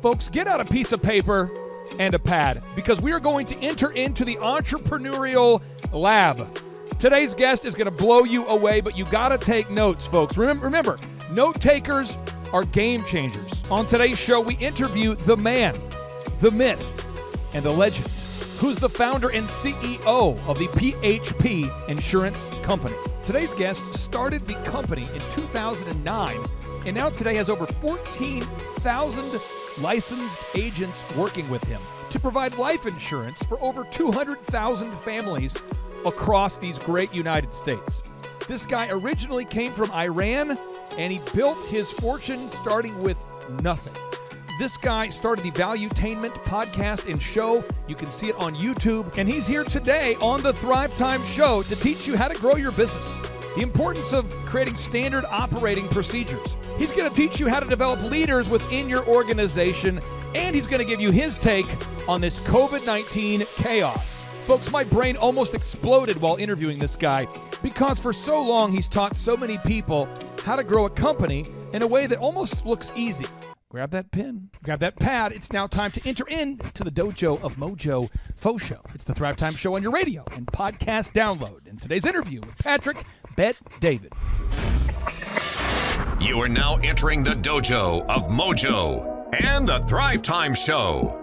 Folks, get out a piece of paper and a pad because we are going to enter into the entrepreneurial lab. Today's guest is going to blow you away, but you got to take notes, folks. Remember, note takers are game changers. On today's show, we interview the man, the myth, and the legend, who's the founder and CEO of the PHP Insurance Company. Today's guest started the company in 2009 and now today has over 14,000 licensed agents working with him to provide life insurance for over 200,000 families across these great United States. This guy originally came from Iran, and he built his fortune starting with nothing. This guy started the Valuetainment podcast and show. You can see it on YouTube, and he's here today on the Thrivetime show to teach you how to grow your business, the importance of creating standard operating procedures. He's going to teach you how to develop leaders within your organization, and he's going to give you his take on this COVID-19 chaos. Folks, my brain almost exploded while interviewing this guy because for so long he's taught so many people how to grow a company in a way that almost looks easy. Grab that pen, grab that pad. It's now time to enter into the dojo of Mojo Faux Show. It's the Thrivetime Show on your radio and podcast download. And today's interview with Patrick Bet David. You are now entering the dojo of Mojo and the Thrivetime Show.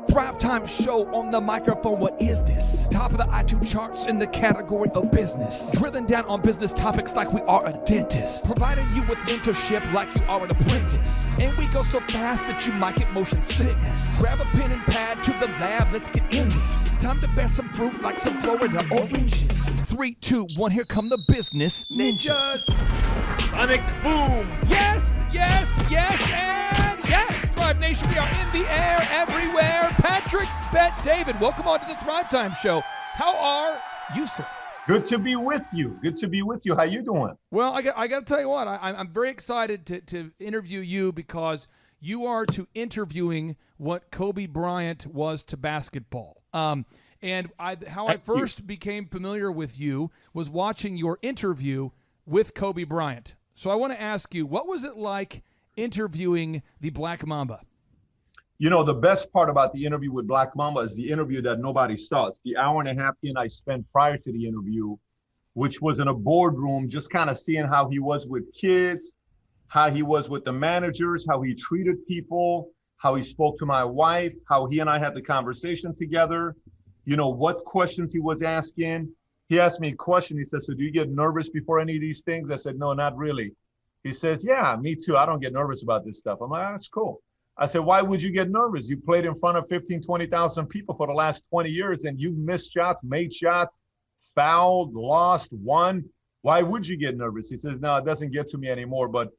Thrivetime show on the microphone. What is this? Top of the iTunes charts in the category of business. Drilling down on business topics like we are a dentist. Providing you with internship like you are an apprentice. And we go so fast that you might get motion sickness. Grab a pen and pad to the lab. Let's get in this. It's time to bear some fruit like some Florida oranges. 3, 2, 1. Here come the business ninjas. Sonic boom. Yes, yes, yes, and yes. Thrive Nation, we are in the air everywhere. Patrick Bet David, welcome on to the Thrivetime Show. How are you, sir? Good to be with you. Good to be with you. How you doing? Well, I got to tell you what, I'm very excited to interview you because you are to interviewing what Kobe Bryant was to basketball. I first became familiar with you was watching your interview with Kobe Bryant. So I want to ask you, what was it like interviewing the Black Mamba? You know, the best part about the interview with Black Mamba is the interview that nobody saw. It's the hour and a half he and I spent prior to the interview, which was in a boardroom, just kind of seeing how he was with kids, how he was with the managers, how he treated people, how he spoke to my wife, how he and I had the conversation together, you know, what questions he was asking. He asked me a question. He said, so do you get nervous before any of these things? I said, no, not really. He says, yeah, me too. I don't get nervous about this stuff. I'm like, that's cool. I said, why would you get nervous? You played in front of 15, 20,000 people for the last 20 years and you missed shots, made shots, fouled, lost, won. Why would you get nervous? He says, no, it doesn't get to me anymore. But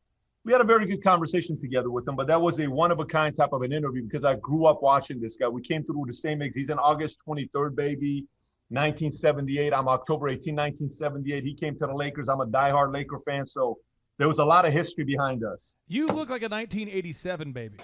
we had a very good conversation together with him. But that was a one-of-a-kind type of an interview because I grew up watching this guy. We came through the same age. He's an August 23rd baby. 1978. I'm October 18, 1978. He came to the Lakers. I'm a diehard Laker fan, so there was a lot of history behind us. You look like a 1987 baby.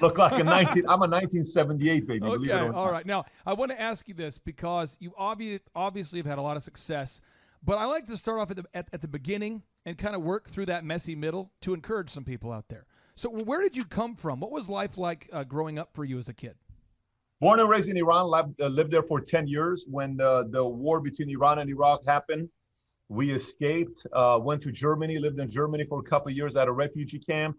I'm a 1978 baby. Okay, all right. Now, I want to ask you this because you obviously have had a lot of success, but I like to start off at the beginning and kind of work through that messy middle to encourage some people out there. So where did you come from? What was life like growing up for you as a kid? Born and raised in Iran, lived there for 10 years. When the war between Iran and Iraq happened, we escaped, went to Germany, lived in Germany for a couple of years at a refugee camp,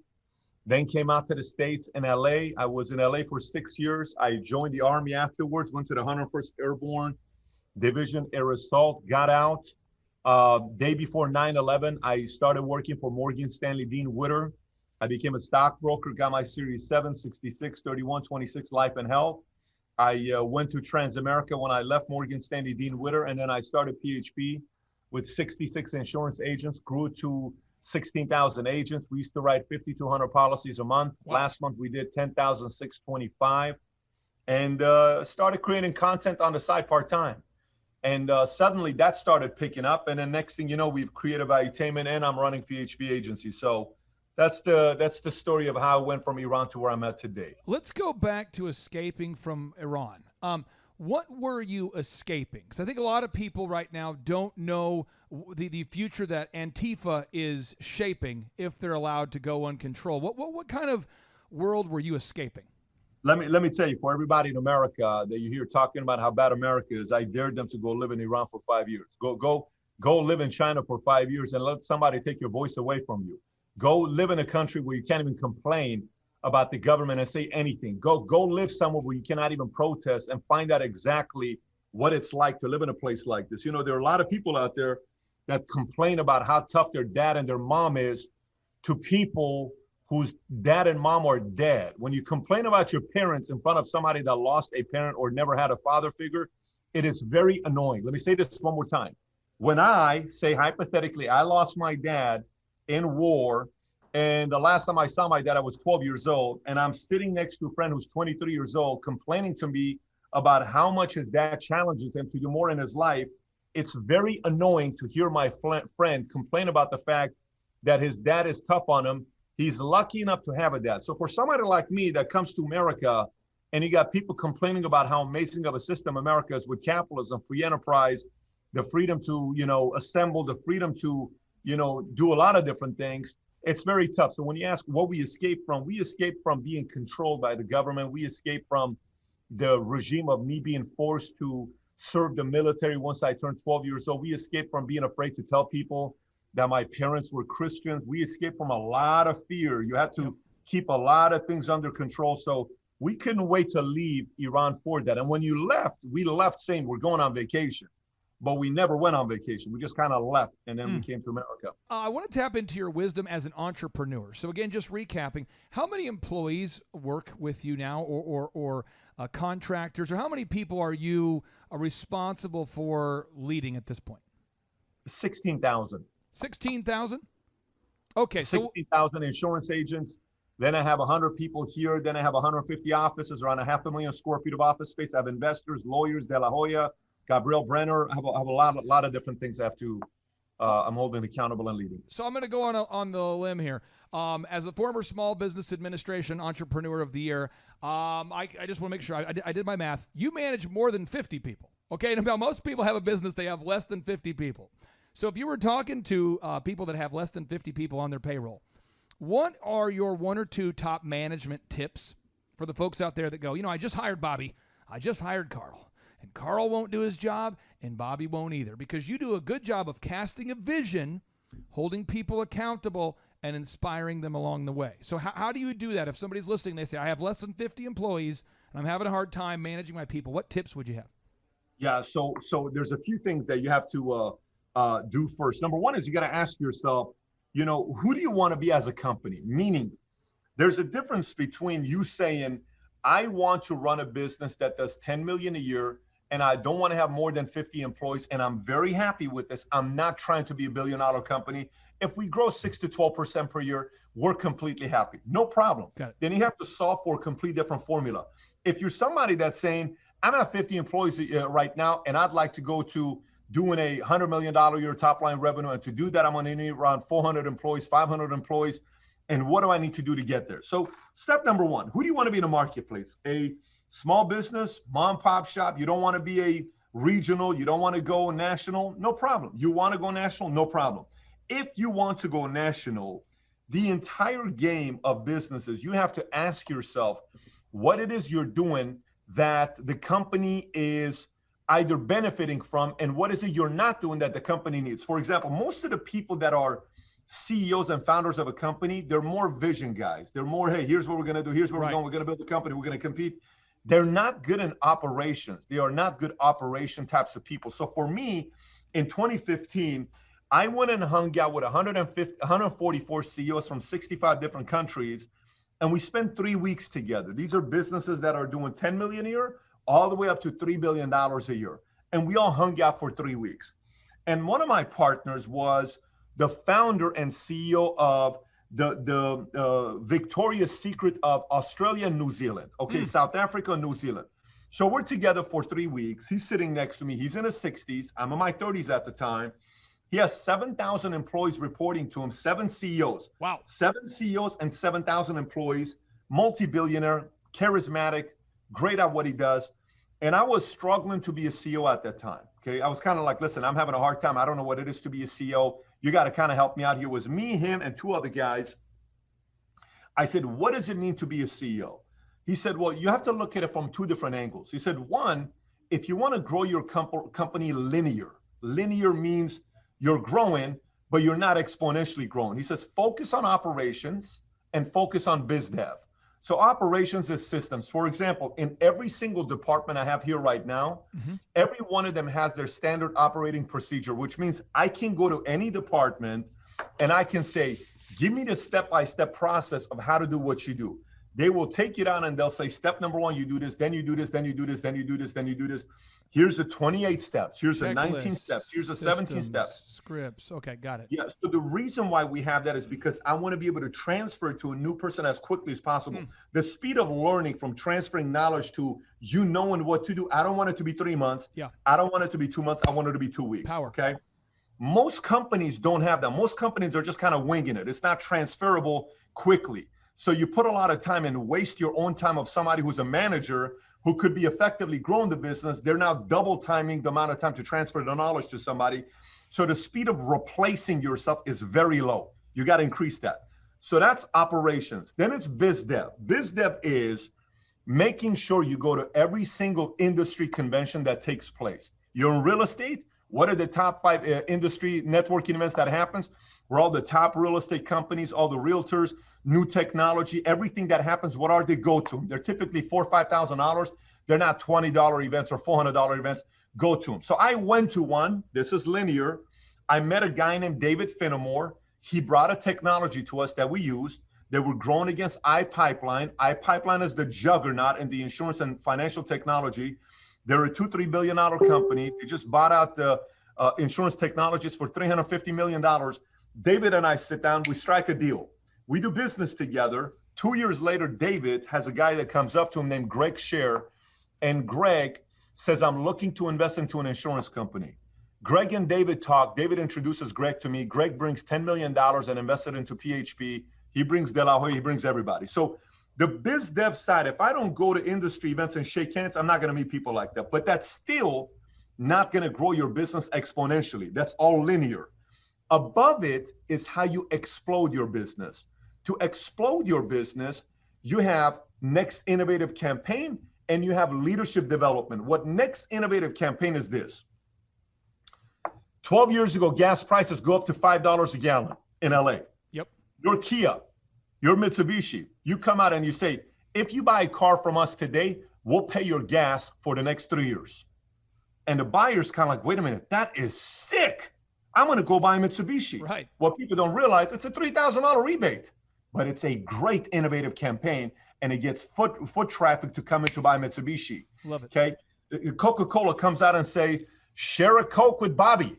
then came out to the States in LA. I was in LA for 6 years. I joined the Army afterwards, went to the 101st Airborne Division Air Assault, got out. Day before 9/11, I started working for Morgan Stanley Dean Witter. I became a stockbroker, got my Series 7, 66, 31, 26 life and health. I went to Transamerica when I left Morgan Stanley Dean Witter, and then I started PHP with 66 insurance agents, grew to 16,000 agents. We used to write 5,200 policies a month. Wow. Last month, we did 10,625 and started creating content on the side part-time. And suddenly that started picking up. And then next thing you know, we've created Valuetainment and I'm running PHP agency. So that's the story of how I went from Iran to where I'm at today. Let's go back to escaping from Iran. What were you escaping? Because I think a lot of people right now don't know the future that Antifa is shaping if they're allowed to go uncontrolled. world were you escaping? Let me tell you, for everybody in America that you hear talking about how bad America is, I dared them to go live in Iran for 5 years. Go live in China for 5 years and let somebody take your voice away from you. Go live in a country where you can't even complain about the government and say anything. Go live somewhere where you cannot even protest and find out exactly what it's like to live in a place like this. You know, there are a lot of people out there that complain about how tough their dad and their mom is to people whose dad and mom are dead. When you complain about your parents in front of somebody that lost a parent or never had a father figure, it is very annoying. Let me say this one more time. When I say, hypothetically, I lost my dad in war, and the last time I saw my dad, I was 12 years old, and I'm sitting next to a friend who's 23 years old complaining to me about how much his dad challenges him to do more in his life, it's very annoying to hear my friend complain about the fact that his dad is tough on him. He's lucky enough to have a dad. So for somebody like me that comes to America and you got people complaining about how amazing of a system America is with capitalism, free enterprise, the freedom to, assemble, the freedom to, do a lot of different things, it's very tough. So when you ask what we escape from being controlled by the government. We escape from the regime of me being forced to serve the military once I turned 12 years old. We escaped from being afraid to tell people that my parents were Christians. We escaped from a lot of fear. You have to keep a lot of things under control. So we couldn't wait to leave Iran for that. And when you left, we left saying we're going on vacation, but we never went on vacation. We just kind of left, and then we came to America. I want to tap into your wisdom as an entrepreneur. So again, just recapping, how many employees work with you now, or contractors, or how many people are you responsible for leading at this point? 16,000. 16,000? Okay. 16,000 insurance agents. Then I have 100 people here. Then I have 150 offices, around 500,000 square feet of office space. I have investors, lawyers, De La Hoya, Gabriel Brenner. I have a lot of different things I have to, I'm holding accountable and leading. So I'm going to go on the limb here. As a former Small Business Administration Entrepreneur of the Year, I just want to make sure I did my math. You manage more than 50 people. Okay, now most people have a business, they have less than 50 people. So if you were talking to people that have less than 50 people on their payroll, what are your one or two top management tips for the folks out there that go, I just hired Bobby, I just hired Carl, and Carl won't do his job, and Bobby won't either, because you do a good job of casting a vision, holding people accountable, and inspiring them along the way. So how do you do that? If somebody's listening, they say, I have less than 50 employees, and I'm having a hard time managing my people. What tips would you have? Yeah, so there's a few things that you have to do first. Number one is you got to ask yourself, who do you want to be as a company? Meaning, there's a difference between you saying, I want to run a business that does 10 million a year, and I don't want to have more than 50 employees, and I'm very happy with this. I'm not trying to be a $1 billion company. If we grow 6 to 12% per year, we're completely happy. No problem. Then you have to solve for a complete different formula. If you're somebody that's saying, I'm at 50 employees right now, and I'd like to go to doing a $100 million a year top line revenue. And to do that, I'm going to need around 400 employees, 500 employees. And what do I need to do to get there? So step number one, who do you want to be in the marketplace? A small business, mom and pop shop. You don't want to be a regional. You don't want to go national. No problem. You want to go national? No problem. If you want to go national, the entire game of businesses, you have to ask yourself what it is you're doing that the company is either benefiting from, and what is it you're not doing that the company needs. For example, most of the people that are CEOs and founders of a company, they're more vision guys. They're more, hey, here's what we're going to do. Here's where we're going. We're going to build a company. We're going to compete. They're not good in operations. They are not good operation types of people. So for me, in 2015, I went and hung out with 144 CEOs from 65 different countries, and we spent 3 weeks together. These are businesses that are doing 10 million a year, all the way up to $3 billion a year. And we all hung out for 3 weeks. And one of my partners was the founder and CEO of the Victoria's Secret of Australia and New Zealand. Okay, South Africa and New Zealand. So we're together for 3 weeks. He's sitting next to me. He's in his 60s. I'm in my 30s at the time. He has 7,000 employees reporting to him, 7 CEOs. Wow. 7 CEOs and 7,000 employees, multi-billionaire, charismatic, great at what he does. And I was struggling to be a CEO at that time. Okay. I was kind of like, listen, I'm having a hard time. I don't know what it is to be a CEO. You got to kind of help me out here. It was me, him, and 2 other guys. I said, what does it mean to be a CEO? He said, well, you have to look at it from two different angles. He said, one, if you want to grow your company linear means you're growing, but you're not exponentially growing. He says, focus on operations and focus on biz dev. So operations is systems. For example, in every single department I have here right now, every one of them has their standard operating procedure, which means I can go to any department and I can say, give me the step-by-step process of how to do what you do. They will take it on and they'll say, step number one, you do this, then you do this, then you do this, then you do this, then you do this. Here's the 28 steps. Here's the 19 steps. Here's the 17 steps. Scripts. Okay, got it. Yeah. So the reason why we have that is because I want to be able to transfer it to a new person as quickly as possible. The speed of learning from transferring knowledge to you knowing what to do, I don't want it to be 3 months. Yeah. I don't want it to be 2 months. I want it to be 2 weeks. Power. Okay. Most companies don't have that. Most companies are just kind of winging it. It's not transferable quickly. So you put a lot of time and waste your own time of somebody who's a manager who could be effectively growing the business. They're now double timing the amount of time to transfer the knowledge to somebody. So the speed of replacing yourself is very low. You got to increase that. So that's operations. Then it's biz dev. Biz dev is making sure you go to every single industry convention that takes place. You're in real estate. What are the top 5 industry networking events that happens? Where all the top real estate companies, all the realtors, new technology, everything that happens, what are they go to? They're typically $4,000 or $5,000. They're not $20 events or $400 events. Go to them. So I went to one. This is linear. I met a guy named David Finnemore. He brought a technology to us that we used. They were growing against iPipeline. iPipeline is the juggernaut in the insurance and financial technology. They're a $2-3 billion company. They just bought out the insurance technologies for $350 million. David and I sit down, we strike a deal. We do business together. 2 years later, David has a guy that comes up to him named Greg Scher. And Greg says, I'm looking to invest into an insurance company. Greg and David talk. David introduces Greg to me. Greg brings $10 million and invested into PHP. He brings De La Hoya. He brings everybody. So the biz dev side, if I don't go to industry events and shake hands, I'm not going to meet people like that. But that's still not going to grow your business exponentially. That's all linear. Above it is how you explode your business. To explode your business, you have Next Innovative Campaign and you have leadership development. What Next Innovative Campaign is this. 12 years ago, gas prices go up to $5 a gallon in LA. Yep. You're Kia, you're Mitsubishi. You come out and you say, if you buy a car from us today, we'll pay your gas for the next 3 years. And the buyer's kind of like, wait a minute, that is sick. I'm going to go buy a Mitsubishi. Right. What people don't realize, it's a $3,000 rebate, but it's a great innovative campaign and it gets foot traffic to come in to buy Mitsubishi. Love it. Okay. Coca-Cola comes out and say, share a Coke with Bobby,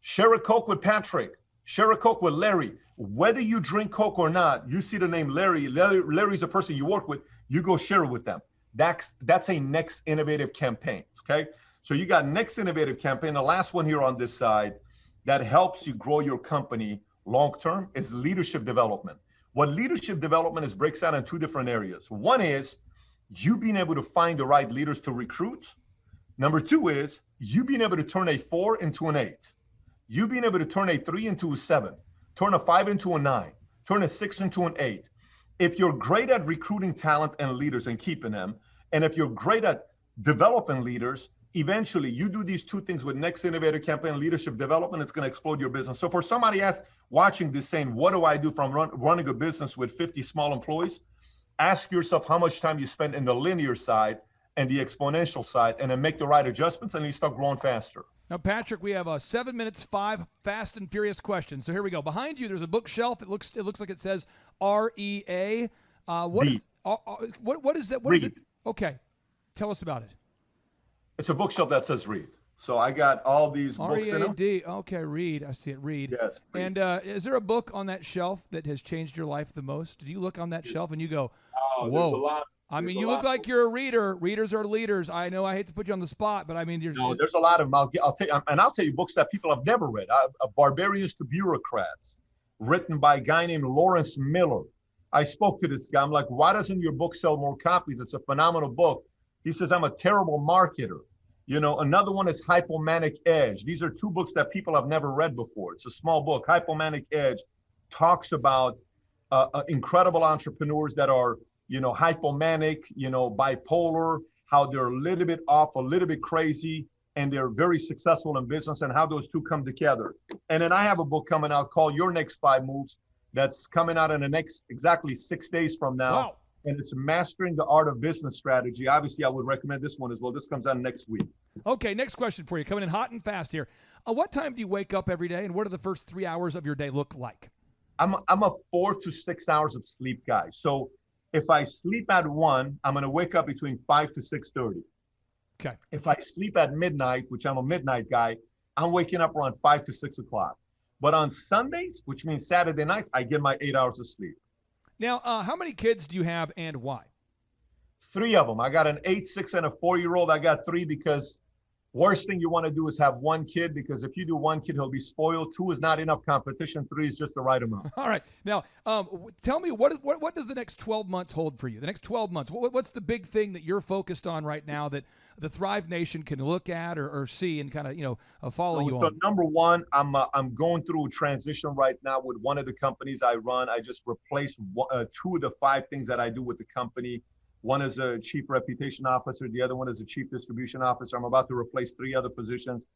share a Coke with Patrick, share a Coke with Larry. Whether you drink Coke or not, you see the name Larry. Larry's a person you work with. You go share it with them. That's a Next Innovative Campaign. Okay. So you got Next Innovative Campaign. The last one here on this side that helps you grow your company long-term is leadership development. What leadership development is breaks down in 2 different areas. One is you being able to find the right leaders to recruit. Number 2 is you being able to turn a 4 into an 8. You being able to turn a 3 into a 7, turn a 5 into a 9, turn a 6 into an 8. If you're great at recruiting talent and leaders and keeping them, and if you're great at developing leaders, eventually you do these 2 things with Next Innovative Campaign leadership development, it's going to explode your business. So for somebody watching this saying, what do I do from running a business with 50 small employees? Ask yourself how much time you spend in the linear side and the exponential side, and then make the right adjustments and you start growing faster. Now, Patrick, we have 7 minutes, 5 fast and furious questions. So here we go. Behind you, there's a bookshelf. It looks like it says REA. What is that? What is it? Okay. Tell us about it. It's a bookshelf that says read. So I got all these books in them. R-E-A-D. Okay, read. I see it, read. Yes, read. And is there a book on that shelf that has changed your life the most? Do you look on that shelf and you go, whoa. There's a lot. I mean, you look like you're a reader. Readers are leaders. I know I hate to put you on the spot, but I mean, there's a lot of them. I'll tell you books that people have never read. Barbarians to Bureaucrats, written by a guy named Lawrence Miller. I spoke to this guy. I'm like, why doesn't your book sell more copies? It's a phenomenal book. He says, I'm a terrible marketer. You know, another one is Hypomanic Edge. These are 2 books that people have never read before. It's a small book. Hypomanic Edge talks about incredible entrepreneurs that are, hypomanic, bipolar, how they're a little bit off, a little bit crazy, and they're very successful in business, and how those two come together. And then I have a book coming out called Your Next 5 Moves that's coming out in the next exactly 6 days from now. Wow. And it's Mastering the Art of Business Strategy. Obviously, I would recommend this one as well. This comes out next week. Okay, next question for you. Coming in hot and fast here. What time do you wake up every day, and what do the first 3 hours of your day look like? I'm a 4 to 6 hours of sleep guy. So if I sleep at 1, I'm going to wake up between 5 to 6:30. Okay. If I sleep at midnight, which I'm a midnight guy, I'm waking up around 5 to 6 o'clock. But on Sundays, which means Saturday nights, I get my 8 hours of sleep. Now, how many kids do you have and why? 3 of them. I got an 8, 6, and a 4-year-old. I got 3 because worst thing you want to do is have 1 kid, because if you do 1 kid, he'll be spoiled. 2 is not enough competition. 3 is just the right amount. All right. Now, tell me, what does the next 12 months hold for you? The next 12 months, what's the big thing that you're focused on right now that the Thrive Nation can look at or see and kind of follow you so on? Number one, I'm going through a transition right now with one of the companies I run. I just replaced 2 of the 5 things that I do with the company. One is a chief reputation officer. The other one is a chief distribution officer. I'm about to replace 3 other positions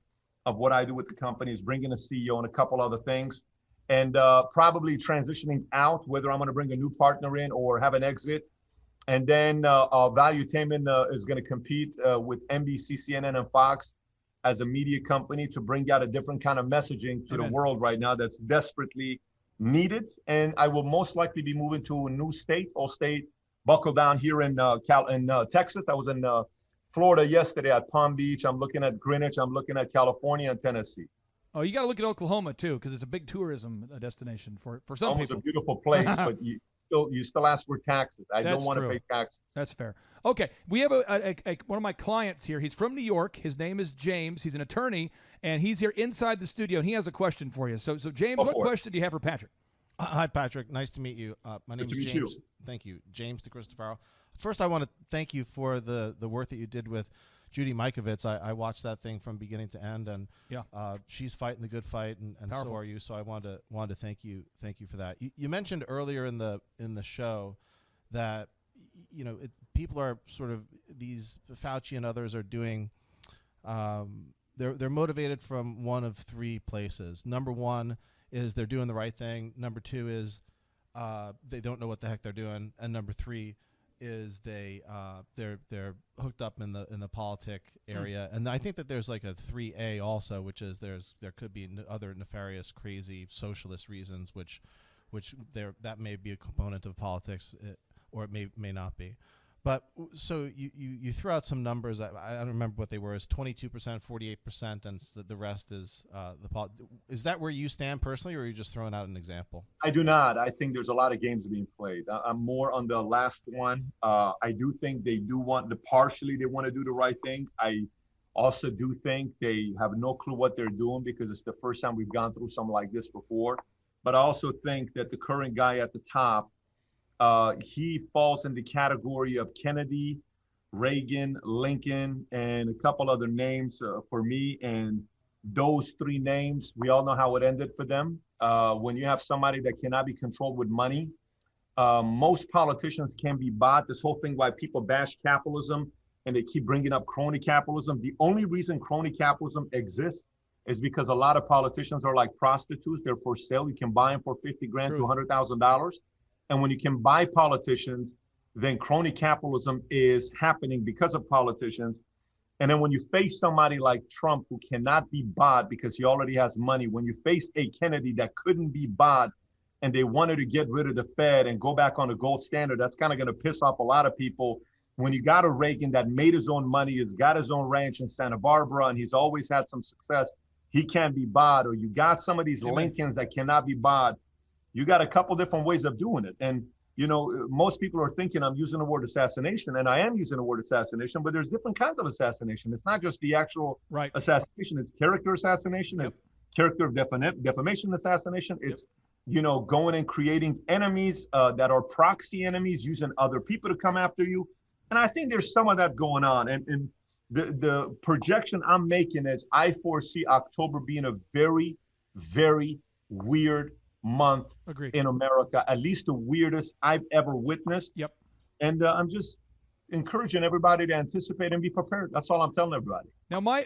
of what I do with the company, is bringing a CEO and a couple other things, and probably transitioning out, whether I'm going to bring a new partner in or have an exit. And then Valuetainment is going to compete with NBC, CNN, and Fox as a media company to bring out a different kind of messaging to the world right now that's desperately needed. And I will most likely be moving to a new state. All state. Buckle down here in Texas. I was in Florida yesterday at Palm Beach. I'm looking at Greenwich. I'm looking at California and Tennessee. Oh, you got to look at Oklahoma too, because it's a big tourism destination for some Oklahoma's people. a beautiful place, but you still ask for taxes. I don't want to pay taxes. That's fair. Okay, we have one of my clients here. He's from New York. His name is James. He's an attorney, and he's here inside the studio, and he has a question for you. So James, what question do you have for Patrick? Hi, Patrick. Nice to meet you. My name is James. Thank you. James DeCristofaro. First, I want to thank you for the work that you did with Judy Mikovits. I watched that thing from beginning to end, and she's fighting the good fight, and so are you. So I wanted to thank you for that. You mentioned earlier in the show that people are sort of, these Fauci and others are doing. They're motivated from one of 3 places. Number 1 is they're doing the right thing. Number 2 is they don't know what the heck they're doing, and number 3 is they're hooked up in the politic area. And I think that there's like a 3A also, which is there could be other nefarious, crazy socialist reasons, which that may be a component of politics, or it may not be. But so you threw out some numbers. I don't remember what they were. It's 22%, 48%, and the rest is Is that where you stand personally, or are you just throwing out an example? I do not. I think there's a lot of games being played. I'm more on the last one. I do think they want to do the right thing. I also do think they have no clue what they're doing, because it's the first time we've gone through something like this before. But I also think that the current guy at the top, he falls in the category of Kennedy, Reagan, Lincoln, and a couple other names for me. And those 3 names, we all know how it ended for them. When you have somebody that cannot be controlled with money, most politicians can be bought. This whole thing why people bash capitalism and they keep bringing up crony capitalism. The only reason crony capitalism exists is because a lot of politicians are like prostitutes. They're for sale. You can buy them for $50,000 to $100,000. And when you can buy politicians, then crony capitalism is happening because of politicians. And then when you face somebody like Trump, who cannot be bought because he already has money, when you face a Kennedy that couldn't be bought, and they wanted to get rid of the Fed and go back on the gold standard, that's kind of going to piss off a lot of people. When you got a Reagan that made his own money, has got his own ranch in Santa Barbara, and he's always had some success, he can't be bought. Or you got some of these Lincolns that cannot be bought. You got a couple different ways of doing it. And, most people are thinking I'm using the word assassination, and I am using the word assassination, but there's different kinds of assassination. It's not just the actual assassination. It's character assassination. It's character defamation assassination. It's, going and creating enemies that are proxy enemies, using other people to come after you. And I think there's some of that going on. And the projection I'm making is I foresee October being a very, very weird month Agreed. in America, at least the weirdest I've ever witnessed. Yep. And I'm just encouraging everybody to anticipate and be prepared. That's all I'm telling everybody. Now, my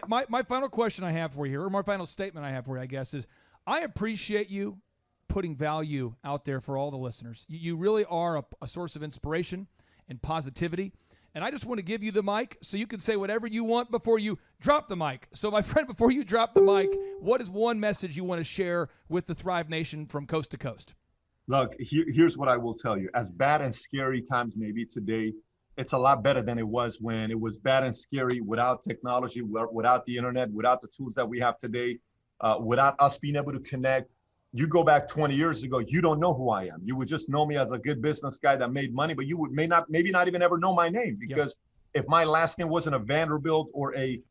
final question I have for you here, or my final statement I have for you, I guess, is I appreciate you putting value out there for all the listeners. You really are a source of inspiration and positivity. And I just want to give you the mic so you can say whatever you want before you drop the mic. So, my friend, before you drop the mic, what is one message you want to share with the Thrive Nation from coast to coast? Look, here's what I will tell you. As bad and scary times may be today, it's a lot better than it was when it was bad and scary without technology, without the internet, without the tools that we have today, without us being able to connect. You go back 20 years ago, you don't know who I am. You would just know me as a good business guy that made money, but you would maybe not even ever know my name, because if my last name wasn't a Vanderbilt or a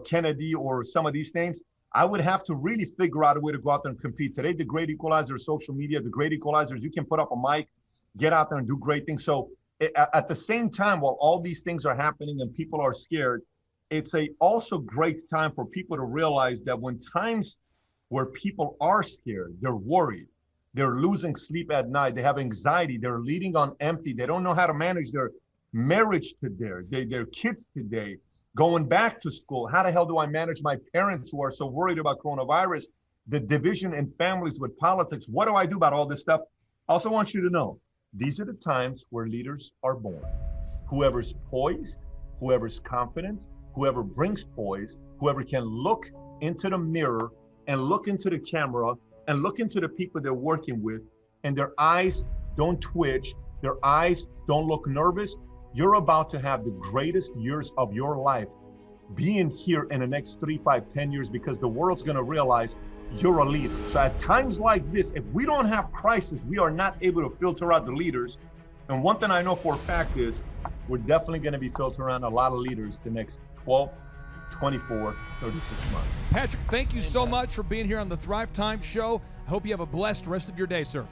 Kennedy or some of these names, I would have to really figure out a way to go out there and compete. Today, the great equalizer is social media. The great equalizer is you can put up a mic, get out there and do great things. So at the same time, while all these things are happening and people are scared, it's a also great time for people to realize that when times where people are scared, they're worried, they're losing sleep at night, they have anxiety, they're leading on empty, they don't know how to manage their marriage today, their kids today, going back to school. How the hell do I manage my parents who are so worried about coronavirus, the division in families with politics? What do I do about all this stuff? I also want you to know, these are the times where leaders are born. Whoever's poised, whoever's confident, whoever brings poise, whoever can look into the mirror and look into the camera and look into the people they're working with, and their eyes don't twitch, their eyes don't look nervous. You're about to have the greatest years of your life being here in the next 3, 5, 10 years, because the world's going to realize you're a leader. So at times like this, if we don't have crisis, we are not able to filter out the leaders. And one thing I know for a fact is we're definitely going to be filtering out a lot of leaders the next 12, 24, 36 months. Patrick, thank you so much for being here on the Thrivetime Show. I hope you have a blessed rest of your day, sir.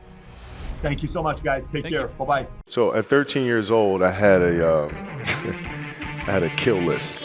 Thank you so much, guys. Take care. Bye-bye. So at 13 years old, I had a I had a kill list.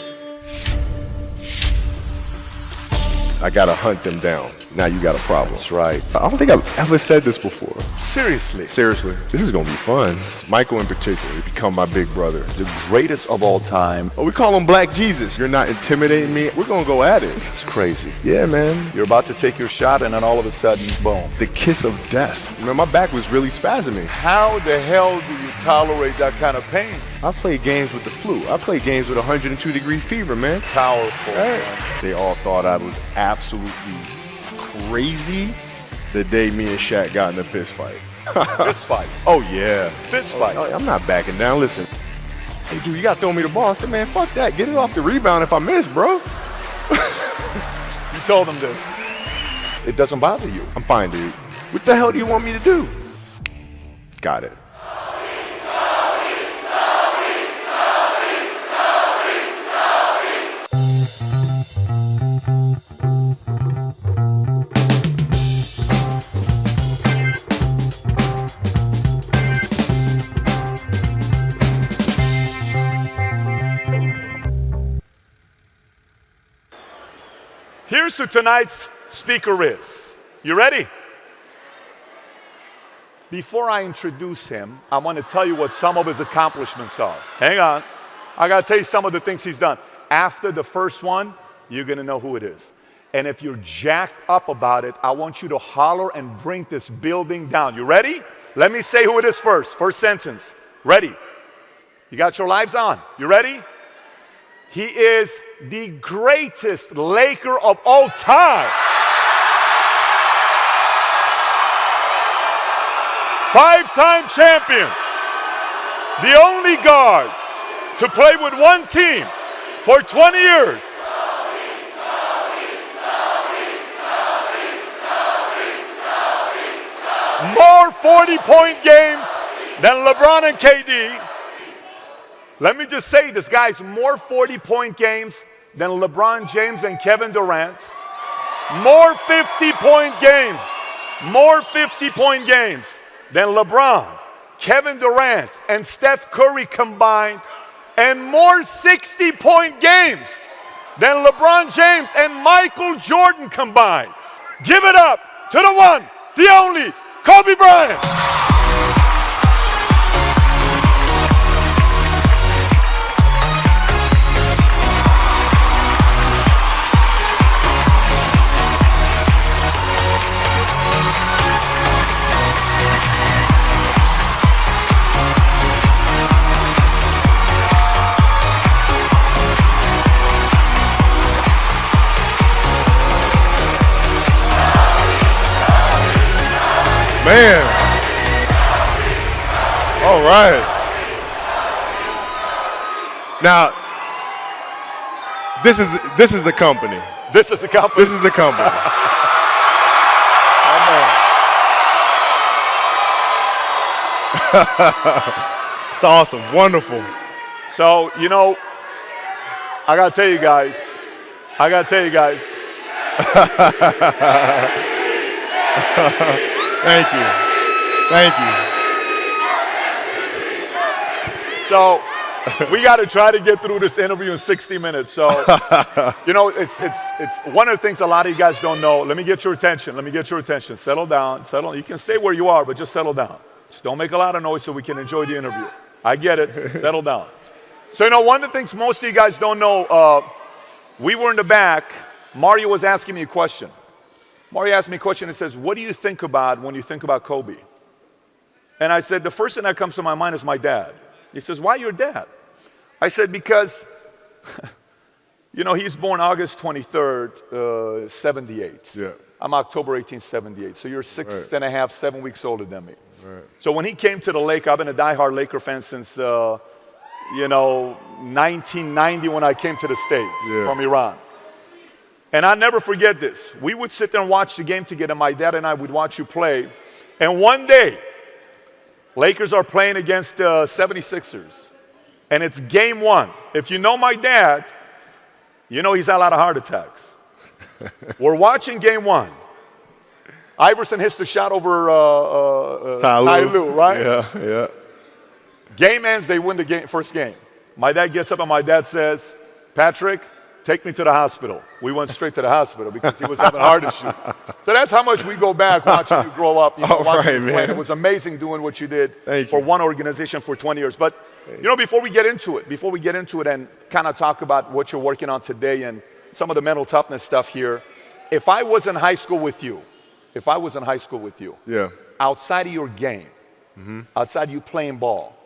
I gotta hunt them down. Now you got a problem. That's right. I don't think I've ever said this before. Seriously. This is gonna be fun. Michael in particular, he become my big brother. The greatest of all time. Oh, we call him Black Jesus. You're not intimidating me. We're gonna go at it. It's crazy. Yeah, man. You're about to take your shot, and then all of a sudden, boom. The kiss of death. Man, my back was really spasming. How the hell do you tolerate that kind of pain? I played games with the flu. I played games with 102-degree fever, man. Powerful. Right. They all thought I was absolutely crazy the day me and Shaq got in a fist fight. Fist fight? Oh, yeah. Fist fight? I'm not backing down. Listen, hey, dude, you got to throw me the ball. I said, man, fuck that. Get it off the rebound if I miss, bro. You told him this. It doesn't bother you. I'm fine, dude. What the hell do you want me to do? Got it. Here's who tonight's speaker is. You ready? Before I introduce him, I want to tell you what some of his accomplishments are. Hang on. I got to tell you some of the things he's done. After the first one, you're going to know who it is. And if you're jacked up about it, I want you to holler and bring this building down. You ready? Let me say who it is first. First sentence. Ready? You got your lives on. You ready? He is the greatest Laker of all time. 5-time champion. The only guard to play with one team for 20 years. More 40-point games than LeBron and KD. Let me just say this, guys, more 40-point games than LeBron James and Kevin Durant. More 50-point games. More 50-point games than LeBron, Kevin Durant, and Steph Curry combined. And more 60-point games than LeBron James and Michael Jordan combined. Give it up to the one, the only Kobe Bryant. Man. All right. Now, this is a company. This is a company. This is a company. It's awesome. Wonderful. So, you know, I got to tell you guys. Thank you. So we got to try to get through this interview in 60 minutes. So, you know, it's one of the things a lot of you guys don't know. Let me get your attention. Settle down. You can stay where you are, but just settle down. Just don't make a lot of noise so we can enjoy the interview. I get it. Settle down. So, you know, one of the things most of you guys don't know, we were in the back. Mario was asking me a question. Mario asked me a question and says, what do you think about when you think about Kobe? And I said, the first thing that comes to my mind is my dad. He says, why your dad? I said, because, you know, he's born August 23rd, 78. Yeah. I'm October 1878. So you're six and a half, 7 weeks older than me. Right. So when he came to the Lake, I've been a diehard Laker fan since, you know, 1990 when I came to the States from Iran. And I'll never forget this. We would sit there and watch the game together. My dad and I would watch you play. And one day, Lakers are playing against the 76ers. And it's game one. If you know my dad, you know he's had a lot of heart attacks. We're watching game one. Iverson hits the shot over Ty Lue, right? Yeah. Game ends, they win the first game. My dad gets up and my dad says, Patrick, take me to the hospital. We went straight to the hospital because he was having heart issues. So that's how much we go back watching you grow up. You know, watching you play. It was amazing doing what you did for one organization for 20 years. But, you know, before we get into it and kind of talk about what you're working on today and some of the mental toughness stuff here, if I was in high school with you, outside of your game, outside you playing ball,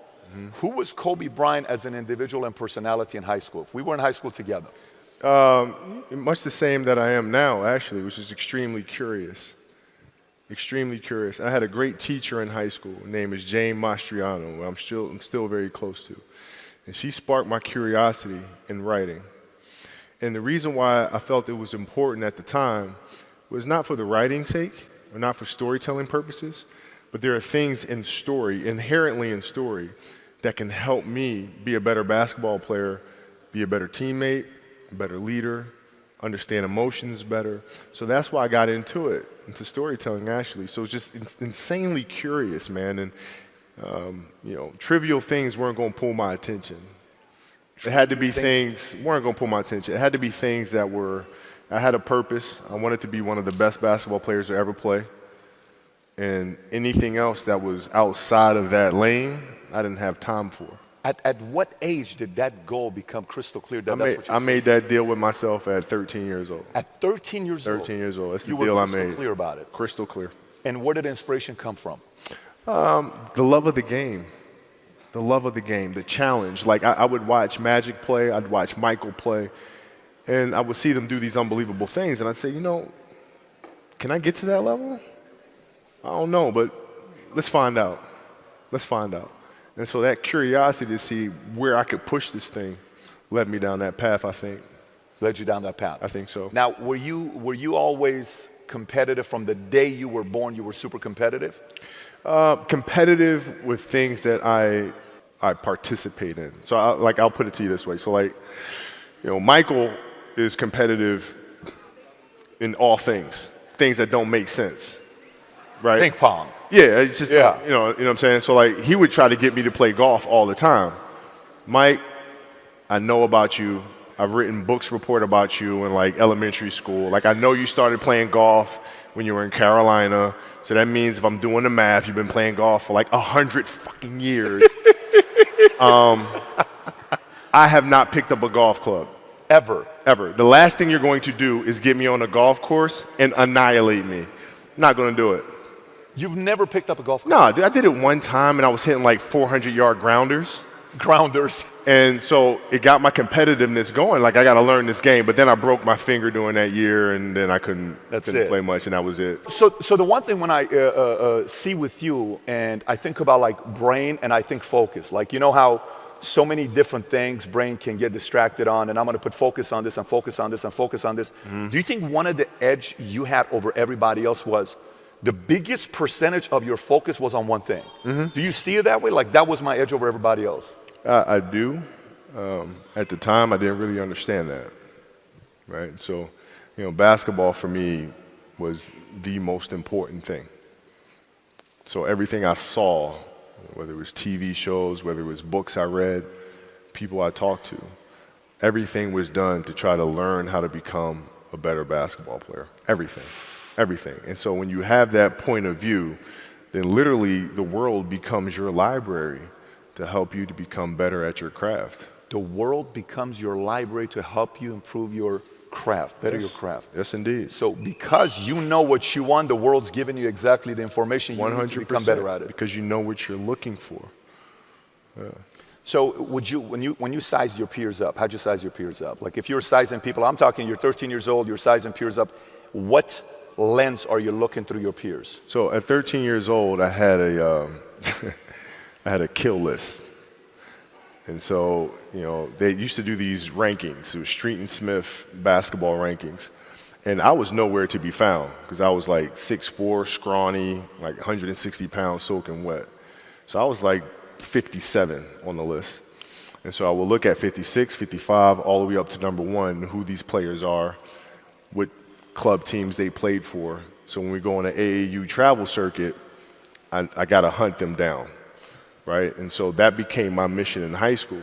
who was Kobe Bryant as an individual and personality in high school? If we were in high school together. Much the same that I am now, actually, which is extremely curious. I had a great teacher in high school. Her name is Jane Mastriano, who I'm still very close to. And she sparked my curiosity in writing. And the reason why I felt it was important at the time was not for the writing's sake, or not for storytelling purposes, but there are things in story, inherently in story, that can help me be a better basketball player, be a better teammate, a better leader, understand emotions better. So that's why I got into storytelling, actually. So it's just insanely curious, man. And, you know, trivial things weren't going to pull my attention. It had to be things weren't going to pull my attention. It had to be things that I had a purpose. I wanted to be one of the best basketball players to ever play. And anything else that was outside of that lane, I didn't have time for. At what age did that goal become crystal clear? I made that deal with myself at 13 years old. At 13 years old? 13 years old. That's the deal I made. You were crystal clear about it? Crystal clear. And where did inspiration come from? The love of the game. The challenge. Like, I would watch Magic play. I'd watch Michael play. And I would see them do these unbelievable things. And I'd say, you know, can I get to that level? I don't know, but let's find out. And so that curiosity to see where I could push this thing led me down that path, I think. Led you down that path? I think so. Now, were you always competitive from the day you were born? You were super competitive? Competitive with things that I participate in. So I'll put it to you this way. So, like, you know, Michael is competitive in all things that don't make sense, right? Ping pong. Yeah, it's just, you know what I'm saying? So, like, he would try to get me to play golf all the time. Mike, I know about you. I've written books report about you in, like, elementary school. Like, I know you started playing golf when you were in Carolina. So that means if I'm doing the math, you've been playing golf for like 100 fucking years. I have not picked up a golf club. Ever. Ever. The last thing you're going to do is get me on a golf course and annihilate me. Not going to do it. You've never picked up a golf No, club? I did it one time and I was hitting like 400-yard grounders. Grounders. And so it got my competitiveness going. Like, I got to learn this game. But then I broke my finger during that year, and then I couldn't play much, and that was it. So the one thing when I see with you, and I think about like brain and I think focus. Like, you know how so many different things brain can get distracted on, and I'm going to put focus on this and focus on this and focus on this. Do you think one of the edge you had over everybody else was the biggest percentage of your focus was on one thing? Do you see it that way? Like, that was my edge over everybody else? I do. At the time, I didn't really understand that, right? So, you know, basketball for me was the most important thing. So everything I saw, whether it was TV shows, whether it was books I read, people I talked to, everything was done to try to learn how to become a better basketball player. Everything. And so when you have that point of view, then literally the world becomes your library to help you to become better at your craft. The world becomes your library to help you improve your craft, better your craft. Yes, indeed. So because you know what you want, the world's giving you exactly the information you need to become better at it. Because you know what you're looking for. Yeah. So would you, when you size your peers up, how'd you size your peers up? Like, if you're sizing people, I'm talking you're 13 years old, you're sizing peers up, what lens are you looking through your peers? So at 13 years old, I had a I had a kill list. And so, you know, they used to do these rankings. It was Street and Smith basketball rankings. And I was nowhere to be found because I was like 6'4", scrawny, like 160 pounds soaking wet. So I was like 57 on the list. And so I would look at 56, 55, all the way up to number 1, who these players are, what club teams they played for. So when we go on an AAU travel circuit, I got to hunt them down. Right? And so that became my mission in high school,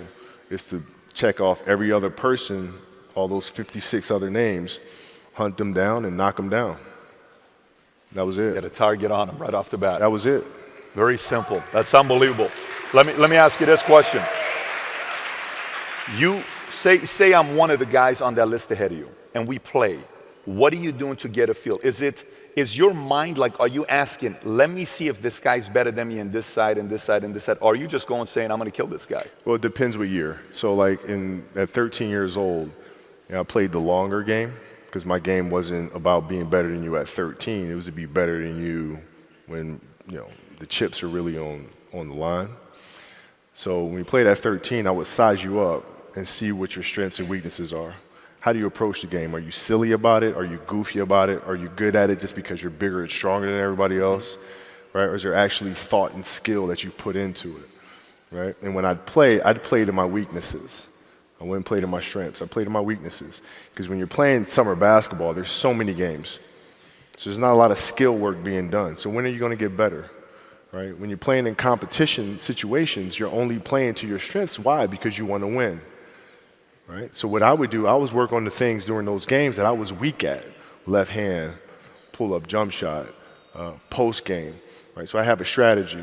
is to check off every other person, all those 56 other names, hunt them down and knock them down. That was it. Get a target on them right off the bat. That was it. Very simple. That's unbelievable. Let me ask you this question. You say I'm one of the guys on that list ahead of you, and we play. What are you doing to get a feel? Is your mind like, are you asking, let me see if this guy's better than me in this side and this side and this side? Or are you just going saying, I'm going to kill this guy? Well, it depends what year. So like at 13 years old, you know, I played the longer game because my game wasn't about being better than you at 13. It was to be better than you when, you know, the chips are really on the line. So when we played at 13, I would size you up and see what your strengths and weaknesses are. How do you approach the game? Are you silly about it? Are you goofy about it? Are you good at it just because you're bigger and stronger than everybody else? Right? Or is there actually thought and skill that you put into it? Right? And when I'd play to my weaknesses. I wouldn't play to my strengths. I played to my weaknesses. Because when you're playing summer basketball, there's so many games. So there's not a lot of skill work being done. So when are you going to get better? Right? When you're playing in competition situations, you're only playing to your strengths. Why? Because you want to win. Right? So what I would do, I was work on the things during those games that I was weak at. Left hand, pull-up jump shot, post game. Right? So I have a strategy.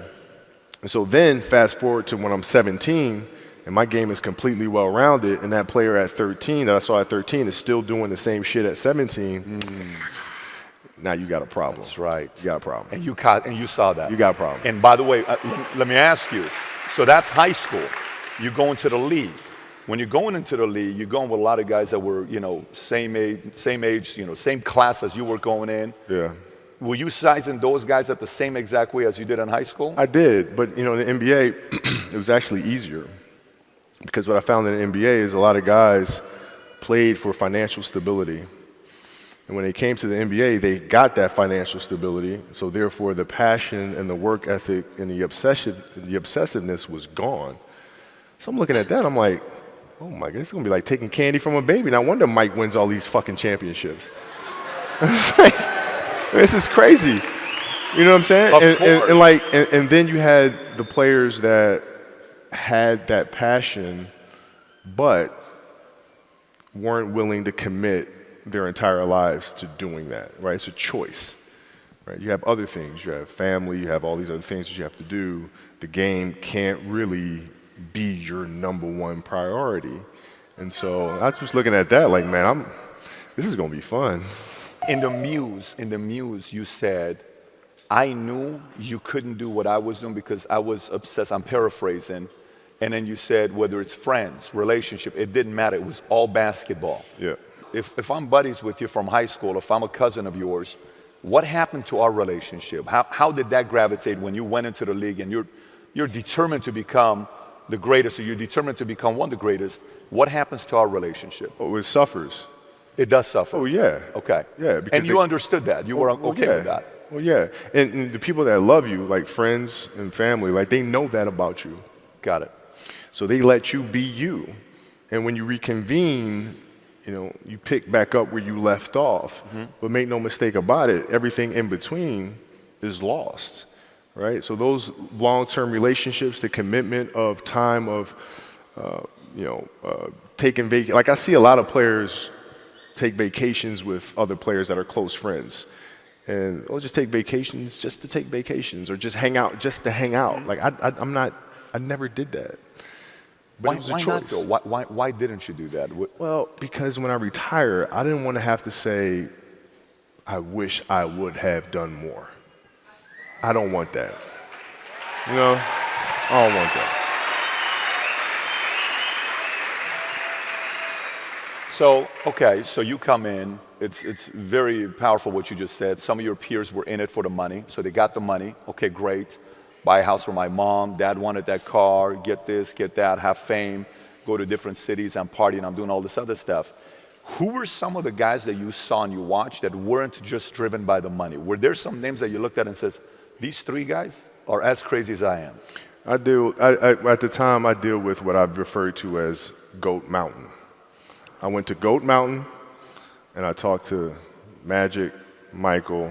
And so then fast forward to when I'm 17 and my game is completely well-rounded, and that player at 13 that I saw at 13 is still doing the same shit at 17, now you got a problem. That's right. You got a problem. And you saw that. You got a problem. And by the way, let me ask you, so that's high school. You go into the league. When you're going into the league, you're going with a lot of guys that were, you know, same age, you know, same class as you were going in. Yeah. Were you sizing those guys up the same exact way as you did in high school? I did, but, you know, in the NBA, it was actually easier. Because what I found in the NBA is a lot of guys played for financial stability. And when they came to the NBA, they got that financial stability. So therefore, the passion and the work ethic and the obsessiveness was gone. So I'm looking at that, I'm like, oh my God, it's gonna be like taking candy from a baby. No wonder Mike wins all these fucking championships. It's like, this is crazy. You know what I'm saying? And then you had the players that had that passion, but weren't willing to commit their entire lives to doing that, right? It's a choice. right? You have other things. You have family. You have all these other things that you have to do. The game can't really be your number one priority. And so I was just looking at that like, man, this is going to be fun. In the muse, you said, I knew you couldn't do what I was doing because I was obsessed. I'm paraphrasing. And then you said, whether it's friends, relationship, it didn't matter. It was all basketball. Yeah. If I'm buddies with you from high school, if I'm a cousin of yours, what happened to our relationship? How did that gravitate when you went into the league and you're determined to become the greatest, or you're determined to become one of the greatest? What happens to our relationship? Oh, it suffers. It does suffer. Oh, yeah. Okay. Yeah. And you understood that. You were okay with that. Well, yeah. And the people that love you, like friends and family, like they know that about you. Got it. So they let you be you. And when you reconvene, you pick back up where you left off. Mm-hmm. But make no mistake about it, everything in between is lost, right? So those long-term relationships, the commitment of time of, taking vacation. Like I see a lot of players take vacations with other players that are close friends. And they'll just take vacations just to take vacations, or just hang out just to hang out. Like I never did that. But it was a choice. Not though? Why didn't you do that? Well, because when I retire, I didn't want to have to say, I wish I would have done more. I don't want that. I don't want that. So, okay, so you come in. It's very powerful what you just said. Some of your peers were in it for the money, so they got the money. Okay, great. Buy a house for my mom. Dad wanted that car. Get this, get that, have fame, go to different cities. I'm partying. I'm doing all this other stuff. Who were some of the guys that you saw and you watched that weren't just driven by the money? Were there some names that you looked at and says, these three guys are as crazy as I am? At the time, I deal with what I've referred to as Goat Mountain. I went to Goat Mountain, and I talked to Magic, Michael,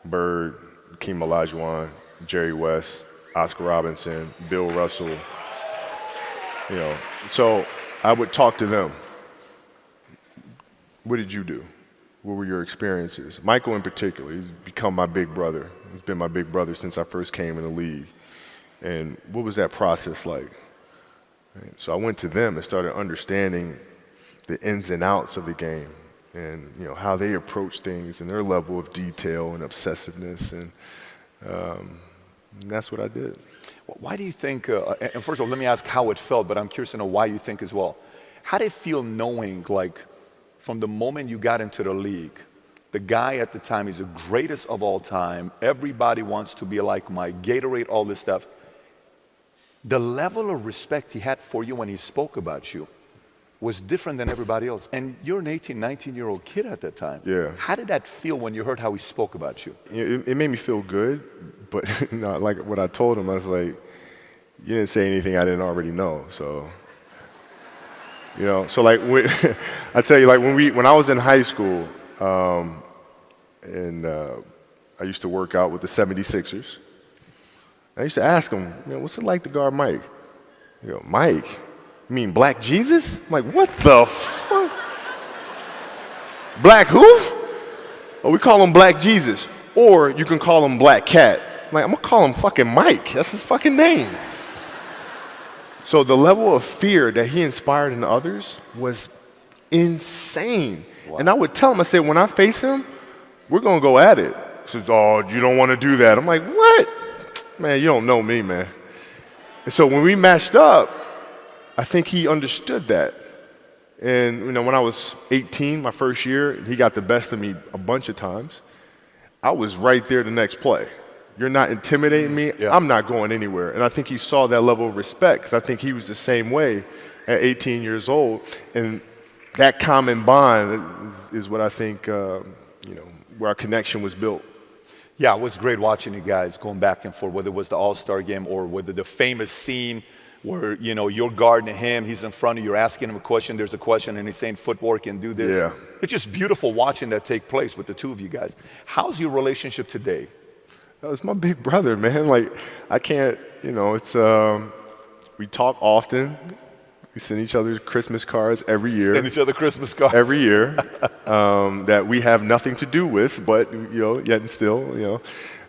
Bird, Hakeem Olajuwon, Jerry West, Oscar Robinson, Bill Russell. So I would talk to them. What did you do? What were your experiences? Michael in particular, he's become my big brother. He's been my big brother since I first came in the league. And what was that process like? Right. So I went to them and started understanding the ins and outs of the game, and how they approach things and their level of detail and obsessiveness, and that's what I did. Why do you think, and first of all, let me ask how it felt, but I'm curious to know why you think as well. How did it feel knowing, like, from the moment you got into the league, the guy at the time is the greatest of all time, everybody wants to be like Mike, Gatorade, all this stuff. The level of respect he had for you when he spoke about you was different than everybody else. And you're an 18, 19-year-old kid at that time. Yeah. How did that feel when you heard how he spoke about you? It made me feel good, but like what I told him, I was like, you didn't say anything I didn't already know. So, so like, I tell you, like when I was in high school, and I used to work out with the 76ers, I used to ask him, what's it like to guard Mike? Mike? You mean Black Jesus? I'm like, what the fuck? Black who? Oh, we call him Black Jesus. Or you can call him Black Cat. I'm like, I'm gonna call him fucking Mike. That's his fucking name. So the level of fear that he inspired in others was insane. Wow. And I would tell him, I said, when I face him, we're gonna go at it. He says, oh, you don't wanna do that. I'm like, what? Man, you don't know me, man. And so when we matched up, I think he understood that. And when I was 18, my first year, he got the best of me a bunch of times. I was right there the next play. You're not intimidating me. Yeah. I'm not going anywhere. And I think he saw that level of respect, because I think he was the same way at 18 years old. And that common bond is what I think, where our connection was built. Yeah, it was great watching you guys going back and forth, whether it was the All-Star game or whether the famous scene where, you're guarding him, he's in front of you, you're asking him a question, there's a question, and he's saying footwork and do this. Yeah. It's just beautiful watching that take place with the two of you guys. How's your relationship today? It's my big brother, man. Like, I can't, it's, we talk often. We send each other Christmas cards every year. Send each other Christmas cards. Every year that we have nothing to do with, but, yet and still,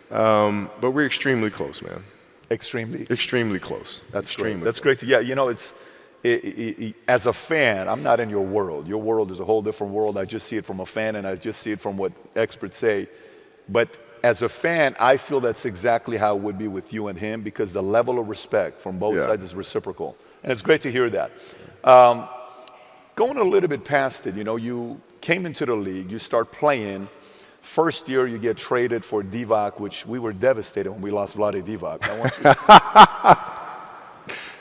but we're extremely close, man. Extremely close. That's extremely great. That's close. great. As a fan, I'm not in your world. Your world is a whole different world. I just see it from a fan, and I just see it from what experts say. But as a fan, I feel that's exactly how it would be with you and him, because the level of respect from both sides is reciprocal. And it's great to hear that. Going a little bit past it, you came into the league, you start playing. First year, you get traded for Divac, which we were devastated when we lost Vlade Divac. I want you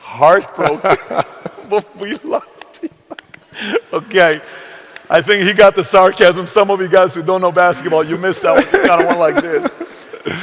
heartbroken, but we lost Divac. Okay. I think he got the sarcasm. Some of you guys who don't know basketball, you missed that one. You kind of went like this.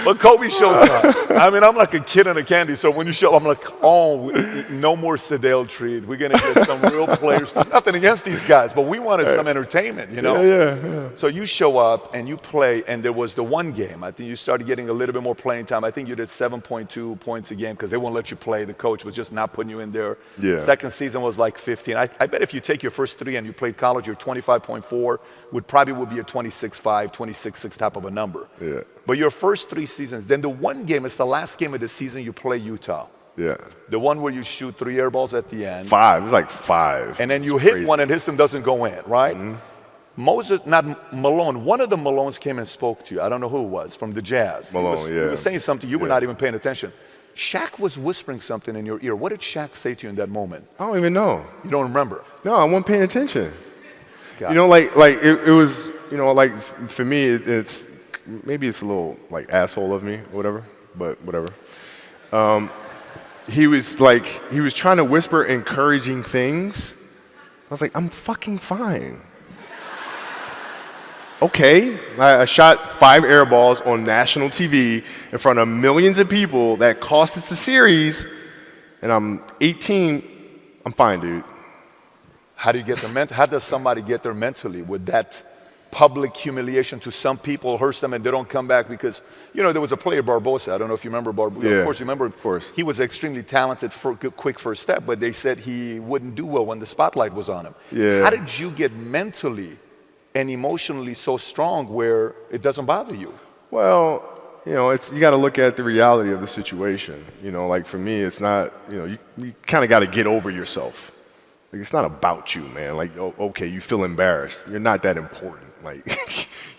But Kobe shows up. I mean, I'm like a kid in a candy store. When you show up, I'm like, oh, no more Sedale treat. We're going to get some real players. Nothing against these guys, but we wanted some entertainment, Yeah. So you show up and you play, and there was the one game. I think you started getting a little bit more playing time. I think you did 7.2 points a game because they won't let you play. The coach was just not putting you in there. Yeah. Second season was like 15. I bet if you take your first three and you played college, your 25.4 would be a 26.5, 26.6 type of a number. Yeah. But your first 3 seasons, then the one game, it's the last game of the season, you play Utah. Yeah. The one where you shoot 3 air balls at the end. 5. It was like 5. And then you hit one and his team doesn't go in, right? Mm-hmm. Malone, one of the Malones came and spoke to you. I don't know who it was, from the Jazz. Malone, he was saying something, you were not even paying attention. Shaq was whispering something in your ear. What did Shaq say to you in that moment? I don't even know. You don't remember? No, I wasn't paying attention. Got It was, for me, it's maybe it's a little like asshole of me or whatever, but whatever. He was trying to whisper encouraging things. I was like, I'm fucking fine. Okay, I shot 5 air balls on national TV in front of millions of people that cost us the series, and I'm 18. I'm fine, dude. How does somebody get there mentally with that public humiliation? To some people hurts them and they don't come back because, there was a player, Barbosa. I don't know if you remember Barbosa. Yeah, of course you remember. Of course. He was extremely talented, for quick first step, but they said he wouldn't do well when the spotlight was on him. Yeah. How did you get mentally and emotionally so strong where it doesn't bother you? Well, you got to look at the reality of the situation. Like for me, it's not, you kind of got to get over yourself. Like, it's not about you, man. Like, okay, you feel embarrassed. You're not that important. Like,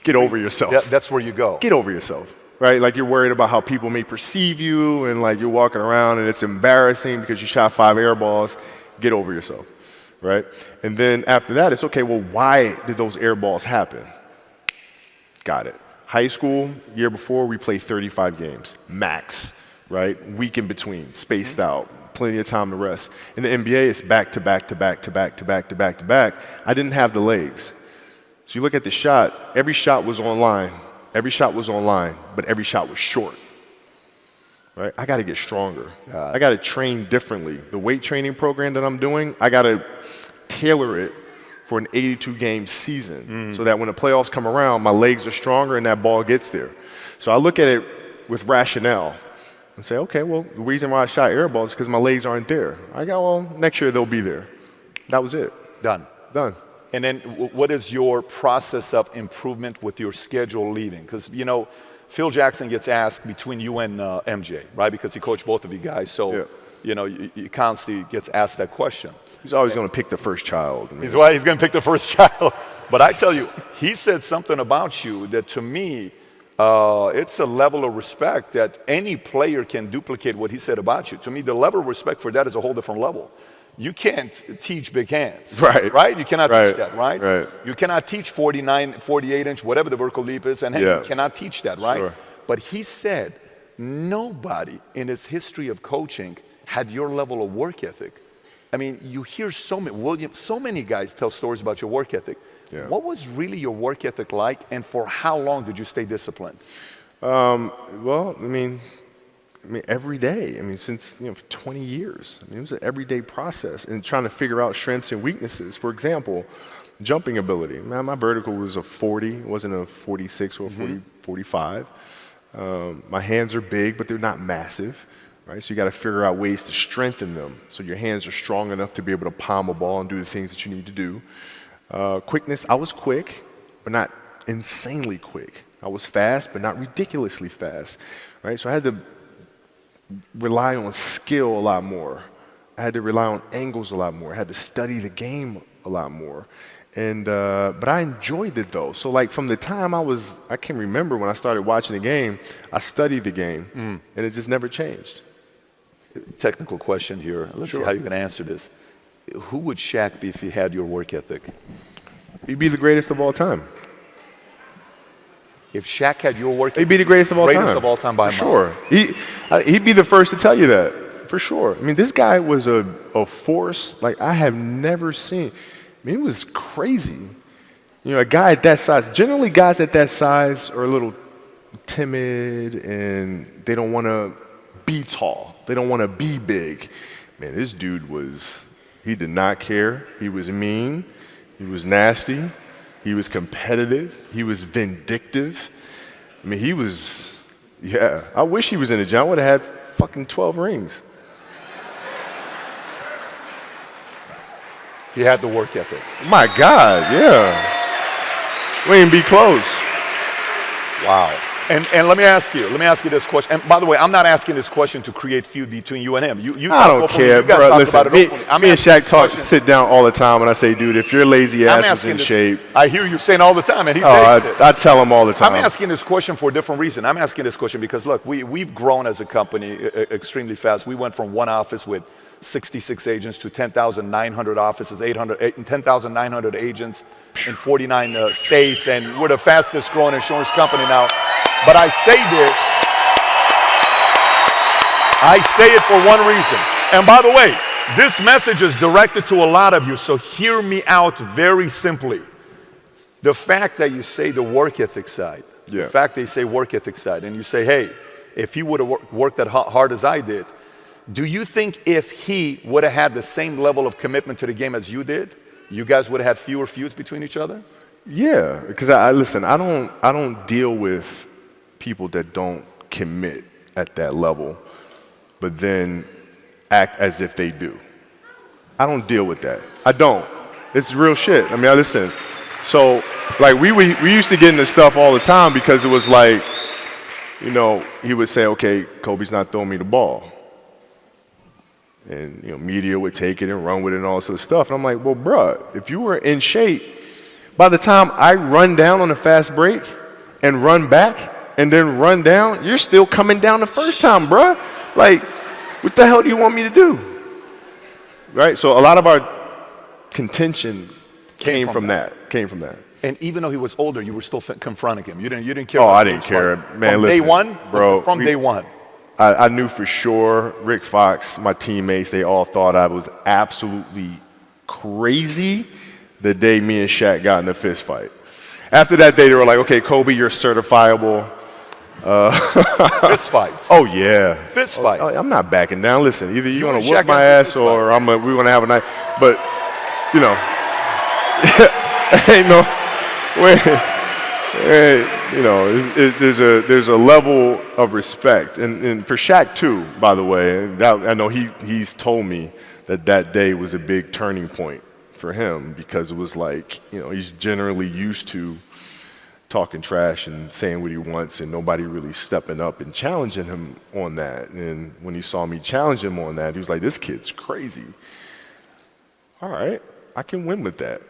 get over yourself. That's where you go. Get over yourself, right? Like, you're worried about how people may perceive you, and like you're walking around and it's embarrassing because you shot 5 air balls. Get over yourself, right? And then after that, it's okay, well, why did those air balls happen? Got it. High school, year before, we played 35 games, max, right? Week in between, spaced out. Plenty of time to rest. In the NBA, it's back to back to back to back to back to back to back. I didn't have the legs. So you look at the shot, every shot was online. Every shot was online, but every shot was short. Right? I got to get stronger. I got to train differently. The weight training program that I'm doing, I got to tailor it for an 82-game season so that when the playoffs come around, my legs are stronger and that ball gets there. So I look at it with rationale. And say, okay, well, the reason why I shot air balls is because my legs aren't there. I go, well, next year they'll be there. That was it. Done. And then what is your process of improvement with your schedule leaving? Because, Phil Jackson gets asked between you and MJ, right? Because he coached both of you guys. So, you constantly gets asked that question. He's always going to pick the first child. He's going to pick the first child. But I tell you, he said something about you that to me, it's a level of respect that any player can duplicate what he said about you. To me, the level of respect for that is a whole different level. You can't teach big hands. Right? You cannot teach that, right? You cannot teach 49, 48-inch, whatever the vertical leap is, and you cannot teach that, right? Sure. But he said nobody in his history of coaching had your level of work ethic. I mean, you hear so many guys tell stories about your work ethic. Yeah. What was really your work ethic like, and for how long did you stay disciplined? Well, I mean, every day. I mean, since 20 years. I mean, it was an everyday process and trying to figure out strengths and weaknesses. For example, jumping ability. Man, my vertical was a 40, it wasn't a 46 or a 45. My hands are big, but they're not massive. right? So you got to figure out ways to strengthen them so your hands are strong enough to be able to palm a ball and do the things that you need to do. Quickness, I was quick, but not insanely quick. I was fast, but not ridiculously fast, right? So I had to rely on skill a lot more. I had to rely on angles a lot more. I had to study the game a lot more. And but I enjoyed it though. So like from the time I can remember when I started watching the game, I studied the game, and it just never changed. Technical question here. Let's see how you can answer this. Who would Shaq be if he had your work ethic? He'd be the greatest of all time. If Shaq had your work ethic, he'd be the greatest of all time. Greatest of all time by a mile. Sure. He'd be the first to tell you that, for sure. I mean, this guy was a force like I have never seen. I mean, it was crazy. You know, a guy at that size, generally guys at that size are a little timid and they don't want to be tall. They don't want to be big. Man, this dude he did not care. He was mean. He was nasty. He was competitive. He was vindictive. I mean, I wish he was in the gym. I would have had fucking 12 rings. If you had the work ethic. My God, yeah. We ain't be close. Wow. And let me ask you this question. And by the way, I'm not asking this question to create feud between you and him. I don't care, bro. Listen, me and Shaq sit down all the time, and I say, dude, if your lazy ass was in shape. I hear you saying all the time, and he takes it. I tell him all the time. I'm asking this question for a different reason. I'm asking this question because, look, we've grown as a company extremely fast. We went from one office with 66 agents to 10,900 offices, 10,900 agents in 49 states, and we're the fastest growing insurance company now. But I say it for one reason. And by the way, this message is directed to a lot of you, so hear me out very simply. The fact that you say the work ethic side, the fact that you say work ethic side, and you say, hey, if he would have worked that hard as I did, do you think if he would have had the same level of commitment to the game as you did, you guys would have had fewer feuds between each other? Yeah, because I don't deal with people that don't commit at that level, but then act as if they do. I don't deal with that. I don't. It's real shit. I mean, listen. So, like, we used to get into stuff all the time because it was like, you know, he would say, okay, Kobe's not throwing me the ball. And, you know, media would take it and run with it and all this other stuff. And I'm like, well, bruh, if you were in shape, by the time I run down on a fast break and run back and then run down, you're still coming down the first time, bruh. Like, what the hell do you want me to do? Right? So a lot of our contention came from that. And even though he was older, you were still confronting him. You didn't care. Oh, I didn't care, man. From listen, day one, bro. From day one. I knew for sure, Rick Fox, my teammates, they all thought I was absolutely crazy the day me and Shaq got in a fist fight. After that day, they were like, okay, Kobe, you're certifiable. Fist fight. Oh, yeah. Fist fight. I'm not backing down. Listen, either you're going to whoop my ass or we're going to have a night. But, you know, ain't no way. You know, there's a level of respect, and for Shaq too, by the way. I know he's told me that day was a big turning point for him because it was like, you know, he's generally used to talking trash and saying what he wants, and nobody really stepping up and challenging him on that. And when he saw me challenge him on that, he was like, "This kid's crazy. All right, I can win with that."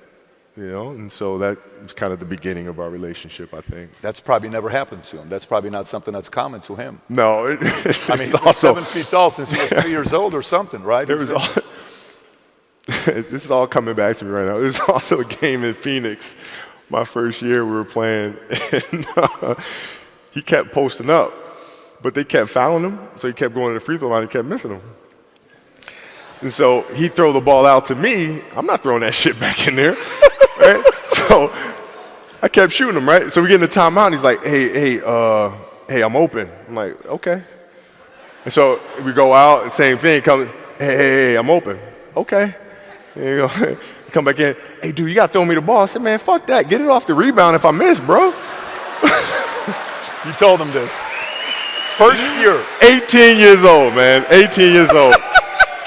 You know, and so that was kind of the beginning of our relationship, I think. That's probably never happened to him. That's probably not something that's common to him. No. I mean, he's also 7 feet tall since he was 3 years old or something, right? This is all coming back to me right now. There's also a game in Phoenix, my first year we were playing, and he kept posting up, but they kept fouling him, so he kept going to the free throw line and kept missing them. And so he'd throw the ball out to me. I'm not throwing that shit back in there. Right? So I kept shooting him, right? So we get in the timeout, and he's like, hey, I'm open. I'm like, okay. And so we go out, and same thing. Hey, I'm open. Okay. There you go. Come back in. Hey, dude, you got to throw me the ball. I said, man, fuck that. Get it off the rebound if I miss, bro. You told him this. First year. 18 years old, man. 18 years old.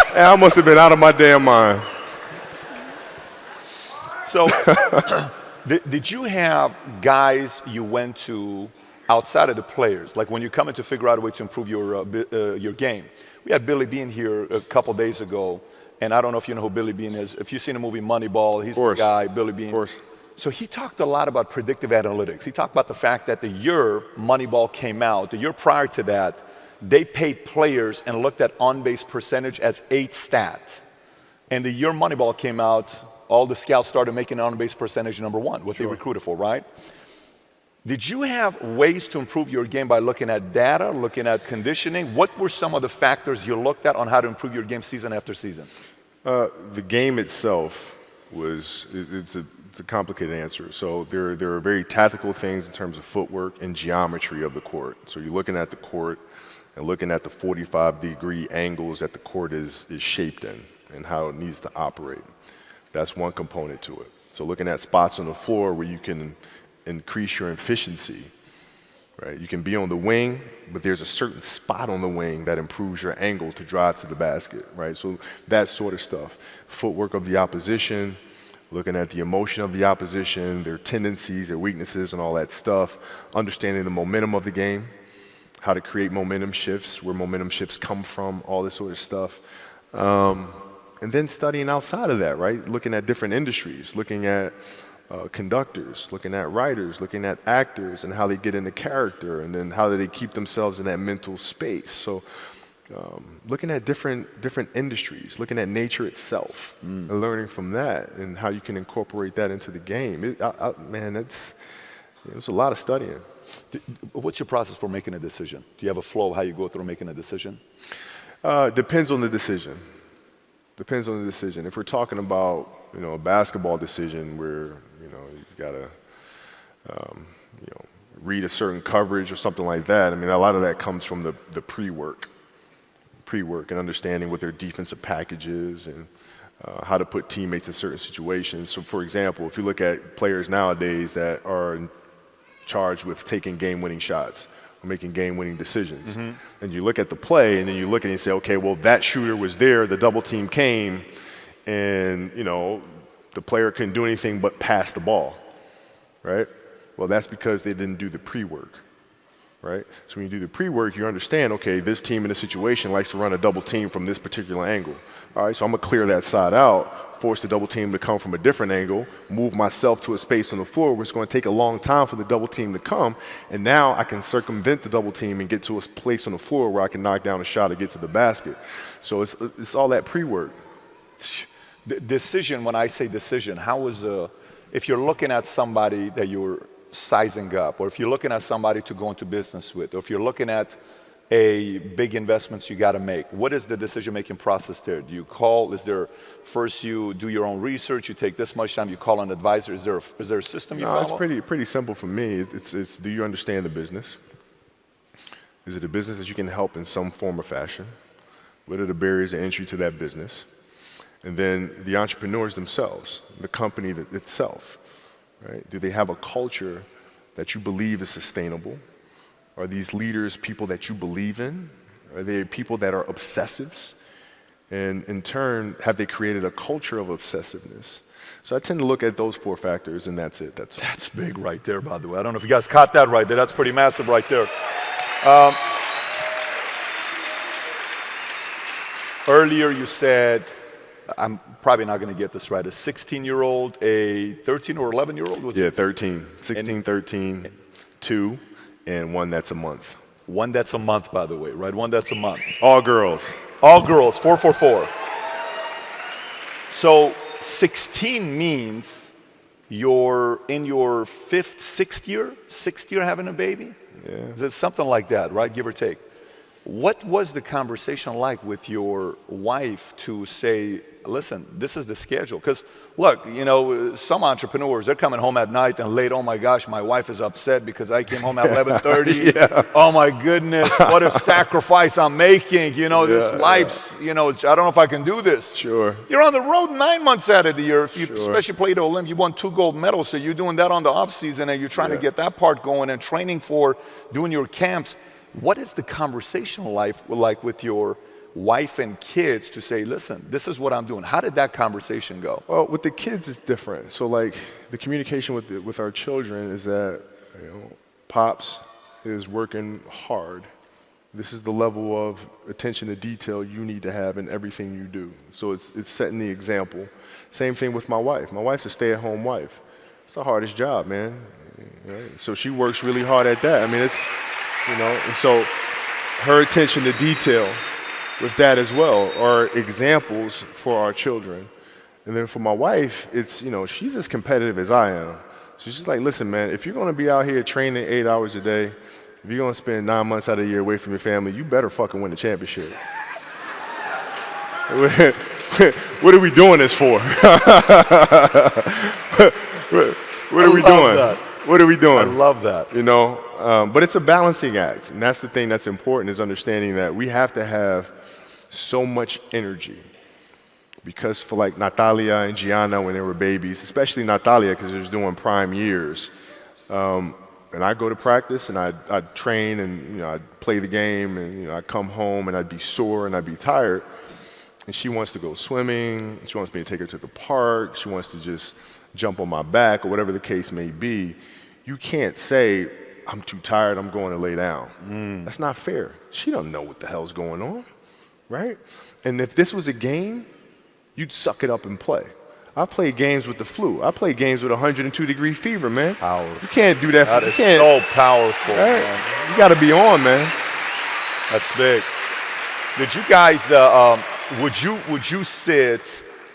And I must have been out of my damn mind. So, did you have guys you went to outside of the players? Like when you're coming to figure out a way to improve your game. We had Billy Bean here a couple days ago, and I don't know if you know who Billy Bean is. If you've seen the movie Moneyball, he's the guy, Billy Bean. Of course. So he talked a lot about predictive analytics. He talked about the fact that the year Moneyball came out, the year prior to that, they paid players and looked at on-base percentage as 8 stat. And the year Moneyball came out, all the scouts started making on-base percentage number 1, what they recruited for, right? Did you have ways to improve your game by looking at data, looking at conditioning? What were some of the factors you looked at on how to improve your game season after season? The game itself it's a complicated answer. So there are very tactical things in terms of footwork and geometry of the court. So you're looking at the court and looking at the 45-degree angles that the court is shaped in and how it needs to operate. That's one component to it. So looking at spots on the floor where you can increase your efficiency, right? You can be on the wing, but there's a certain spot on the wing that improves your angle to drive to the basket, right? So that sort of stuff. Footwork of the opposition, looking at the emotion of the opposition, their tendencies, their weaknesses, and all that stuff. Understanding the momentum of the game, how to create momentum shifts, where momentum shifts come from, all this sort of stuff. And then studying outside of that, right? Looking at different industries, looking at conductors, looking at writers, looking at actors and how they get into character, and then how do they keep themselves in that mental space. So looking at different industries, looking at nature itself, and learning from that and how you can incorporate that into the game. Man, it's a lot of studying. What's your process for making a decision? Do you have a flow of how you go through making a decision? Depends on the decision. Depends on the decision. If we're talking about, a basketball decision where, you've got to, read a certain coverage or something like that, I mean, a lot of that comes from the pre-work and understanding what their defensive package is and how to put teammates in certain situations. So, for example, if you look at players nowadays that are charged with taking game-winning shots, making game-winning decisions. And you look at the play, and then you look at it and say, okay, well, that shooter was there, the double team came, and, the player couldn't do anything but pass the ball, right? Well, that's because they didn't do the pre-work, right? So when you do the pre-work, you understand, okay, this team in this situation likes to run a double team from this particular angle. All right, so I'm going to clear that side out, force the double team to come from a different angle, move myself to a space on the floor where it's going to take a long time for the double team to come, and now I can circumvent the double team and get to a place on the floor where I can knock down a shot or get to the basket. So it's all that pre-work. Decision, when I say decision, if you're looking at somebody that you're sizing up, or if you're looking at somebody to go into business with, or if you're looking at a big investments you got to make, what is the decision-making process there? Do you call? Is there first you do your own research? You take this much time. You call an advisor. Is there a system you follow? It's pretty simple for me. It's do you understand the business? Is it a business that you can help in some form or fashion? What are the barriers of entry to that business? And then the entrepreneurs themselves, the company itself, right? Do they have a culture that you believe is sustainable? Are these leaders people that you believe in? Are they people that are obsessives? And in turn, have they created a culture of obsessiveness? So I tend to look at those 4 factors, and that's it. That's big right there, by the way. I don't know if you guys caught that right there. That's pretty massive right there. Earlier you said, I'm probably not going to get this right, a 16-year-old, a 13 or 11-year-old? Yeah, 13. 16, 13, 2, and 1 that's a month. 1 that's a month, by the way, right? 1 that's a month. All girls. All girls, 444. So 16 means you're in your 6th year having a baby? Yeah. Is it something like that, right? Give or take. What was the conversation like with your wife to say, listen, this is the schedule? Because, look, some entrepreneurs, they're coming home at night and late, oh, my gosh, my wife is upset because I came home at 11:30. Yeah. Oh, my goodness, what a sacrifice I'm making. This life's, I don't know if I can do this. Sure. You're on the road 9 months out of the year. If you especially played Olympic, you won 2 gold medals, so you're doing that on the off season and you're trying to get that part going and training for doing your camps. What is the conversational life like with your wife and kids to say, listen, this is what I'm doing? How did that conversation go? Well, with the kids, it's different. So, like, the communication with our children is that, Pops is working hard. This is the level of attention to detail you need to have in everything you do. So it's setting the example. Same thing with my wife. My wife's a stay-at-home wife. It's the hardest job, man. Right? So she works really hard at that. I mean, it's, and so her attention to detail with that as well are examples for our children. And then for my wife, it's, she's as competitive as I am. So she's like, listen, man, if you're going to be out here training 8 hours a day, if you're going to spend 9 months out of the year away from your family, you better fucking win the championship. What are we doing this for? What are we doing? That. What are we doing? I love that. But it's a balancing act. And that's the thing that's important, is understanding that we have to have so much energy. Because for like Natalia and Gianna when they were babies, especially Natalia because she was doing prime years, and I go to practice and I'd train and I'd play the game and I'd come home and I'd be sore and I'd be tired. And she wants to go swimming, she wants me to take her to the park, she wants to just jump on my back or whatever the case may be. You can't say, I'm too tired, I'm going to lay down. That's not fair. She don't know what the hell's going on, right? And if this was a game, you'd suck it up and play. I play games with the flu. I play games with 102-degree fever, man. Powerful. You can't do that. That is so powerful, right? man. You got to be on, man. That's big. Did you guys, would you sit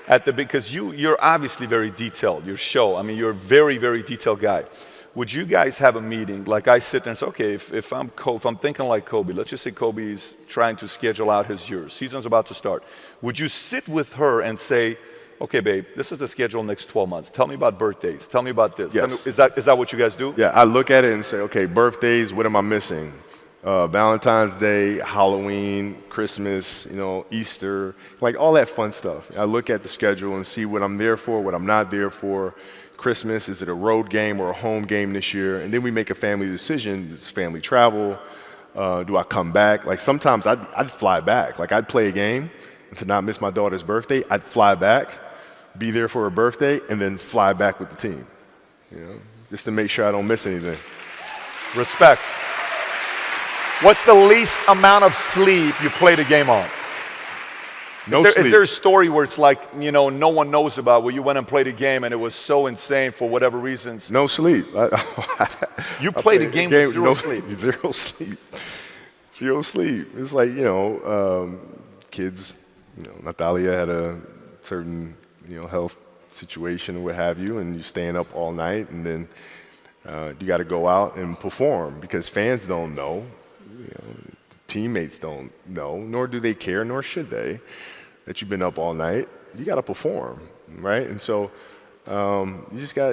at the, because you're obviously very detailed, your show. I mean, you're a very, very detailed guy. Would you guys have a meeting, like I sit there and say, okay, if I'm thinking like Kobe, let's just say Kobe's trying to schedule out his year, season's about to start. Would you sit with her and say, okay, babe, this is the schedule next 12 months. Tell me about birthdays. Tell me about this. Yes. Is that what you guys do? Yeah, I look at it and say, okay, birthdays, what am I missing? Valentine's Day, Halloween, Christmas, Easter, like all that fun stuff. I look at the schedule and see what I'm there for, what I'm not there for. Christmas, is it a road game or a home game this year? And then we make a family decision. It's family travel. Do I come back? Like sometimes I'd fly back. Like I'd play a game and to not miss my daughter's birthday, I'd fly back, be there for her birthday, and then fly back with the team, just to make sure I don't miss anything. Respect. What's the least amount of sleep you played a game on? No sleep. Is there a story where it's like, no one knows about, where you went and played a game and it was so insane for whatever reasons? No sleep. You played a game with zero sleep. Zero sleep. Zero sleep. It's like, kids, Natalia had a certain, health situation or what have you, and you're staying up all night, and then you got to go out and perform because fans don't know. Teammates don't know, nor do they care, nor should they, that you've been up all night. You got to perform, right? And so you just got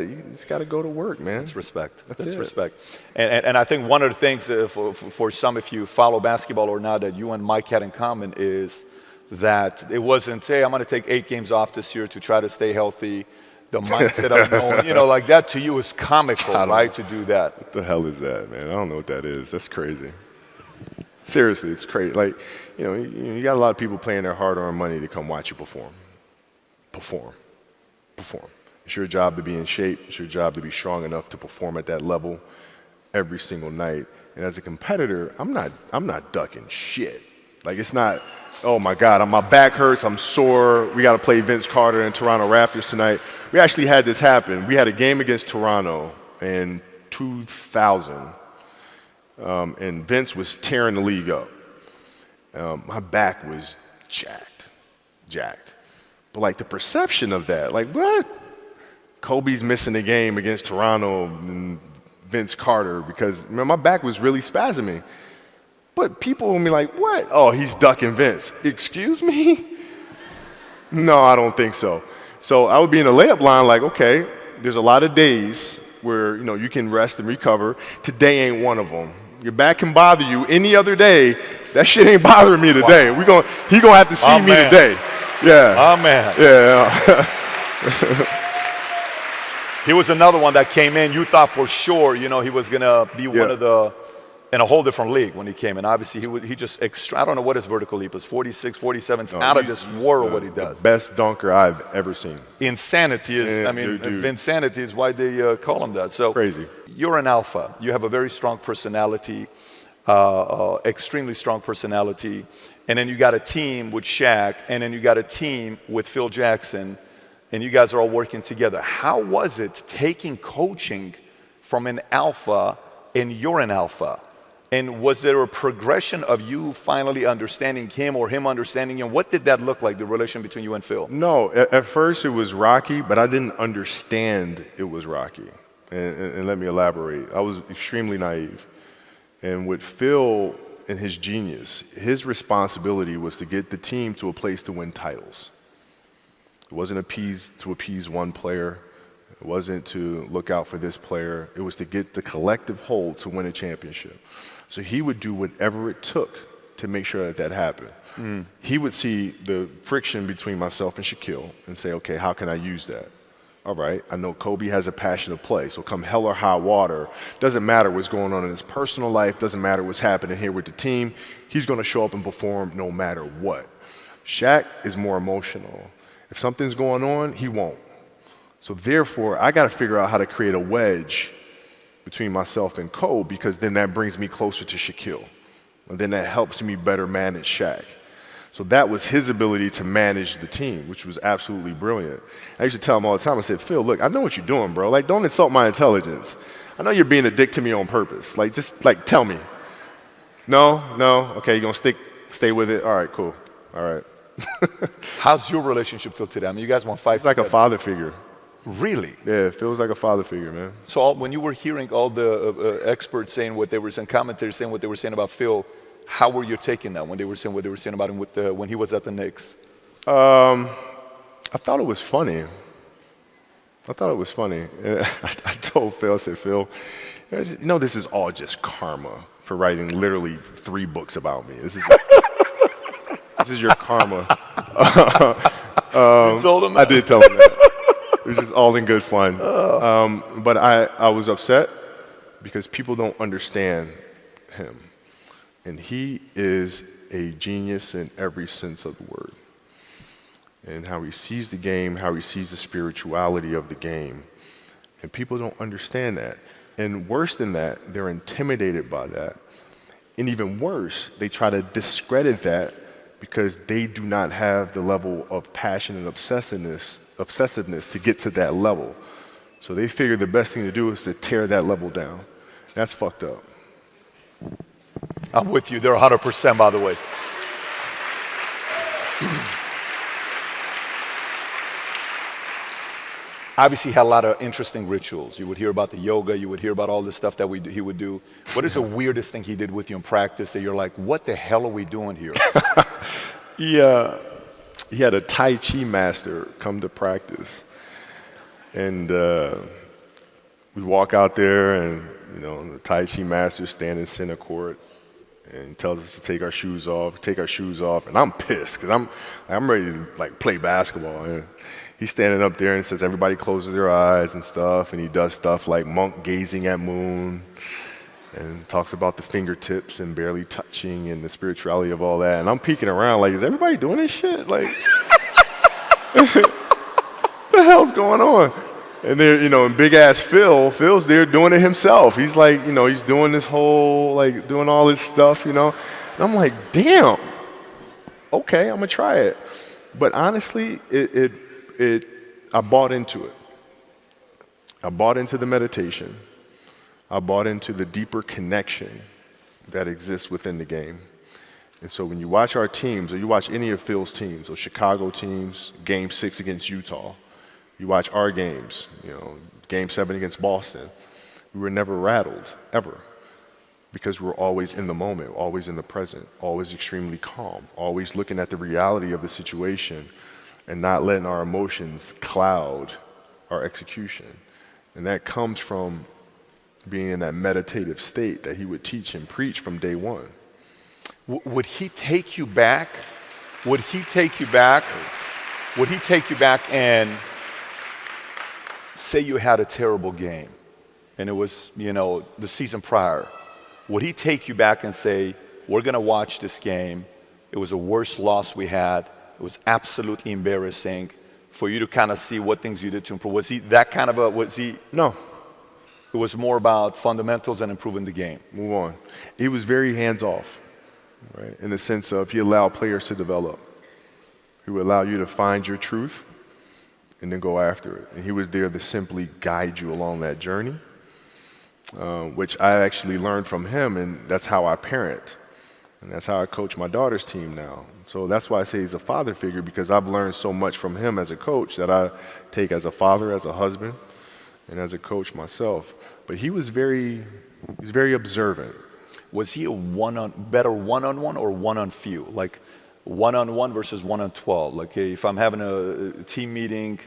to go to work, man. That's respect. That's it. Respect. And I think one of the things for some, if you follow basketball or not, that you and Mike had in common is that it wasn't, hey, I'm going to take 8 games off this year to try to stay healthy. The mindset of knowing, like that to you is comical, right? To do that. What the hell is that, man? I don't know what that is. That's crazy. Seriously, it's crazy. Like, you got a lot of people paying their hard-earned money to come watch you perform. Perform. It's your job to be in shape. It's your job to be strong enough to perform at that level every single night. And as a competitor, I'm not ducking shit. Like, it's not, oh my God, my back hurts, I'm sore. We got to play Vince Carter and Toronto Raptors tonight. We actually had this happen. We had a game against Toronto in 2000. And Vince was tearing the league up. My back was jacked. But like the perception of that, like what? Kobe's missing the game against Toronto and Vince Carter because my back was really spasming. But people will be like, what? Oh, he's ducking Vince. Excuse me? No, I don't think so. So I would be in the layup line like, okay, there's a lot of days where you can rest and recover. Today ain't one of them. Your back can bother you any other day. That shit ain't bothering me today. Wow. He gonna have to see me today. Yeah. Oh man. Yeah. He was another one that came in. You thought for sure, he was gonna be one of the in a whole different league when he came in. Obviously, he just I don't know what his vertical leap is, 46, 47. It's out of this world what he does. The best dunker I've ever seen. Insanity is, insanity is why they call him that. So crazy. You're an alpha. You have a very strong personality, extremely strong personality. And then you got a team with Shaq, and then you got a team with Phil Jackson, and you guys are all working together. How was it taking coaching from an alpha and you're an alpha? And was there a progression of you finally understanding him or him understanding you? What did that look like, the relation between you and Phil? No, at first it was rocky, but I didn't understand it was rocky. And let me elaborate. I was extremely naive. And with Phil and his genius, his responsibility was to get the team to a place to win titles. It wasn't to appease one player. It wasn't to look out for this player. It was to get the collective whole to win a championship. So he would do whatever it took to make sure that happened. He would see the friction between myself and Shaquille and say, okay, how can I use that? All right, I know Kobe has a passion to play, so come hell or high water, doesn't matter what's going on in his personal life, doesn't matter what's happening here with the team, he's going to show up and perform no matter what. Shaq is more emotional. If something's going on, he won't. So therefore, I got to figure out how to create a wedge between myself and Kobe, because then that brings me closer to Shaquille. And then that helps me better manage Shaq. So that was his ability to manage the team, which was absolutely brilliant. I used to tell him all the time, I said, Phil, look, I know what you're doing, bro. Like, don't insult my intelligence. I know you're being a dick to me on purpose. Like, just, like, tell me. No? Okay, you're going to stay with it? All right, cool. All right. How's your relationship till today? I mean, you guys won 5 It's like a father figure. Really? Yeah, it feels like a father figure, man. So when you were hearing all the experts saying what they were saying, commentators saying what they were saying about Phil, how were you taking that when they were saying what they were saying about him when he was at the Knicks? I thought it was funny. I told Phil, I said, Phil, you know, this is all just karma for writing literally 3 books about me. This is your karma. You told him that? I did tell him that. It was just all in good fun. But I was upset because people don't understand him. And he is a genius in every sense of the word. And how he sees the game, how he sees the spirituality of the game. And people don't understand that. And worse than that, they're intimidated by that. And even worse, they try to discredit that because they do not have the level of passion and obsessiveness to get to that level. So they figure the best thing to do is to tear that level down. That's fucked up. I'm with you. They're 100%, by the way. Obviously, he had a lot of interesting rituals. You would hear about the yoga. You would hear about all the stuff that he would do. What is the weirdest thing he did with you in practice that you're like, what the hell are we doing here? He had a Tai Chi master come to practice. And we walk out there, and the Tai Chi master standing in center court and tells us to take our shoes off. And I'm pissed because I'm ready to like play basketball. And he's standing up there and says everybody closes their eyes and stuff. And he does stuff like monk gazing at moon and talks about the fingertips and barely touching and the spirituality of all that. And I'm peeking around like, is everybody doing this shit? Like, what the hell's going on? And there, and big ass Phil's there doing it himself. He's like, he's doing this whole, like, doing all this stuff, And I'm like, damn, okay, I'm gonna try it. But honestly, I bought into it. I bought into the meditation. I bought into the deeper connection that exists within the game. And so when you watch our teams, or you watch any of Phil's teams, or Chicago teams, Game 6 against Utah, you watch our games, Game 7 against Boston, we were never rattled, ever, because we're always in the moment, always in the present, always extremely calm, always looking at the reality of the situation and not letting our emotions cloud our execution. And that comes from being in that meditative state that he would teach and preach from day one. Would he take you back? Would he take you back and say you had a terrible game and it was, the season prior, would he take you back and say, we're going to watch this game. It was the worst loss we had. It was absolutely embarrassing, for you to kind of see what things you did to improve? Was he that kind of No. It was more about fundamentals and improving the game. Move on. He was very hands-off, right? In the sense of he allowed players to develop. He would allow you to find your truth and then go after it. And he was there to simply guide you along that journey, which I actually learned from him, and that's how I parent. And that's how I coach my daughter's team now. So that's why I say he's a father figure, because I've learned so much from him as a coach that I take as a father, as a husband, and as a coach myself. But he was very observant. Was he a better one-on-one or one-on-few? Like one-on-one versus one-on-12? Like if I'm having a team meeting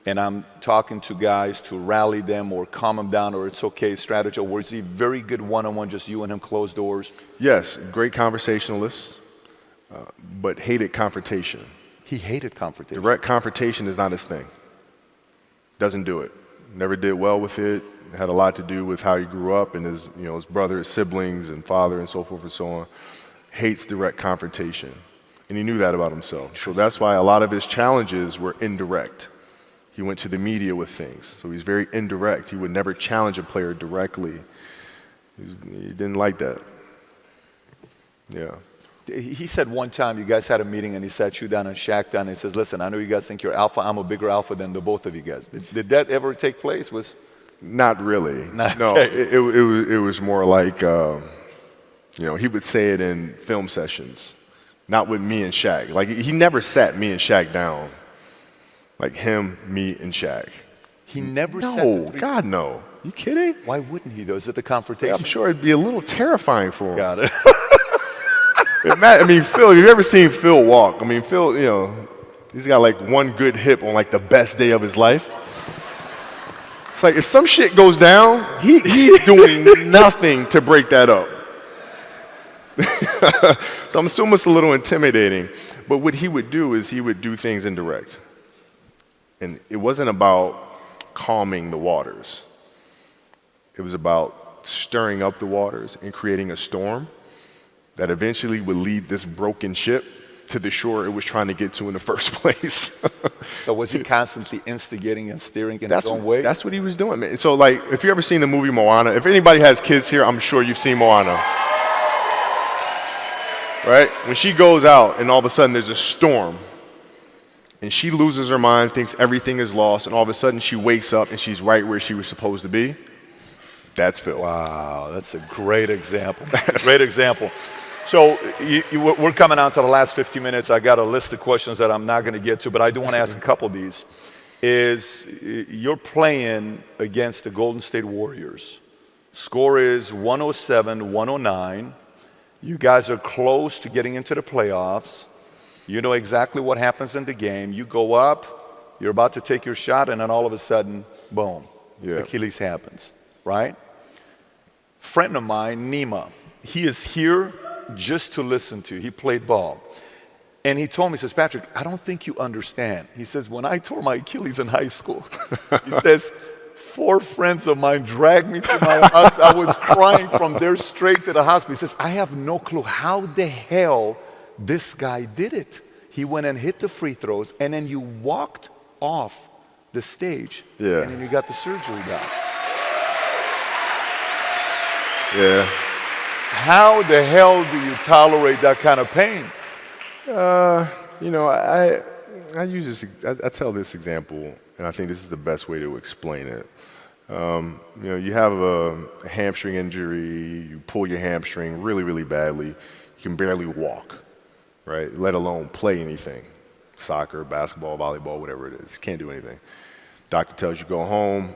and I'm talking to guys to rally them or calm them down, or it's okay strategy, or was he very good one-on-one, just you and him, closed doors? Yes, great conversationalist, but hated confrontation. He hated confrontation. Direct confrontation is not his thing. Doesn't do it. Never did well with it. It had a lot to do with how he grew up and his brother, his siblings, and father, and so forth and so on. Hates direct confrontation, and he knew that about himself. So that's why a lot of his challenges were indirect. He went to the media with things, so he's very indirect. He would never challenge a player directly. He didn't like that. Yeah. He said one time you guys had a meeting and he sat you down and Shaq down and he says, listen, I know you guys think you're alpha. I'm a bigger alpha than the both of you guys. Did that ever take place? Not really. Not no, okay. it was more like, he would say it in film sessions, not with me and Shaq. Like, he never sat me and Shaq down. Like him, me, and Shaq. He never No, said God, no. You kidding? Why wouldn't he, though? Is it the confrontation? I'm sure it'd be a little terrifying for him. Got it. I mean, Phil, you've ever seen Phil walk? I mean, Phil, he's got like one good hip on like the best day of his life. It's like if some shit goes down, he's doing nothing to break that up. So I'm assuming it's a little intimidating. But what he would do is he would do things indirect. And it wasn't about calming the waters. It was about stirring up the waters and creating a storm that eventually would lead this broken ship to the shore it was trying to get to in the first place. So was he constantly instigating and steering in his own way? That's what he was doing, man. So, like, if you ever seen the movie Moana, if anybody has kids here, I'm sure you've seen Moana. Right? When she goes out and all of a sudden there's a storm, and she loses her mind, thinks everything is lost, and all of a sudden she wakes up and she's right where she was supposed to be. That's Phil. Wow, that's a great example. Great example. So we're coming on to the last 15 minutes. I got a list of questions that I'm not going to get to, but I do want to ask a couple of these. You're playing against the Golden State Warriors. Score is 107-109. You guys are close to getting into the playoffs. You know exactly what happens in the game. You go up, you're about to take your shot, and then all of a sudden, boom, Achilles happens, right? Friend of mine, Nima, he is here just to listen to. He played ball. And he told me, he says, Patrick, I don't think you understand. He says, when I tore my Achilles in high school, he says, 4 friends of mine dragged me to my hospital. I was crying from there straight to the hospital. He says, I have no clue how the hell this guy did it. He went and hit the free throws, and then you walked off the stage, and then you got the surgery done. Yeah. How the hell do you tolerate that kind of pain? I use this. I tell this example, and I think this is the best way to explain it. You have a hamstring injury. You pull your hamstring really, really badly. You can barely walk, right? Let alone play anything, soccer, basketball, volleyball, whatever it is. Can't do anything. Doctor tells you go home,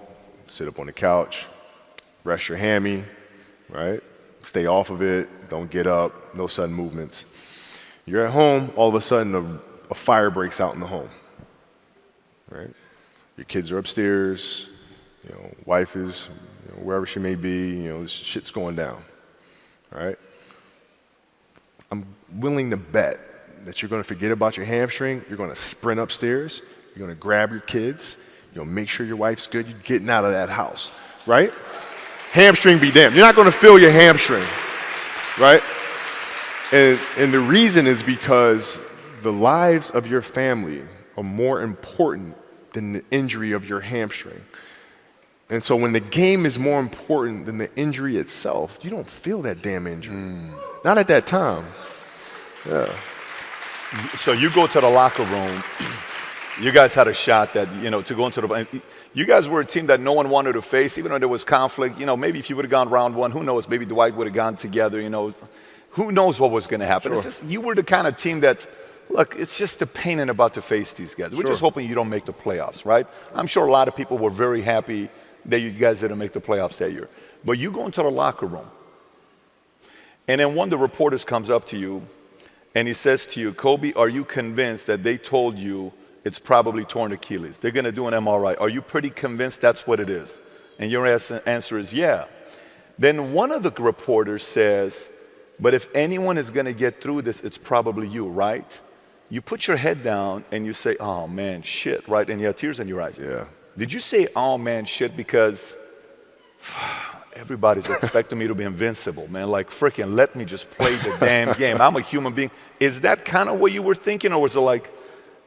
sit up on the couch, rest your hammy, right? Stay off of it. Don't get up. No sudden movements. You're at home. All of a sudden, a fire breaks out in the home, right? Your kids are upstairs. Wife is wherever she may be. Shit's going down, right? I'm willing to bet that you're going to forget about your hamstring. You're going to sprint upstairs. You're going to grab your kids. Make sure your wife's good. You're getting out of that house, right? Hamstring be damned. You're not going to feel your hamstring. right? And the reason is because the lives of your family are more important than the injury of your hamstring. And so when the game is more important than the injury itself, you don't feel that damn injury. Not at that time. Yeah. So you go to the locker room. You guys had a shot that, to go into the – you guys were a team that no one wanted to face, even though there was conflict. Maybe if you would have gone round one, who knows? Maybe Dwight would have gone together, Who knows what was going to happen? Sure. It's just you were the kind of team that, look, it's just a pain in the butt to face these guys. We're just hoping you don't make the playoffs, right? I'm sure a lot of people were very happy that you guys didn't make the playoffs that year. But you go into the locker room, and then one of the reporters comes up to you, and he says to you, Kobe, are you convinced that they told you it's probably torn Achilles? They're going to do an MRI. Are you pretty convinced that's what it is? And your answer is yeah. Then one of the reporters says, but if anyone is going to get through this, it's probably you, right? You put your head down and you say, oh, man, shit, right? And you have tears in your eyes. Yeah. Did you say, oh, man, shit, because everybody's expecting me to be invincible, man? Like, freaking let me just play the damn game. I'm a human being. Is that kind of what you were thinking? Or was it like,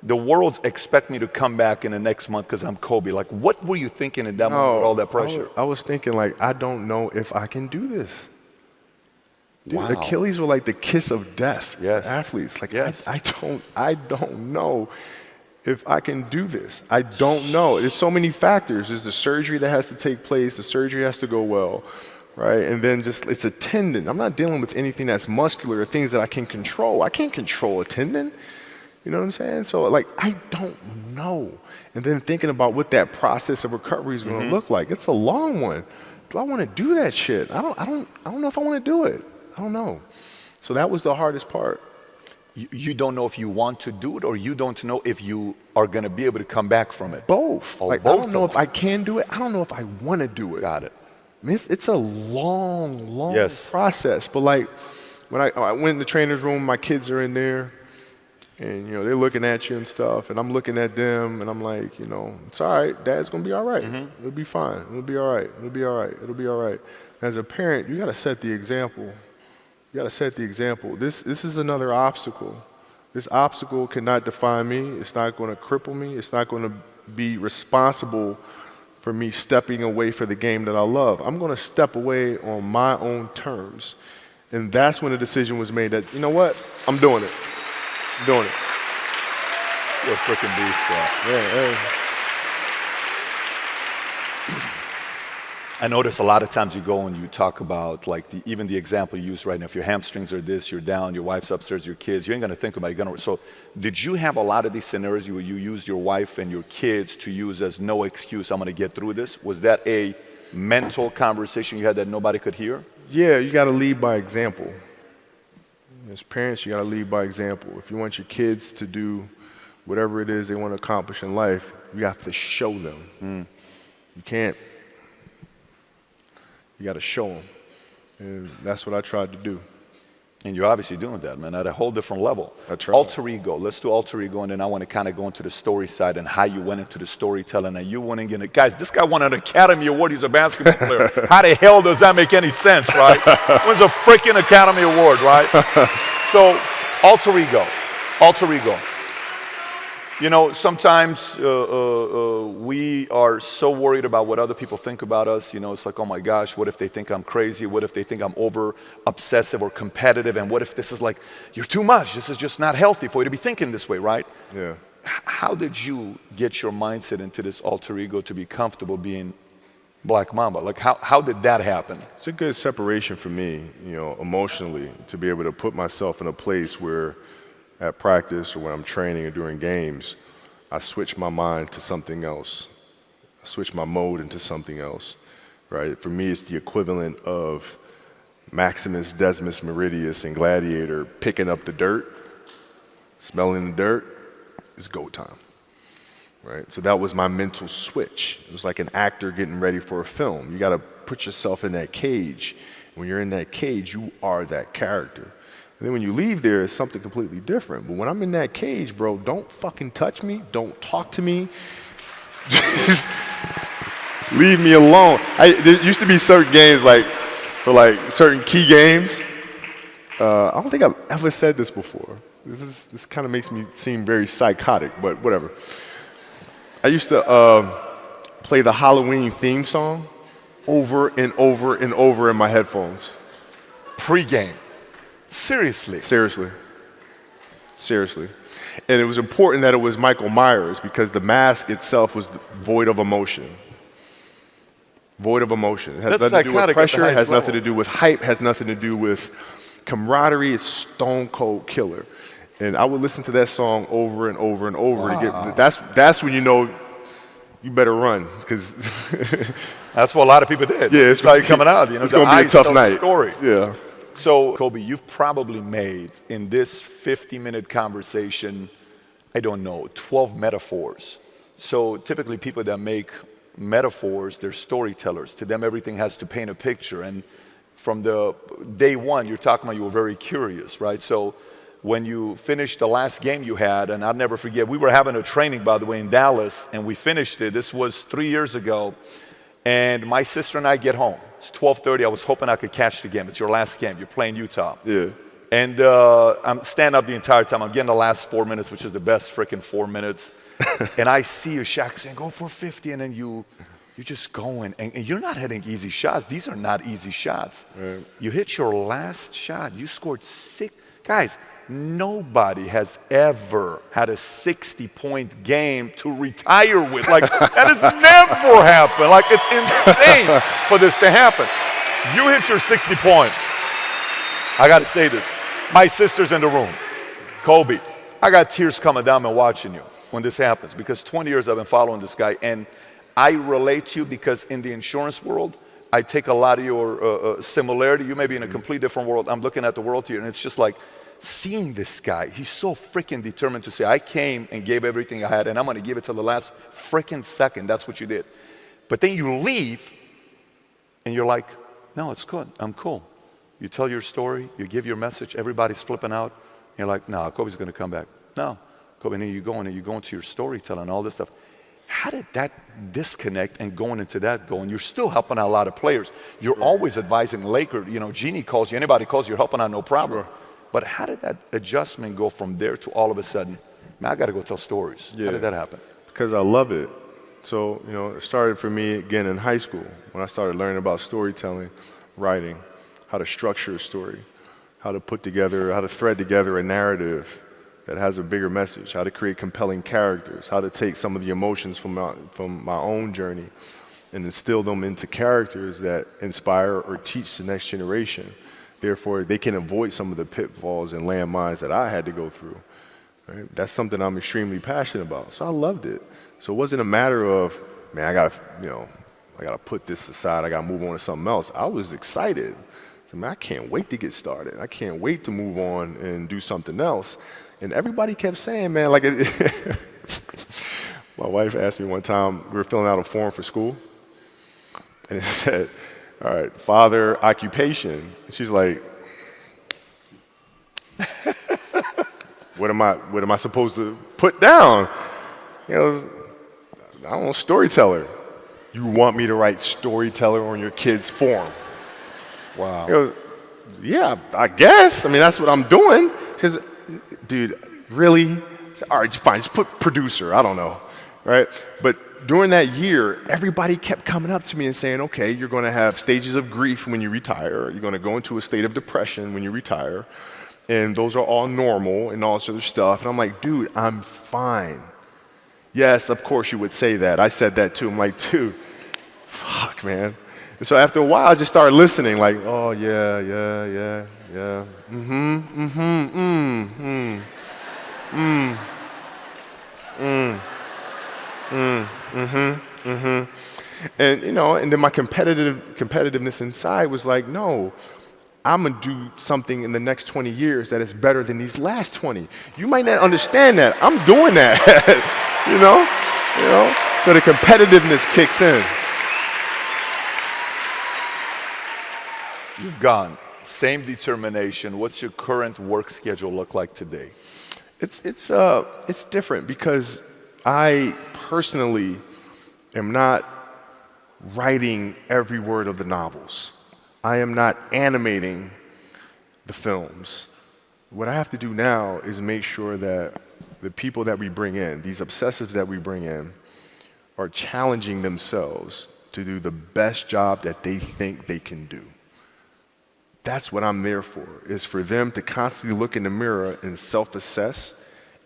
the world expect me to come back in the next month because I'm Kobe? Like, what were you thinking in that moment with all that pressure? I was thinking, like, I don't know if I can do this. Dude, Wow. Achilles were like the kiss of death for athletes. Like, I don't know if I can do this. I don't know. There's so many factors. There's the surgery that has to take place. The surgery has to go well, right? And then it's a tendon. I'm not dealing with anything that's muscular or things that I can control. I can't control a tendon. You know what I'm saying? So, like, I don't know. And then thinking about what that process of recovery is going to look like. It's a long one. Do I want to do that shit? I don't know if I want to do it. I don't know. So that was the hardest part. You don't know if you want to do it, or you don't know if you are going to be able to come back from it? Both. Oh, like, both I don't know if I can do it. I don't know if I want to do it. Got it. I mean, it's a long process. But, like, when I went in the trainer's room, my kids are in there, and, they're looking at you and stuff, and I'm looking at them, and I'm like, it's all right. Dad's going to be all right. It'll be fine. It'll be all right. It'll be all right. It'll be all right. As a parent, you got to set the example. You got to set the example. This is another obstacle. This obstacle cannot define me. It's not going to cripple me. It's not going to be responsible for me stepping away for the game that I love. I'm going to step away on my own terms. And that's when the decision was made that, you know what? I'm doing it. I'm doing it. You're a freaking beast, bro. Yeah. I notice a lot of times you go and you talk about, like, even the example you use right now. If your hamstrings are this, you're down, your wife's upstairs, your kids, you ain't going to think about it. So did you have a lot of these scenarios where you use your wife and your kids to use as no excuse, I'm going to get through this? Was that a mental conversation you had that nobody could hear? Yeah, you got to lead by example. As parents, you got to lead by example. If you want your kids to do whatever it is they want to accomplish in life, you have to show them. You can't. You got to show them. And that's what I tried to do. And you're obviously doing that, man, at a whole different level. That's right. Alter ego. Let's do alter ego, and then I want to kind of go into the story side and how you went into the storytelling and you went in. Guys, this guy won an Academy Award. He's a basketball player. How the hell does that make any sense, right? Wins a freaking Academy Award, right? So, alter ego. Alter ego. Sometimes we are so worried about what other people think about us. It's like, oh my gosh, what if they think I'm crazy? What if they think I'm over obsessive or competitive? And what if this is like, you're too much. This is just not healthy for you to be thinking this way, right? Yeah. How did you get your mindset into this alter ego to be comfortable being Black Mamba? Like, how did that happen? It's a good separation for me, emotionally, to be able to put myself in a place where at practice or when I'm training or during games, I switch my mind to something else. I switch my mode into something else, right? For me, it's the equivalent of Maximus Decimus Meridius in Gladiator picking up the dirt, smelling the dirt. It's go time, right? So that was my mental switch. It was like an actor getting ready for a film. You got to put yourself in that cage. When you're in that cage, you are that character. And then when you leave there, it's something completely different. But when I'm in that cage, bro, don't fucking touch me. Don't talk to me. Just leave me alone. There used to be certain games, like, for like certain key games, I don't think I've ever said this before. This kind of makes me seem very psychotic, but whatever. I used to play the Halloween theme song over and over and over in my headphones. Pre-game. Seriously. Seriously. And it was important that it was Michael Myers because the mask itself was void of emotion. Void of emotion. It has That's nothing to do with psychotic at the pressure, it has highest nothing to level. do with hype, has nothing to do with camaraderie. It's stone cold killer. And I would listen to that song over and over and over to get that's when you know you better run because That's what a lot of people did. yeah, it's like coming out. It's gonna be a tough night. Story. Yeah. So, Kobe, you've probably made in this 50-minute conversation, I don't know, 12 metaphors. So typically people that make metaphors, they're storytellers. To them, everything has to paint a picture. And from the day one, you're talking about you were very curious, right? So when you finished the last game you had, and I'll never forget, we were having a training, by the way, in Dallas, and we finished it. This was 3 years ago. And my sister and I get home. It's 12:30. I was hoping I could catch the game. It's your last game. You're playing Utah. Yeah. And I'm standing up the entire time. I'm getting the last 4 minutes, which is the best freaking 4 minutes. And I see you, Shaq, saying, go for 50. And then you're just going. And you're not hitting easy shots. These are not easy shots. Right. You hit your last shot. You scored 6. Guys, nobody has ever had a 60-point game to retire with. Like, that has never happened. Like, it's insane for this to happen. You hit your 60-point. I got to say this. My sister's in the room. Kobe, I got tears coming down and watching you when this happens because 20 years I've been following this guy. And I relate to you because in the insurance world, I take a lot of your similarity. You may be in a completely different world. I'm looking at the world here, and it's just like, seeing this guy, he's so freaking determined to say, I came and gave everything I had, and I'm going to give it till the last freaking second. That's what you did. But then you leave, and you're like, no, it's good. I'm cool. You tell your story. You give your message. Everybody's flipping out. You're like, no, Kobe's going to come back. No. Kobe, and then you go into your storytelling, all this stuff. How did that disconnect and going into that go? And you're still helping out a lot of players. You're always advising Laker. You know, Jeannie calls you. Anybody calls you, you're helping out, no problem. Sure. But how did that adjustment go from there to all of a sudden, man, I got to go tell stories? Yeah. How did that happen? Because I love it. So, you know, it started for me again in high school when I started learning about storytelling, writing, how to structure a story, how to thread together a narrative that has a bigger message, how to create compelling characters, how to take some of the emotions from my own journey and instill them into characters that inspire or teach the next generation. Therefore, they can avoid some of the pitfalls and landmines that I had to go through. Right? That's something I'm extremely passionate about. So I loved it. So it wasn't a matter of, man, I gotta put this aside. I gotta move on to something else. I was excited. So, man, I can't wait to get started. I can't wait to move on and do something else. And everybody kept saying, man, like, my wife asked me one time, we were filling out a form for school, and it said, all right, father, occupation. And she's like, what am I supposed to put down? You know, I don't know, storyteller. You want me to write storyteller on your kid's form? Wow. He goes, yeah, I guess. I mean, that's what I'm doing. She goes, dude, really? Said, all right, fine, just put producer. I don't know, right? But during that year, everybody kept coming up to me and saying, okay, you're going to have stages of grief when you retire. You're going to go into a state of depression when you retire. And those are all normal and all this other stuff. And I'm like, dude, I'm fine. Yes, of course you would say that. I said that too. I'm like, dude, fuck, man. And so after a while, I just started listening, like, oh, yeah. And, you know, and then my competitiveness inside was like, no, I'm going to do something in the next 20 years that is better than these last 20. You might not understand that. I'm doing that, you know? So the competitiveness kicks in. You've gone. Same determination. What's your current work schedule look like today? It's different because I personally am not writing every word of the novels. I am not animating the films. What I have to do now is make sure that the people that we bring in, these obsessives that we bring in, are challenging themselves to do the best job that they think they can do. That's what I'm there for, is for them to constantly look in the mirror and self-assess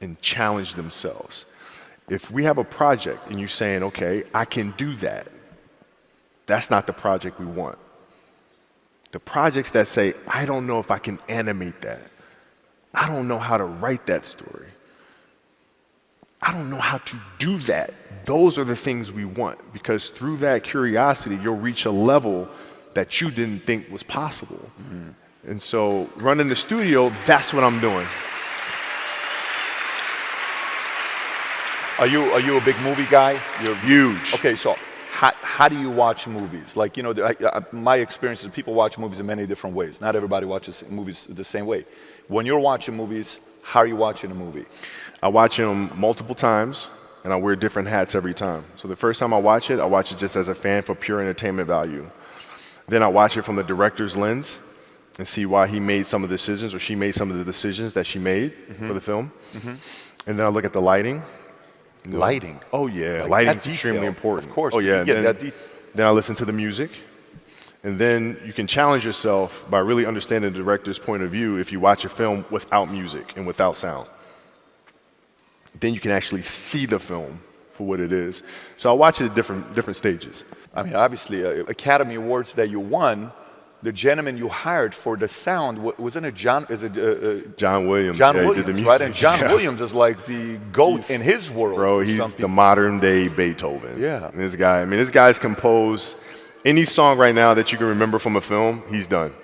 and challenge themselves. If we have a project and you're saying, okay, I can do that, that's not the project we want. The projects that say, I don't know if I can animate that. I don't know how to write that story. I don't know how to do that. Those are the things we want, because through that curiosity, you'll reach a level that you didn't think was possible. Mm-hmm. And so running the studio, that's what I'm doing. Are you a big movie guy? You're huge. Okay, so how do you watch movies? Like, you know, my experience is people watch movies in many different ways. Not everybody watches movies the same way. When you're watching movies, how are you watching a movie? I watch them multiple times, and I wear different hats every time. So the first time I watch it just as a fan for pure entertainment value. Then I watch it from the director's lens and see why he made some of the decisions, or she made some of the decisions that she made for the film. Mm-hmm. And then I look at the lighting. Lighting? Oh, yeah. Like lighting's extremely important. Of course. Oh, yeah. Then I listen to the music. And then you can challenge yourself by really understanding the director's point of view if you watch a film without music and without sound. Then you can actually see the film for what it is. So I watch it at different stages. I mean, obviously, Academy Awards that you won, the gentleman you hired for the sound, wasn't it John? John Williams. John Williams, did the music, right? And John Williams is like the GOAT in his world. Bro, he's the modern day Beethoven. Yeah. And this guy's composed any song right now that you can remember from a film, he's done.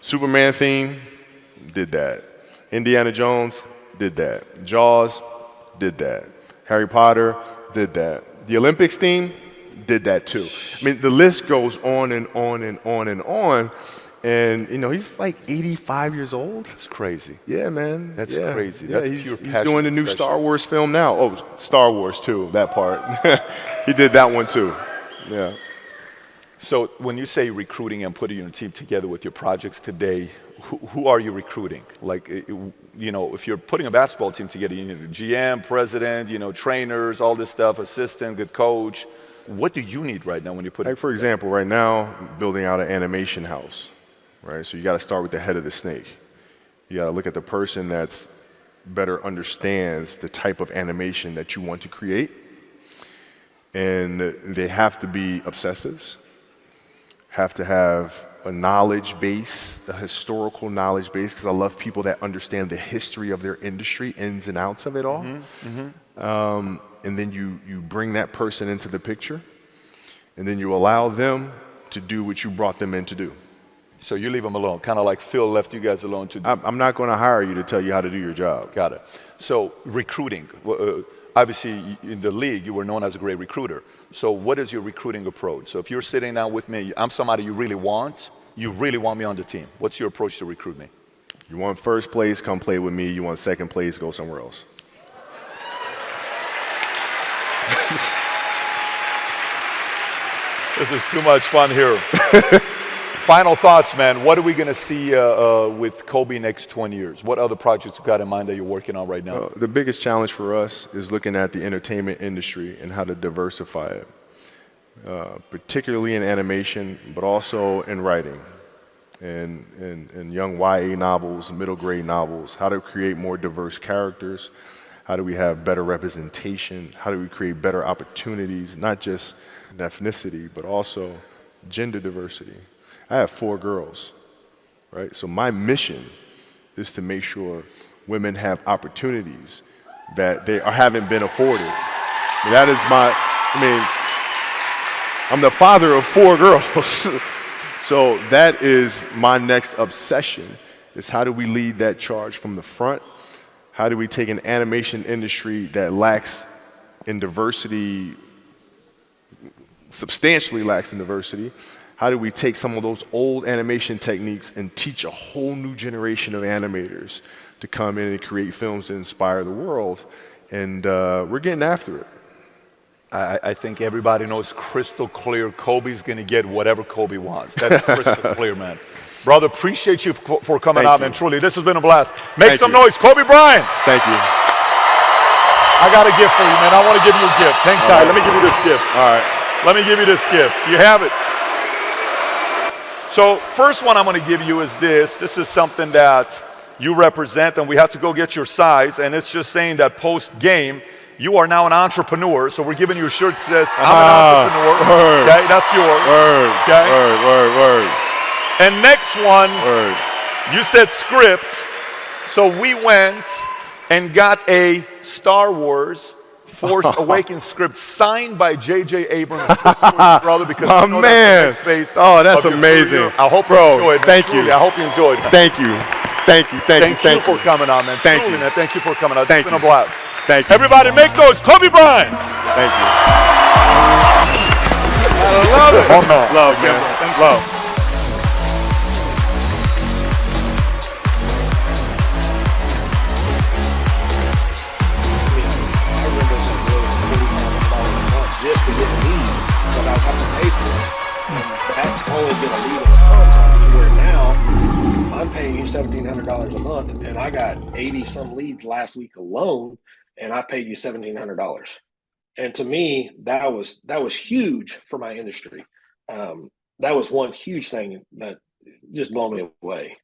Superman theme, did that. Indiana Jones, did that. Jaws, did that. Harry Potter, did that. The Olympics theme, did that too. I mean, the list goes on and on and on and on. And, you know, he's like 85 years old. That's crazy. Yeah, man. That's yeah. crazy. Yeah, That's he's pure doing the new Star Wars film now. Oh, Star Wars too, that part. He did that one too. Yeah. So when you say recruiting and putting your team together with your projects today, who are you recruiting? Like, you know, if you're putting a basketball team together, you need a GM, president, you know, trainers, all this stuff, assistant, good coach. What do you need right now when you put like, for example, right now, building out an animation house, right? So you got to start with the head of the snake. You got to look at the person that's better understands the type of animation that you want to create. And they have to be obsessives, have to have a knowledge base, a historical knowledge base, because I love people that understand the history of their industry, ins and outs of it all. Mm-hmm. Mm-hmm. And then you bring that person into the picture, and then you allow them to do what you brought them in to do. So you leave them alone, kind of like Phil left you guys alone to do. I'm not going to hire you to tell you how to do your job. Got it. So recruiting, obviously in the league you were known as a great recruiter. So what is your recruiting approach? So if you're sitting down with me, I'm somebody you really want me on the team. What's your approach to recruit me? You want first place, come play with me. You want second place, go somewhere else. This is too much fun here. Final thoughts, man. What are we going to see with Kobe next 20 years? What other projects you got in mind that you're working on right now? The biggest challenge for us is looking at the entertainment industry and how to diversify it, particularly in animation, but also in writing and young YA novels, middle grade novels, how to create more diverse characters, how do we have better representation, how do we create better opportunities, not just ethnicity, but also gender diversity. I have 4 girls, right? So my mission is to make sure women have opportunities that they haven't been afforded. That is I'm the father of 4 girls. So that is my next obsession, is how do we lead that charge from the front? How do we take an animation industry that lacks in diversity, substantially lacks in diversity? How do we take some of those old animation techniques and teach a whole new generation of animators to come in and create films that inspire the world? And we're getting after it. I think everybody knows crystal clear Kobe's going to get whatever Kobe wants. That's crystal clear, man. Brother, appreciate you for coming Thank out, you. man. Truly, this has been a blast. Make Thank some you. noise. Kobe Bryant. Thank you. I got a gift for you, man. I want to give you a gift. Hang tight. Let me give you this gift. All right. Let me give you this gift. You have it. So first one I'm going to give you is this. This is something that you represent, and we have to go get your size. And it's just saying that post-game, you are now an entrepreneur. So we're giving you a shirt that says, I'm an entrepreneur. Word. Okay, that's yours. Word. Okay. Word. And next one, Word. you said script. So we went and got a Star Wars Force Awakens script signed by J.J. Abrams, brother, because My you know man. that's the next phase. Oh, that's of your amazing. career. I hope Bro, you enjoyed. thank Truly, you. I hope you enjoyed. Thank you. Thank you. Thank you for coming on, man. Thank Truly, you. man. Thank you for coming on. Thank It's been a you. blast. Thank you. Everybody make those. Kobe Bryant. Thank you. I love it. Oh, man. Love, man. Love. Just to get leads that I was having to pay for. And that's only been a lead in a contract, where now I'm paying you $1,700 a month, and I got 80 some leads last week alone, and I paid you $1,700. And to me, that was huge for my industry. That was one huge thing that just blew me away.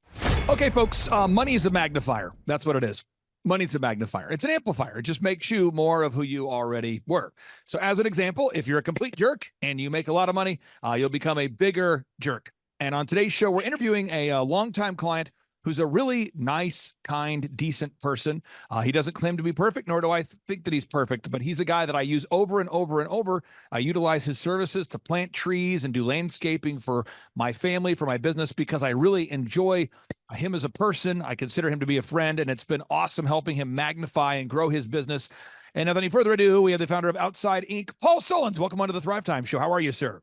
Okay, folks, money is a magnifier. That's what it is. Money's a magnifier. It's an amplifier. It just makes you more of who you already were. So as an example, if you're a complete jerk and you make a lot of money, you'll become a bigger jerk. And on today's show, we're interviewing a longtime client who's a really nice, kind, decent person. He doesn't claim to be perfect, nor do I think that he's perfect, but he's a guy that I use over and over and over. I utilize his services to plant trees and do landscaping for my family, for my business, because I really enjoy him as a person. I consider him to be a friend, and it's been awesome helping him magnify and grow his business. And without any further ado, we have the founder of Outside Inc., Paul Sullins. Welcome onto the Thrivetime Show. How are you, sir?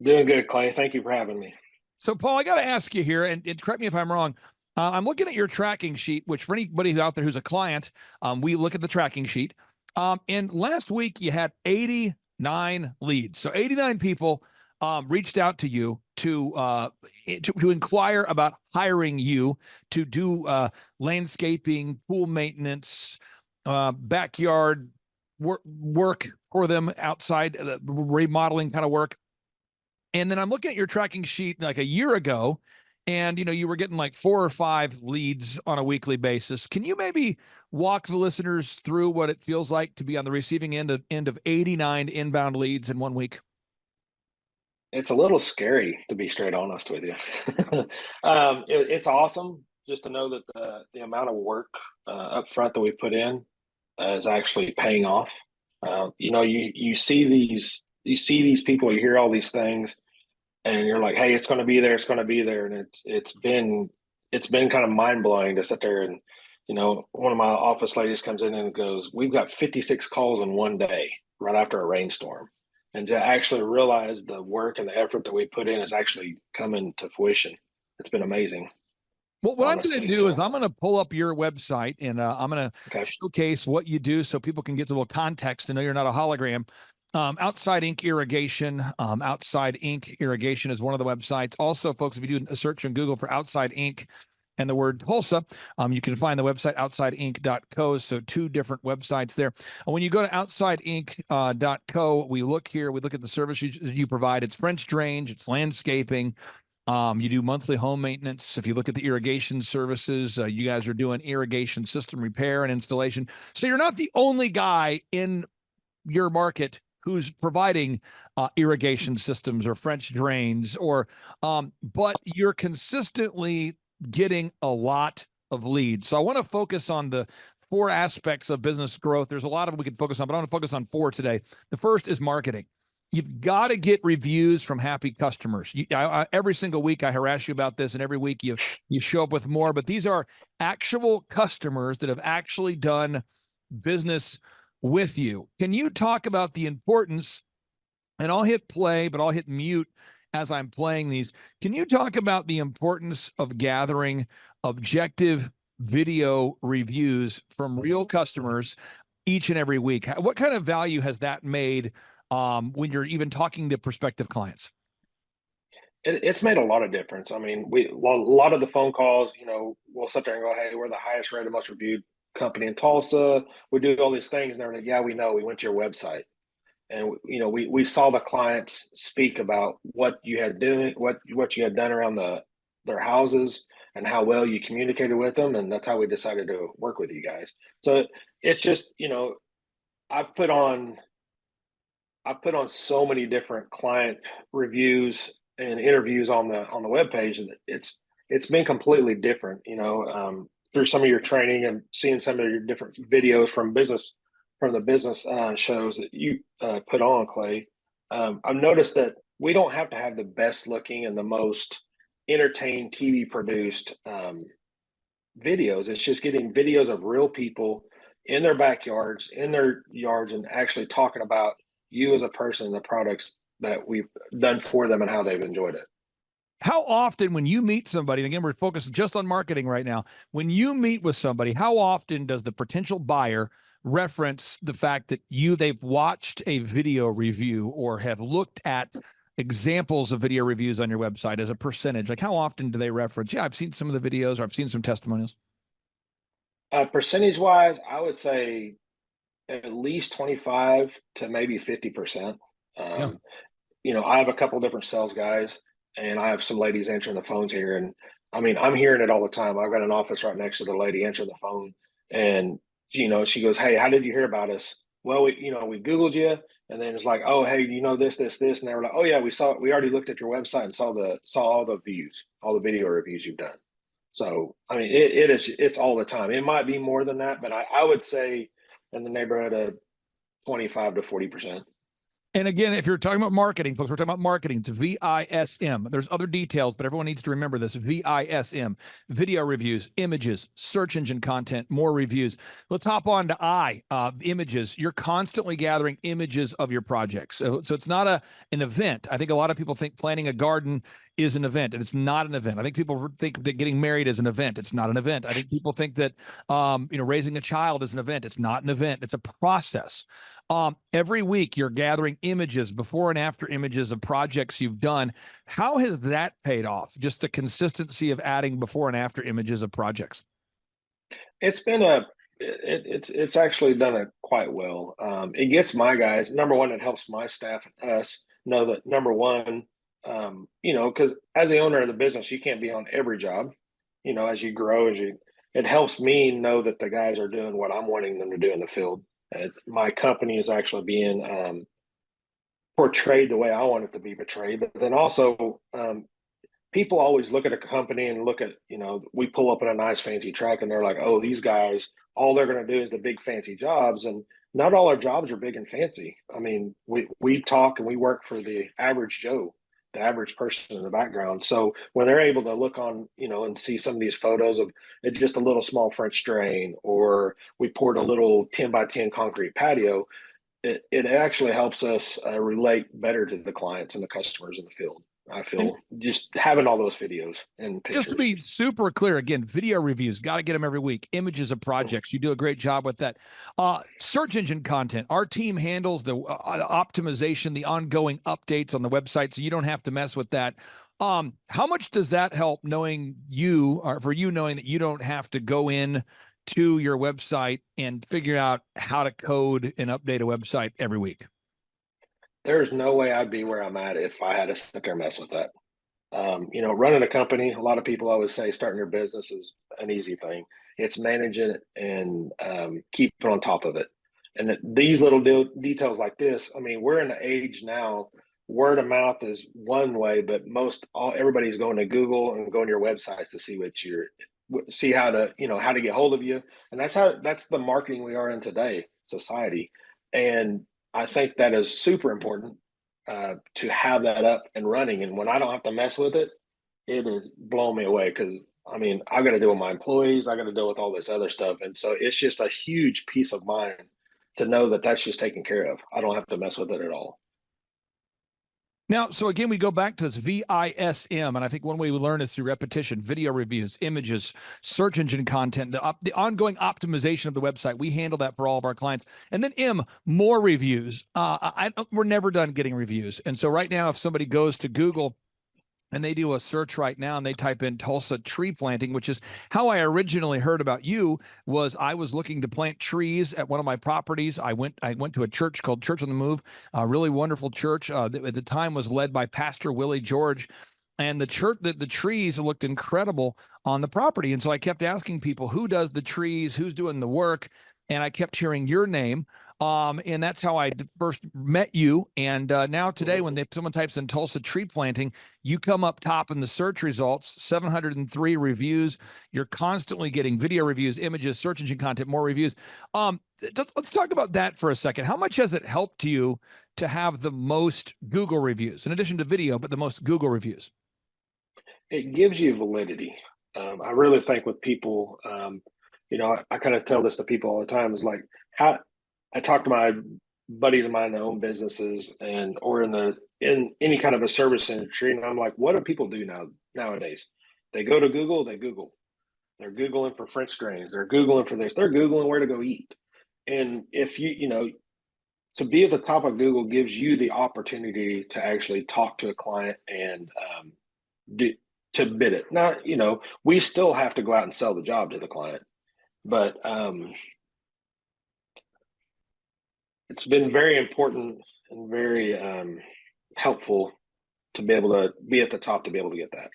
Doing good, Clay. Thank you for having me. So, Paul, I got to ask you here, and correct me if I'm wrong. I'm looking at your tracking sheet, which for anybody out there who's a client, we look at the tracking sheet. And last week you had 89 leads. So 89 people reached out to you to inquire about hiring you to do landscaping, pool maintenance, backyard work for them, outside remodeling kind of work. And then I'm looking at your tracking sheet like a year ago, and you were getting like 4 or 5 leads on a weekly basis. Can you maybe walk the listeners through what it feels like to be on the receiving end of 89 inbound leads in 1 week? It's a little scary, to be straight honest with you. It's awesome just to know that the amount of work up front that we put in is actually paying off. You see these people, you hear all these things, and you're like, hey, it's going to be there, and it's been kind of mind blowing to sit there and one of my office ladies comes in and goes, we've got 56 calls in one day right after a rainstorm. And to actually realize the work and the effort that we put in is actually coming to fruition. It's been amazing. Well, what I'm going to do is I'm going to pull up your website, and I'm going to showcase what you do so people can get a little context to know you're not a hologram. Outside Inc. Irrigation. Outside Inc. Irrigation is one of the websites. Also, folks, if you do a search on Google for Outside Inc. and the word Tulsa, you can find the website outsideinc.co. So 2 different websites there. And when you go to outsideinc.co, we look at the services you provide. It's French drainage, it's landscaping. You do monthly home maintenance. If you look at the irrigation services, you guys are doing irrigation system repair and installation. So you're not the only guy in your market who's providing irrigation systems or French drains, but you're consistently getting a lot of leads. So I want to focus on the 4 aspects of business growth. There's a lot of them we can focus on, but I want to focus on 4 today. The first is marketing. You've got to get reviews from happy customers. Every single week I harass you about this, and every week you show up with more, but these are actual customers that have actually done business with you. Can you talk about the importance, and I'll hit play, but I'll hit mute as I'm playing these. Can you talk about the importance of gathering objective video reviews from real customers each and every week? What kind of value has that made when you're even talking to prospective clients? It's made a lot of difference. I mean, a lot of the phone calls, we'll sit there and go, "Hey, we're the highest rated, most reviewed company in Tulsa. We do all these things," and they're like, "Yeah, we know. We went to your website." And we saw the clients speak about what you had doing, what you had done around their houses, and how well you communicated with them, and that's how we decided to work with you guys. So it's just, I've put on so many different client reviews and interviews on the webpage, and it's been completely different, through some of your training and seeing some of your different videos from the business shows that you put on, Clay. I've noticed that we don't have to have the best looking and the most entertained TV produced videos. It's just getting videos of real people in their backyards, in their yards, and actually talking about you as a person and the products that we've done for them and how they've enjoyed it. How often, when you meet somebody, and again, we're focused just on marketing right now, when you meet with somebody, how often does the potential buyer reference the fact that they've watched a video review or have looked at examples of video reviews on your website as a percentage? Like, how often do they reference, yeah, I've seen some of the videos, or I've seen some testimonials? Percentage wise, I would say at least 25 to maybe 50%. Yeah. I have a couple different sales guys, and I have some ladies answering the phones here. And I mean, I'm hearing it all the time. I've got an office right next to the lady answering the phone. And, she goes, "Hey, how did you hear about us?" "Well, we Googled you." And then it's like, "Oh, hey, this, this, this." And they were like, "Oh yeah, we already looked at your website and saw all the views, all the video reviews you've done." So, I mean, it's all the time. It might be more than that, but I would say in the neighborhood of 25 to 40%. And again, if you're talking about marketing, folks, we're talking about marketing. It's VISM. There's other details, but everyone needs to remember this. VISM, video reviews, images, search engine content, more reviews. Let's hop on to images. You're constantly gathering images of your projects. So it's not an event. I think a lot of people think planting a garden is an event, and it's not an event. I think people think that getting married is an event. It's not an event. I think people think that raising a child is an event. It's not an event. It's a process. Every week you're gathering images, before and after images of projects you've done. How has that paid off? Just the consistency of adding before and after images of projects. It's actually done it quite well. It gets my guys, number one, it helps my staff and us know that, number one, because as the owner of the business, you can't be on every job, as you grow, it helps me know that the guys are doing what I'm wanting them to do in the field. My company is actually being portrayed the way I want it to be portrayed. But then also, people always look at a company and look at, we pull up in a nice fancy truck and they're like, "Oh, these guys, all they're going to do is the big fancy jobs." And not all our jobs are big and fancy. I mean, we talk and we work for the average Joe, the average person in the background. So when they're able to look on, and see some of these photos of it, just a little small French drain, or we poured a little 10 by 10 concrete patio, it actually helps us relate better to the clients and the customers in the field. I feel just having all those videos and pictures. Just to be super clear, again, video reviews, got to get them every week. Images of projects, you do a great job with that. Search engine content, our team handles the optimization, the ongoing updates on the website, so you don't have to mess with that. How much does that help knowing knowing that you don't have to go in to your website and figure out how to code and update a website every week? There's no way I'd be where I'm at if I had to sit there and mess with that. Running a company, a lot of people always say starting your business is an easy thing. It's managing it and keeping on top of it. And these little details like this, I mean, we're in the age now, word of mouth is one way, but everybody's going to Google and going to your websites to see how to get hold of you. And that's the marketing we are in today, society. And I think that is super important to have that up and running. And when I don't have to mess with it, it has blown me away, because I mean, I got to deal with my employees, I got to deal with all this other stuff. And so it's just a huge peace of mind to know that that's just taken care of. I don't have to mess with it at all. Now, so again, we go back to this VISM, and I think one way we learn is through repetition: video reviews, images, search engine content, the ongoing optimization of the website. We handle that for all of our clients. And then more reviews. We're never done getting reviews. And so right now, if somebody goes to Google and they do a search right now and they type in Tulsa tree planting, which is how I originally heard about you. Was I was looking to plant trees at one of my properties. I went to a church called Church on the Move, a really wonderful church. At the time was led by Pastor Willie George. And the church, the trees looked incredible on the property. And so I kept asking people, who does the trees? Who's doing the work? And I kept hearing your name. And that's how I first met you. And now today, when someone types in Tulsa tree planting, you come up top in the search results, 703 reviews. You're constantly getting video reviews, images, search engine content, more reviews. Let's talk about that for a second. How much has it helped you to have the most Google reviews, in addition to video, but the most Google reviews? It gives you validity. I really think with people, I kind of tell this to people all the time, is like how I talk to my buddies of mine that own businesses or in any kind of a service industry, and I'm like, what do people do nowadays? They go to Google, they Google. They're Googling for French drains, they're Googling for this, they're Googling where to go eat. And if to be at the top of Google gives you the opportunity to actually talk to a client and to bid it. Now, we still have to go out and sell the job to the client, but it's been very important and very helpful to be able to be at the top to be able to get that.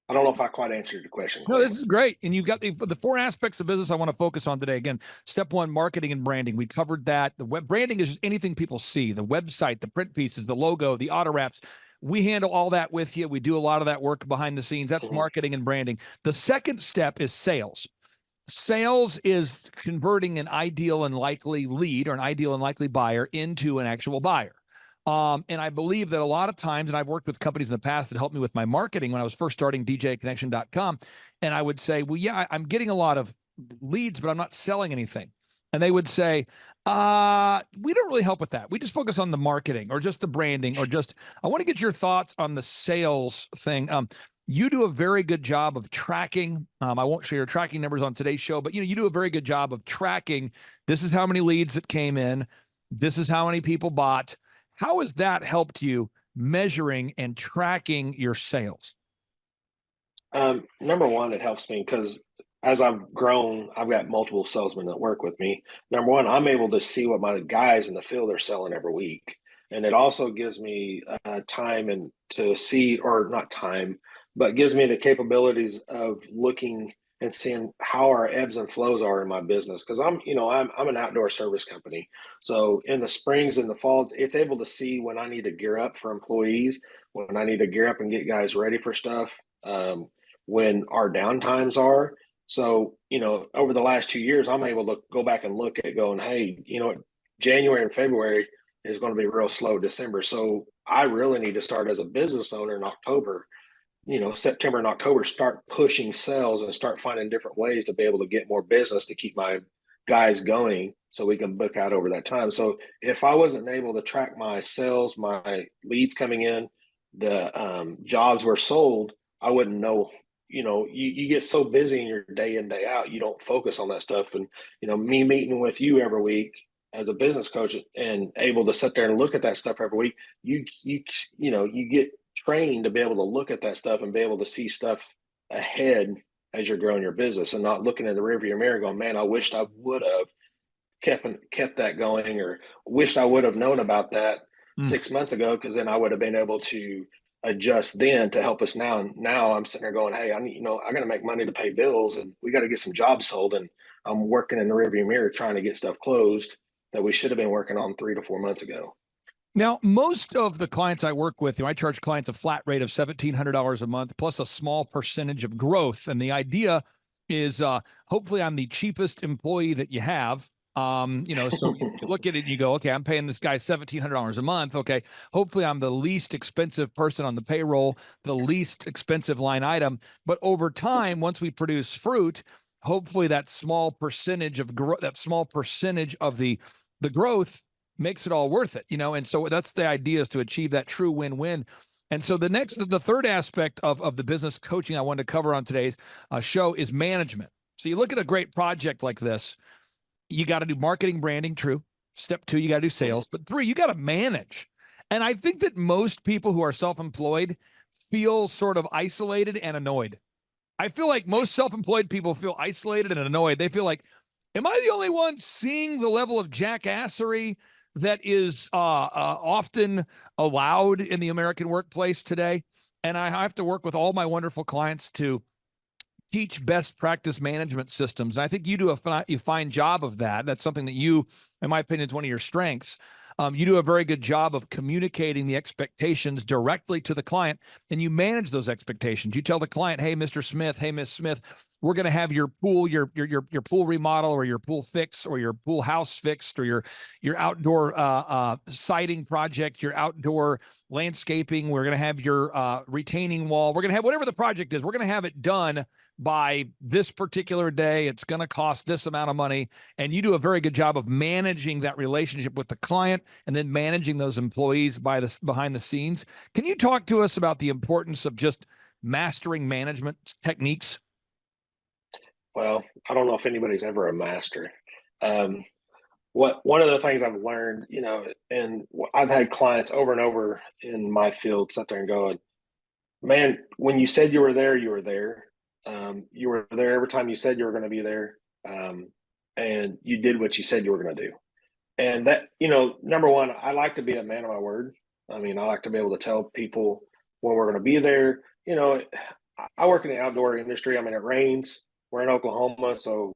I don't know if I quite answered your question. No, this is great. And you've got the 4 aspects of business I want to focus on today. Again, step 1, marketing and branding. We covered that. The web branding is just anything people see, the website, the print pieces, the logo, the auto wraps. We handle all that with you. We do a lot of that work behind the scenes. That's marketing and branding. The second step is sales. Sales is converting an ideal and likely lead or an ideal and likely buyer into an actual buyer. And I believe that a lot of times, and I've worked with companies in the past that helped me with my marketing when I was first starting DJConnection.com, and I would say, well, yeah, I'm getting a lot of leads, but I'm not selling anything. And they would say, we don't really help with that. We just focus on the marketing or just the branding or just, I want to get your thoughts on the sales thing. You do a very good job of tracking. I won't share your tracking numbers on today's show, but you do a very good job of tracking. This is how many leads that came in. This is how many people bought. How has that helped you measuring and tracking your sales? Number one, it helps me because as I've grown, I've got multiple salesmen that work with me. Number one, I'm able to see what my guys in the field are selling every week. And it also gives me time and to see, or not time, but gives me the capabilities of looking and seeing how our ebbs and flows are in my business. Because I'm an outdoor service company. So in the springs and the falls, it's able to see when I need to gear up for employees, when I need to gear up and get guys ready for stuff, when our downtimes are. So, over the last 2 years, I'm able to go back and look at going, hey, January and February is going to be real slow. December. So I really need to start as a business owner in October, September and October, start pushing sales and start finding different ways to be able to get more business to keep my guys going so we can book out over that time. So if I wasn't able to track my sales, my leads coming in, the jobs were sold, I wouldn't know. You get so busy in your day in, day out, you don't focus on that stuff. And, me meeting with you every week as a business coach and able to sit there and look at that stuff every week, you get trained to be able to look at that stuff and be able to see stuff ahead as you're growing your business and not looking in the rearview mirror going, man, I wished I would have kept that going, or wished I would have known about that 6 months ago, because then I would have been able to adjust then to help us now. And now I'm sitting there going, hey, I got to make money to pay bills and we got to get some jobs sold. And I'm working in the rearview mirror trying to get stuff closed that we should have been working on 3 to 4 months ago. Now, most of the clients I work with, I charge clients a flat rate of $1,700 a month plus a small percentage of growth. And the idea is hopefully I'm the cheapest employee that you have. So you look at it and you go, okay, I'm paying this guy $1,700 a month. Okay. Hopefully I'm the least expensive person on the payroll, the least expensive line item. But over time, once we produce fruit, hopefully that small percentage of the growth makes it all worth it, and so that's the idea, is to achieve that true win-win. And so the third aspect of the business coaching I wanted to cover on today's show is management. So you look at a great project like this, you got to do marketing, branding, true. Step 2, you got to do sales. But 3, you got to manage. And I think that most people who are self-employed, feel sort of isolated and annoyed. I feel like most self-employed people feel isolated and annoyed. They feel like, am I the only one seeing the level of jackassery that is often allowed in the American workplace today? And I have to work with all my wonderful clients to teach best practice management systems. And I think you do a fine job of that. That's something that you, in my opinion, is one of your strengths. You do a very good job of communicating the expectations directly to the client, and you manage those expectations. You tell the client, "Hey, Mr. Smith, hey, Miss Smith, we're going to have your pool, your pool remodel, or your pool fix, or your pool house fixed, or your outdoor siding project, your outdoor landscaping. We're going to have your retaining wall. We're going to have whatever the project is. We're going to have it done by this particular day. It's going to cost this amount of money." And you do a very good job of managing that relationship with the client and then managing those employees behind the scenes. Can you talk to us about the importance of just mastering management techniques? Well, I don't know if anybody's ever a master. Um, one of the things I've learned, and I've had clients over and over in my field sit there and go, "Man, when you said you were there, you were there. You were there every time you said you were going to be there, and you did what you said you were going to do." And that, number one, I like to be a man of my word. I mean, I like to be able to tell people when we're going to be there. I work in the outdoor industry. I mean, it rains. We're in Oklahoma, so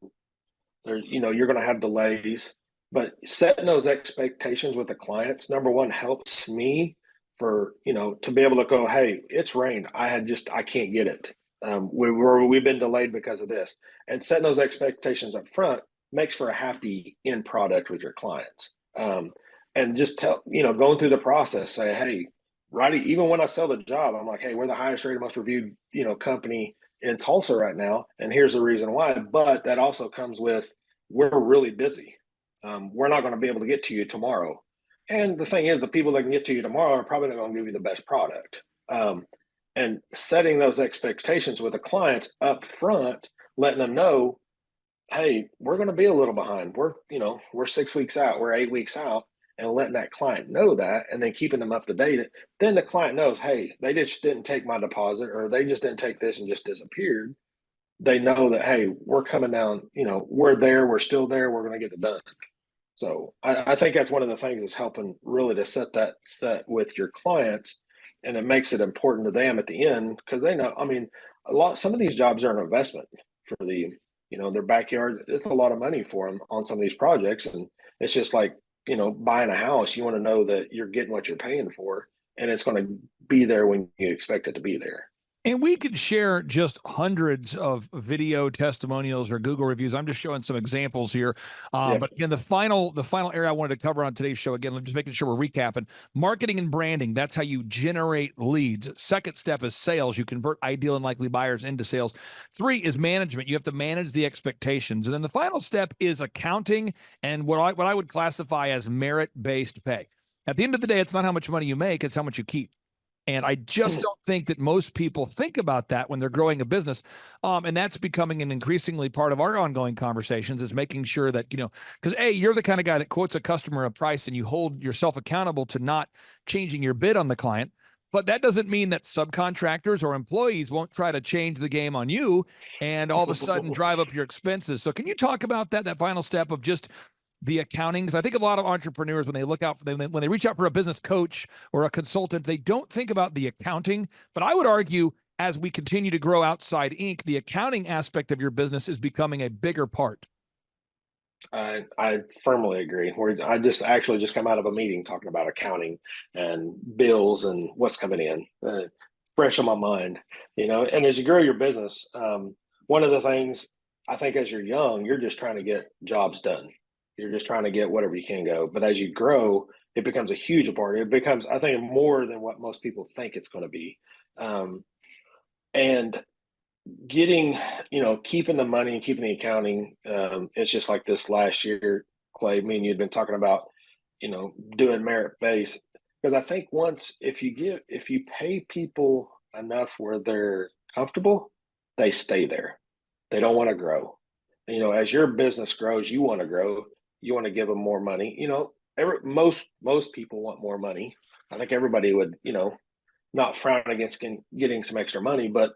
you're going to have delays. But setting those expectations with the clients, number one, helps me for to be able to go, "Hey, it's rained. I can't get it. We've been delayed because of this." And setting those expectations up front makes for a happy end product with your clients. And just going through the process, say, "Hey, right." Even when I sell the job, I'm like, "Hey, we're the highest rated, most reviewed, company in Tulsa right now, and here's the reason why." But that also comes with, we're really busy. We're not going to be able to get to you tomorrow. And the thing is, the people that can get to you tomorrow are probably not going to give you the best product. And setting those expectations with the clients up front, letting them know, "Hey, we're going to be a little behind. We're 6 weeks out, we're 8 weeks out," and letting that client know that, and then keeping them up to date. Then the client knows, "Hey, they just didn't take my deposit, or they just didn't take this and just disappeared." They know that, "Hey, we're coming down. We're there. We're still there. We're going to get it done." So I think that's one of the things that's helping really to set with your clients, and it makes it important to them at the end, because they know. I mean, some of these jobs are an investment for their backyard. It's a lot of money for them on some of these projects, and it's just like buying a house. You want to know that you're getting what you're paying for, and it's going to be there when you expect it to be there. And we could share just hundreds of video testimonials or Google reviews. I'm just showing some examples here. But again, the final area I wanted to cover on today's show, again, I'm just making sure we're recapping. Marketing and branding, that's how you generate leads. Second step is sales. You convert ideal and likely buyers into sales. 3 is management. You have to manage the expectations. And then the final step is accounting and what I would classify as merit-based pay. At the end of the day, it's not how much money you make, it's how much you keep. And I just don't think that most people think about that when they're growing a business. And that's becoming an increasingly part of our ongoing conversations, is making sure that, because you're the kind of guy that quotes a customer a price and you hold yourself accountable to not changing your bid on the client. But that doesn't mean that subcontractors or employees won't try to change the game on you and all of a sudden drive up your expenses. So can you talk about that final step of just the accounting? Because I think a lot of entrepreneurs, when they look out for them, when they reach out for a business coach or a consultant, they don't think about the accounting. But I would argue, as we continue to grow Outside Inc., the accounting aspect of your business is becoming a bigger part. I firmly agree. I just come out of a meeting talking about accounting and bills and what's coming in, fresh on my mind. And as you grow your business, one of the things, I think, as you're young, you're just trying to get jobs done. You're just trying to get whatever you can go. But as you grow, it becomes a huge part. It becomes, I think, more than what most people think it's going to be. And getting, keeping the money and keeping the accounting, it's just like this last year, Clay, me and you had been talking about, doing merit based. Because I think if you pay people enough where they're comfortable, they stay there. They don't want to grow. As your business grows, you want to grow. You want to give them more money. Most people want more money. I think everybody would, not frown against getting some extra money, but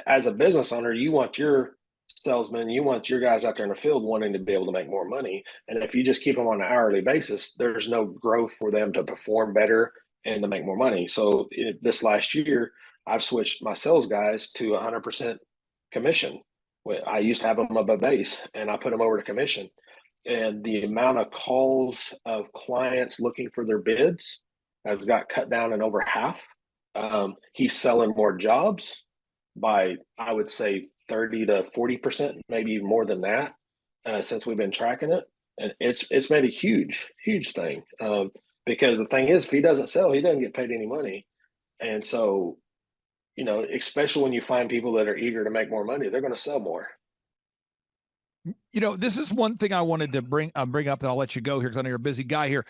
as a business owner, you want your salesmen, you want your guys out there in the field wanting to be able to make more money. And if you just keep them on an hourly basis, there's no growth for them to perform better and to make more money. So this last year, I've switched my sales guys to 100% commission. I used to have them up a base, and I put them over to commission. And the amount of calls of clients looking for their bids has got cut down in over half. He's selling more jobs by, I would say, 30 to 40%, maybe even more than that, since we've been tracking it. And it's made a huge thing, because the thing is, if he doesn't sell, he doesn't get paid any money. And so, especially when you find people that are eager to make more money, they're going to sell more. This is one thing I wanted to bring up, and I'll let you go here because I know you're a busy guy here.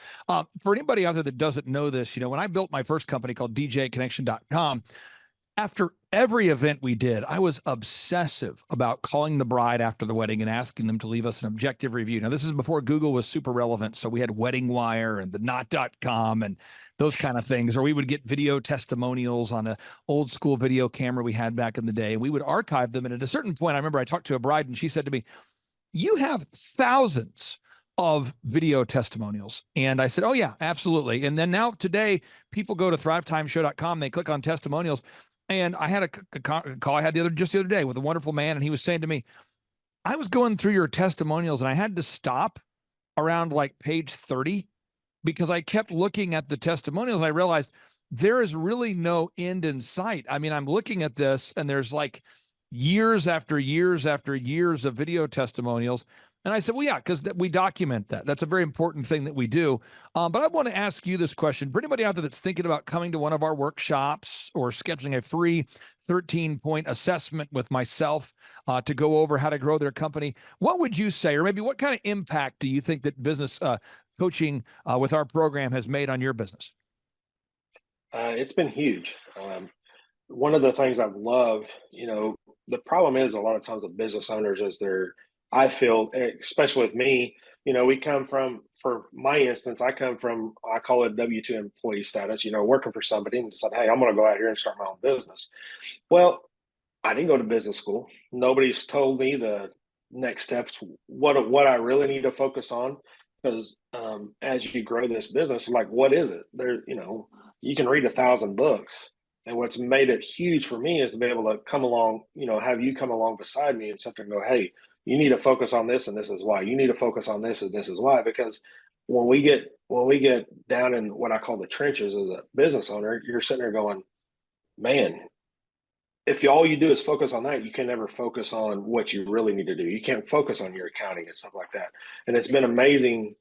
For anybody out there that doesn't know this, when I built my first company called DJConnection.com, after every event we did, I was obsessive about calling the bride after the wedding and asking them to leave us an objective review. Now, this is before Google was super relevant, so we had Wedding Wire and the Knot.com and those kind of things, or we would get video testimonials on an old school video camera we had back in the day, and we would archive them. And at a certain point, I remember I talked to a bride, and she said to me, "You have thousands of video testimonials." And I said, "Oh yeah, absolutely." And then now today, people go to thrivetimeshow.com, they click on testimonials. And I had a call I had just the other day with a wonderful man, and he was saying to me, "I was going through your testimonials and I had to stop around like page 30 because I kept looking at the testimonials. And I realized there is really no end in sight. I mean, I'm looking at this and there's like years after years after years of video testimonials." And I said, "Well, yeah, because we document that. That's a very important thing that we do." But I want to ask you this question. For anybody out there that's thinking about coming to one of our workshops or scheduling a free 13-point assessment with myself to go over how to grow their company, what would you say, or maybe what kind of impact do you think that business coaching with our program has made on your business? It's been huge. One of the things I've loved, the problem is a lot of times with business owners is I feel, especially with me, we come from, for my instance, I come from, I call it W-2 employee status, working for somebody and said, "Hey, I'm going to go out here and start my own business." Well, I didn't go to business school. Nobody's told me the next steps, what I really need to focus on. Because as you grow this business, like, what is it? You can read 1,000 books. And what's made it huge for me is to be able to come along, have you come along beside me and sit there and go, "Hey, you need to focus on this, and this is why. You need to focus on this, and this is why." Because when we get down in what I call the trenches as a business owner, you're sitting there going, "Man, if all you do is focus on that, you can never focus on what you really need to do. You can't focus on your accounting and stuff like that." And it's been amazing.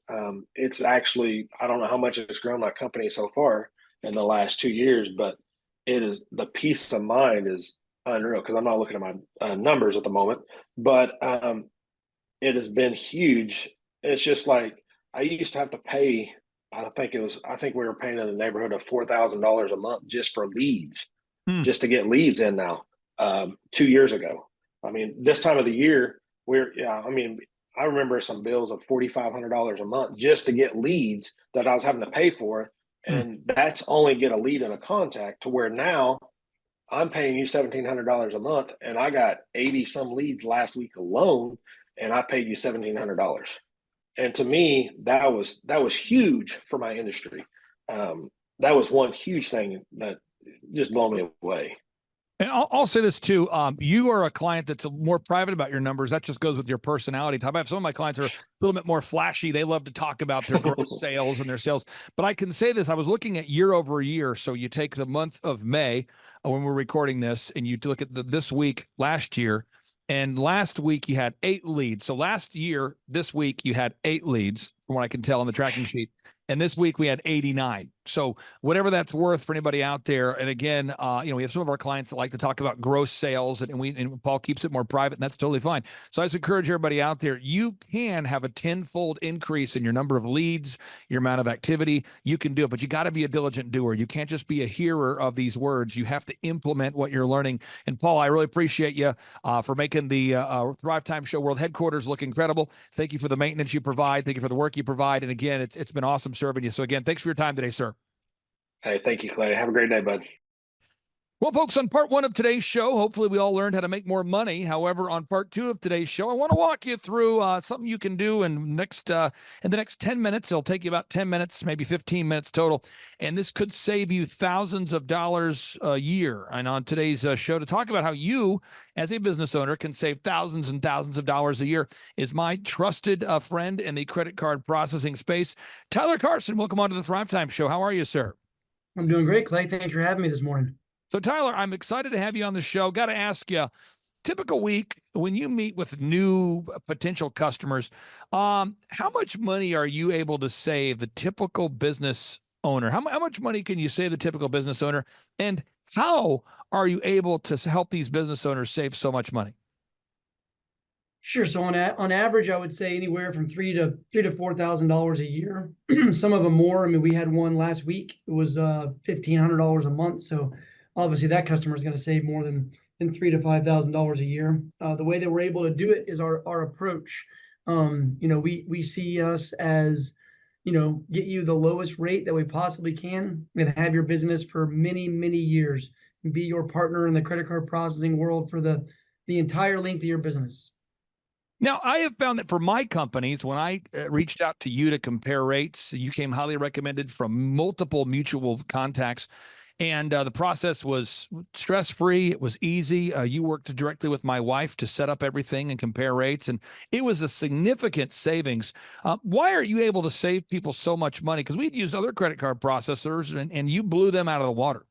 It's actually, I don't know how much it's grown my company so far in the last 2 years, but the peace of mind is unreal, because I'm not looking at my numbers at the moment, but it has been huge. It's just like, I used to have to pay, I think we were paying in the neighborhood of $4,000 a month just for leads, just to get leads in now, 2 years ago. I mean, this time of the year, I remember some bills of $4,500 a month just to get leads that I was having to pay for. And that's only get a lead and a contact, to where now I'm paying you $1,700 a month, and I got 80 some leads last week alone, and I paid you $1,700. And to me, that was huge for my industry. That was one huge thing that just blew me away. And I'll say this too. You are a client that's more private about your numbers. That just goes with your personality type. I have some of my clients are a little bit more flashy. They love to talk about their gross sales and their sales. But I can say this, I was looking at year over year. So you take the month of May when we're recording this, and you look at this week last year, and last week you had 8 leads. So last year, this week you had 8 leads from what I can tell on the tracking sheet. And this week we had 89. So whatever that's worth for anybody out there. And again, we have some of our clients that like to talk about gross sales, and Paul keeps it more private, and that's totally fine. So I just encourage everybody out there, you can have a 10-fold increase in your number of leads, your amount of activity. You can do it, but you got to be a diligent doer. You can't just be a hearer of these words. You have to implement what you're learning. And Paul, I really appreciate you for making the Thrivetime Show World Headquarters look incredible. Thank you for the maintenance you provide. Thank you for the work you provide. And again, it's been awesome serving you. So again, thanks for your time today, sir. Hey, thank you, Clay. Have a great day, bud. Well, folks, on part one of today's show, hopefully we all learned how to make more money. However, on part two of today's show, I want to walk you through something you can do in the next 10 minutes. It'll take you about 10 minutes, maybe 15 minutes total. And this could save you thousands of dollars a year. And on today's show, to talk about how you, as a business owner, can save thousands and thousands of dollars a year is my trusted friend in the credit card processing space, Tyler Carson. Welcome on to the Thrivetime Show. How are you, sir? I'm doing great, Clay. Thanks for having me this morning. So, Tyler, I'm excited to have you on the show. Got to ask you, typical week when you meet with new potential customers, how much money are you able to save the typical business owner? How much money can you save the typical business owner? And how are you able to help these business owners save so much money? Sure. So on average, I would say anywhere from $3,000 to $4,000 a year. Some of them more. I mean, we had one last week. It was $1,500 a month. So obviously that customer is going to save more than $3,000 to $5,000 a year. The way that we're able to do it is our approach. We see us as, get you the lowest rate that we possibly can and have your business for many, many years and be your partner in the credit card processing world for the entire length of your business. Now, I have found that for my companies, when I reached out to you to compare rates, you came highly recommended from multiple mutual contacts. And the process was stress-free. It was easy. You worked directly with my wife to set up everything and compare rates. And it was a significant savings. Why are you able to save people so much money? Because we'd used other credit card processors, and you blew them out of the water.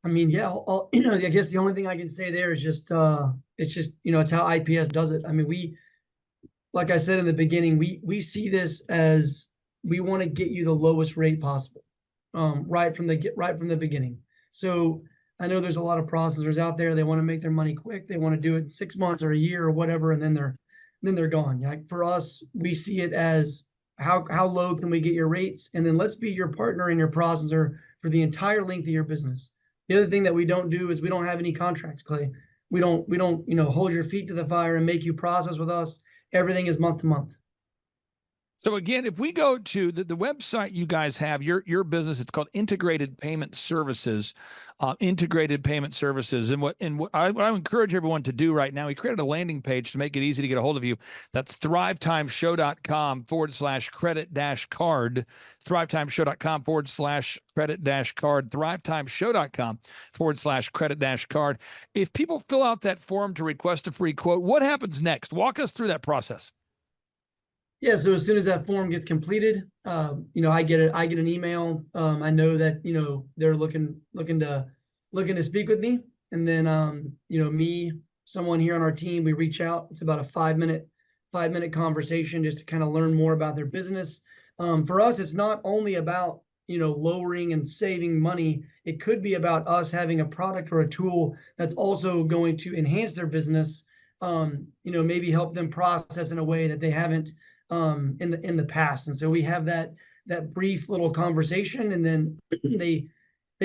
I mean, yeah, I guess the only thing I can say there is just, it's how IPS does it. I mean, like I said in the beginning, we see this as we want to get you the lowest rate possible, right from the beginning. So I know there's a lot of processors out there. They want to make their money quick. They want to do it in 6 months or a year or whatever, and then they're gone. Like for us, we see it as how low can we get your rates, and then let's be your partner and your processor for the entire length of your business. The other thing that we don't do is we don't have any contracts, Clay. We don't, hold your feet to the fire and make you process with us. Everything is month to month. So again, if we go to the website you guys have, your business, it's called Integrated Payment Services, Integrated Payment Services. And what I encourage everyone to do right now, we created a landing page to make it easy to get a hold of you. That's thrivetimeshow.com/credit-card, thrivetimeshow.com/credit-card, thrivetimeshow.com/credit-card. If people fill out that form to request a free quote, what happens next? Walk us through that process. Yeah, so as soon as that form gets completed, I get an email. I know that they're looking to speak with me, and then someone here on our team, we reach out. It's about a 5-minute conversation just to kind of learn more about their business. For us, it's not only about lowering and saving money. It could be about us having a product or a tool that's also going to enhance their business. Maybe help them process in a way that they haven't in the past. And so we have that brief little conversation, and then they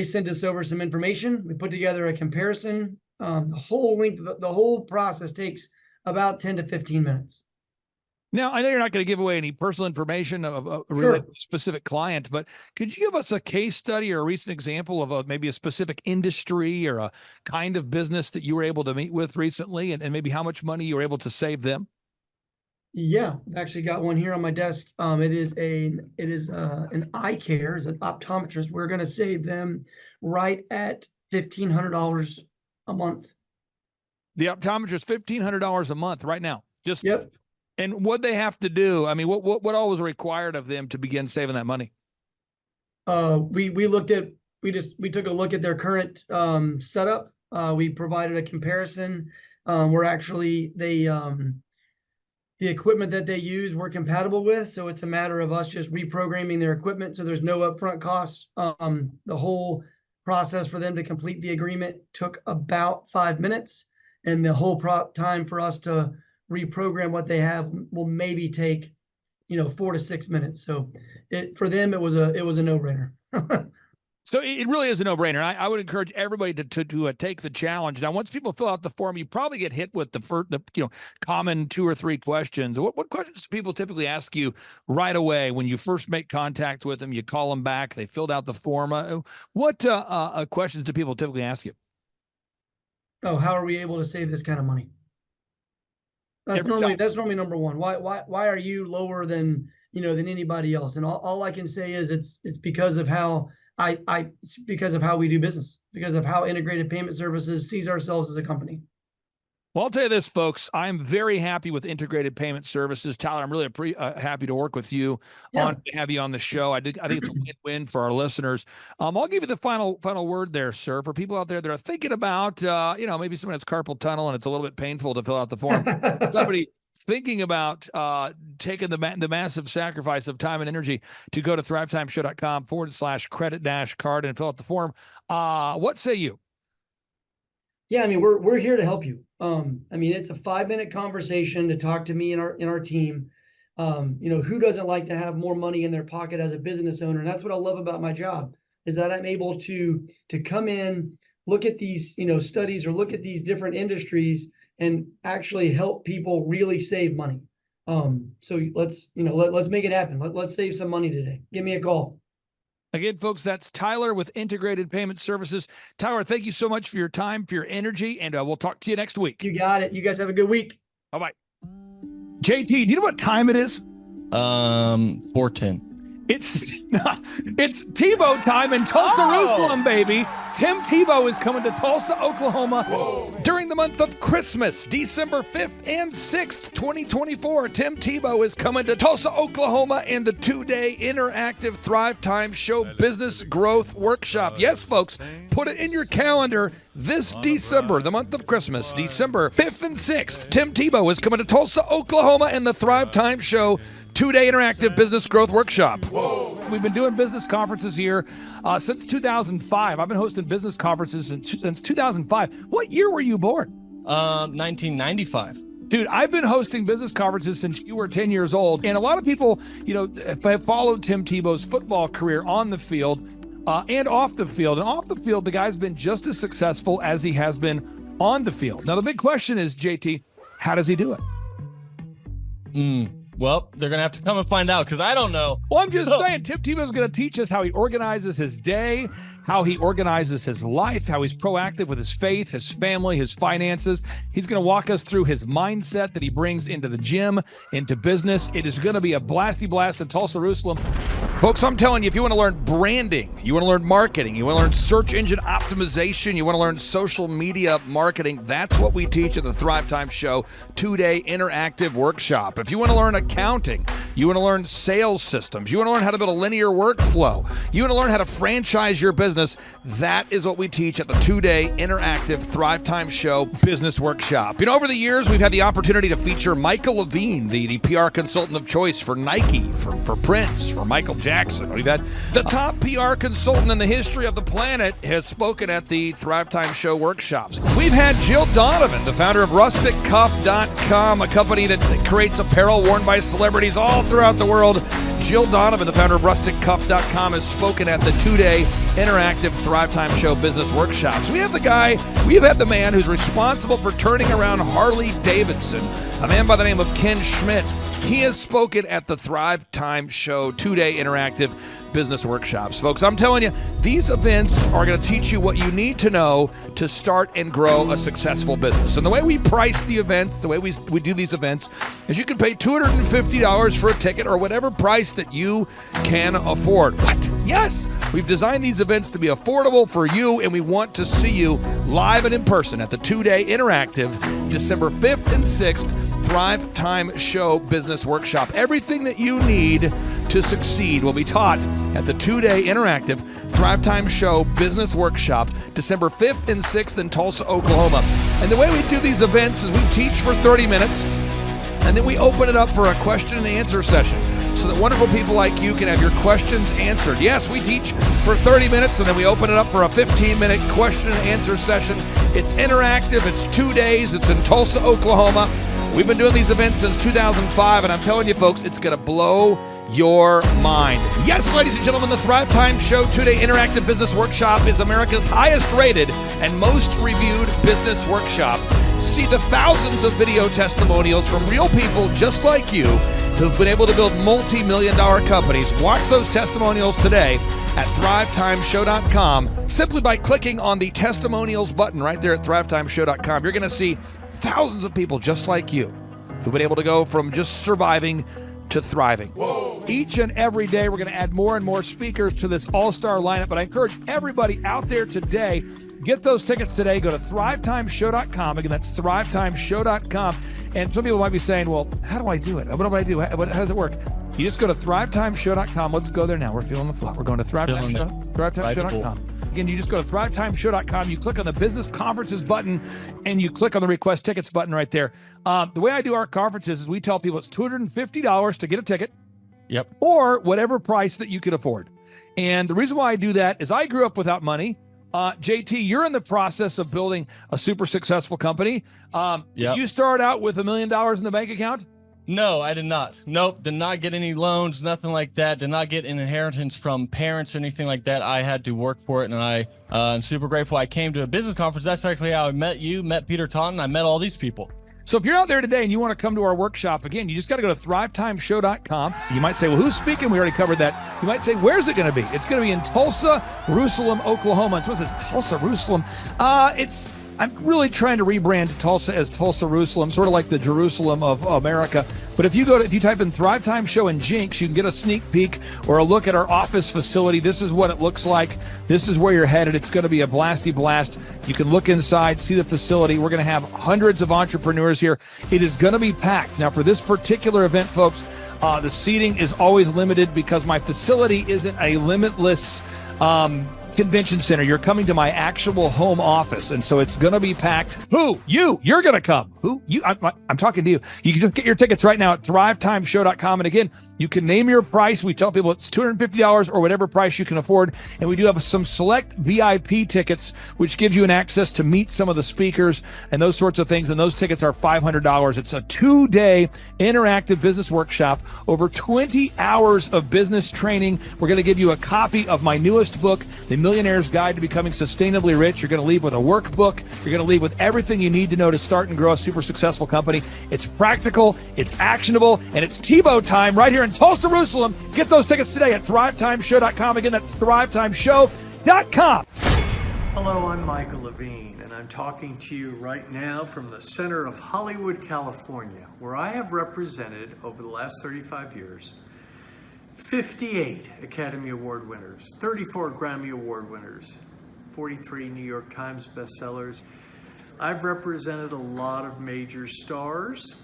send us over some information. We put together a comparison. The whole process takes about 10 to 15 minutes. Now, I know you're not going to give away any personal information of a related specific client, but could you give us a case study or a recent example of maybe a specific industry or a kind of business that you were able to meet with recently, and maybe how much money you were able to save them? Yeah, I've actually got one here on my desk. It is an eye care, as an optometrist. We're going to save them right at $1,500 a month. The optometrist, $1,500 a month right now. Yep. And what they have to do? I mean, what all was required of them to begin saving that money? We took a look at their current setup. We provided a comparison. The equipment that they use, we're compatible with. So it's a matter of us just reprogramming their equipment. So there's no upfront costs. The whole process for them to complete the agreement took about 5 minutes. And the whole time for us to reprogram what they have will maybe take, 4 to 6 minutes. So for them, it was a no-brainer. So it really is a no-brainer. I would encourage everybody to take the challenge. Now, once people fill out the form, you probably get hit with the common 2 or 3 questions. What questions do people typically ask you right away when you first make contact with them? You call them back. They filled out the form. What questions do people typically ask you? Oh, how are we able to save this kind of money? That's normally number one. Why are you lower than anybody else? And all I can say is it's because of how because of how we do business, because of how Integrated Payment Services sees ourselves as a company. Well, I'll tell you this, folks. I'm very happy with Integrated Payment Services. Tyler, I'm really happy to work with you, to have you on the show. I think it's a win-win for our listeners. I'll give you the final word there, sir. For people out there that are thinking about, maybe someone has carpal tunnel and it's a little bit painful to fill out the form. Somebody thinking about taking the massive sacrifice of time and energy to go to thrivetimeshow.com/credit-card and fill out the form. What say you? Yeah, I mean, we're here to help you. It's a 5-minute conversation to talk to me and our team. Who doesn't like to have more money in their pocket as a business owner? And that's what I love about my job, is that I'm able to come in, look at these, studies, or look at these different industries and actually help people really save money. So let's make it happen. Let's save some money today. Give me a call. Again, folks, that's Tyler with Integrated Payment Services. Tyler, thank you so much for your time, for your energy, and we'll talk to you next week. You got it. You guys have a good week. Bye-bye. JT, do you know what time it is? 4:10. It's Tebow time in Tulsa, Jerusalem, baby. Tim Tebow is coming to Tulsa, Oklahoma during the month of Christmas, December 5th and 6th, 2024. Tim Tebow is coming to Tulsa, Oklahoma in the 2-day interactive Thrivetime Show Business Growth Workshop. Yes, folks, put it in your calendar. This December, the month of Christmas, December 5th and 6th, Tim Tebow is coming to Tulsa, Oklahoma in the Thrivetime Show 2-day interactive business growth workshop. We've been doing business conferences here since 2005. I've been hosting business conferences since 2005. What year were you born? 1995. Dude, I've been hosting business conferences since you were 10 years old. And a lot of people, have followed Tim Tebow's football career on the field and off the field. And off the field, the guy's been just as successful as he has been on the field. Now, the big question is, JT, how does he do it? Well, they're going to have to come and find out because I don't know. Well, I'm just saying, Tim Tebow is going to teach us how he organizes his day, how he organizes his life, how he's proactive with his faith, his family, his finances. He's going to walk us through his mindset that he brings into the gym, into business. It is going to be a blasty blast in Tulsa, Jerusalem. Folks, I'm telling you, if you want to learn branding, you want to learn marketing, you want to learn search engine optimization, you want to learn social media marketing, that's what we teach at the Thrivetime Show 2-day interactive workshop. If you want to learn accounting, you want to learn sales systems, you want to learn how to build a linear workflow, you want to learn how to franchise your business, that is what we teach at the 2-day interactive Thrivetime Show business workshop. Over the years, we've had the opportunity to feature Michael Levine, the PR consultant of choice for Nike, for Prince, for Michael Jackson. We've had the top PR consultant in the history of the planet has spoken at the Thrivetime Show workshops. We've had Jill Donovan, the founder of RusticCuff.com, a company that creates apparel worn by celebrities all throughout the world. Jill Donovan, the founder of RusticCuff.com, has spoken at the 2-day interactive Thrivetime Show business workshops. We have had the man who's responsible for turning around Harley Davidson, a man by the name of Ken Schmidt. He has spoken at the Thrivetime Show 2-day interactive business workshops. Folks, I'm telling you, these events are going to teach you what you need to know to start and grow a successful business. And the way we price the events, the way we do these events, is you can pay $250 for a ticket or whatever price that you can afford. What? Yes, we've designed these events to be affordable for you, and we want to see you live and in person at the 2-day interactive December 5th and 6th Thrivetime Show Business Workshop. Everything that you need to succeed will be taught at the 2-day interactive Thrivetime Show Business Workshop, December 5th and 6th in Tulsa, Oklahoma. And the way we do these events is we teach for 30 minutes, and then we open it up for a question and answer session so that wonderful people like you can have your questions answered. Yes, we teach for 30 minutes, and then we open it up for a 15-minute question and answer session. It's interactive. It's 2 days. It's in Tulsa, Oklahoma. We've been doing these events since 2005, and I'm telling you, folks, it's going to blow your mind. Yes, ladies and gentlemen, the Thrivetime Show 2-day interactive business workshop is America's highest rated and most reviewed business workshop. See the thousands of video testimonials from real people just like you who've been able to build multi-million-dollar companies. Watch those testimonials today at thrivetimeshow.com. Simply by clicking on the testimonials button right there at thrivetimeshow.com, you're going to see thousands of people just like you who've been able to go from just surviving to thriving. Whoa. Each and every day, we're going to add more and more speakers to this all-star lineup, but I encourage everybody out there today, get those tickets today. Go to thrivetimeshow.com. Again, that's thrivetimeshow.com. And some people might be saying, well, how do I do it? What do I do? How does it work? You just go to thrivetimeshow.com. Let's go there now. We're feeling the flow. We're going to thrivetimeshow.com. Again, you just go to thrivetimeshow.com. You click on the business conferences button, and you click on the request tickets button right there. The way I do our conferences is we tell people it's $250 to get a ticket. Yep. Or whatever price that you can afford. And the reason why I do that is I grew up without money. JT, you're in the process of building a super successful company. Did you start out with $1 million in the bank account? No, I did not. Nope, did not get any loans, nothing like that. Did not get an inheritance from parents or anything like that. I had to work for it, and I'm super grateful. I came to a business conference. That's actually how I met you, met Peter Taunton. I met all these people. So if you're out there today and you want to come to our workshop, again, you just got to go to thrivetimeshow.com. You might say, well, who's speaking? We already covered that. You might say, where's it going to be? It's going to be in Tulsa, Jerusalem, Oklahoma. And so it says Tulsa, Jerusalem. I'm really trying to rebrand Tulsa as Tulsa, Jerusalem, sort of like the Jerusalem of America. But if you type in Thrivetime Show and Jinx, you can get a sneak peek or a look at our office facility. This is what it looks like. This is where you're headed. It's going to be a blasty blast. You can look inside, see the facility. We're going to have hundreds of entrepreneurs here. It is going to be packed. Now, for this particular event, folks, the seating is always limited because my facility isn't a limitless convention center. You're coming to my actual home office, and so it's going to be packed. Who? You're going to come. Who? You? I'm talking to you. You can just get your tickets right now at thrivetimeshow.com. And again, you can name your price. We tell people it's $250 or whatever price you can afford. And we do have some select VIP tickets, which gives you an access to meet some of the speakers and those sorts of things. And those tickets are $500. It's a 2-day interactive business workshop, over 20 hours of business training. We're going to give you a copy of my newest book, The Millionaire's Guide to Becoming Sustainably Rich. You're going to leave with a workbook. You're going to leave with everything you need to know to start and grow a super successful company. It's practical, it's actionable, and it's Tebow time right here in Tulsa, Jerusalem. Get those tickets today at thrivetimeshow.com. Again, that's thrivetimeshow.com. Hello, I'm Michael Levine, and I'm talking to you right now from the center of Hollywood, California, where I have represented over the last 35 years 58 Academy Award winners, 34 Grammy Award winners, 43 New York Times bestsellers. I've represented a lot of major stars,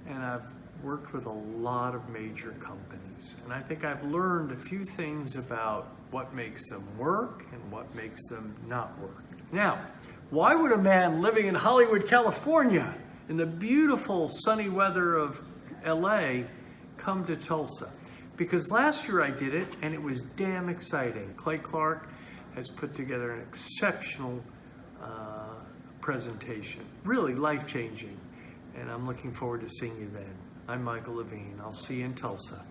and I've worked with a lot of major companies. And I think I've learned a few things about what makes them work and what makes them not work. Now, why would a man living in Hollywood, California, in the beautiful sunny weather of LA, come to Tulsa? Because last year I did it, and it was damn exciting. Clay Clark has put together an exceptional presentation, really life-changing, and I'm looking forward to seeing you then. I'm Michael Levine. I'll see you in Tulsa.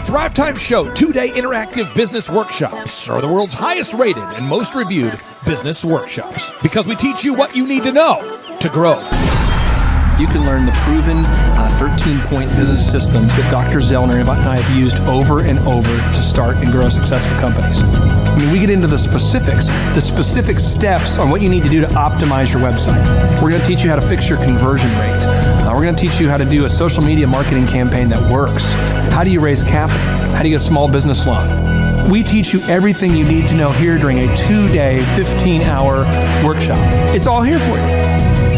Thrivetime Show 2-day interactive business workshops are the world's highest rated and most reviewed business workshops because we teach you what you need to know to grow. You can learn the proven 13-point business systems that Dr. Zellner and I have used over and over to start and grow successful companies. I mean, we get into the specific steps on what you need to do to optimize your website. We're going to teach you how to fix your conversion rate. We're going to teach you how to do a social media marketing campaign that works. How do you raise capital? How do you get a small business loan? We teach you everything you need to know here during a 2-day, 15-hour workshop. It's all here for you.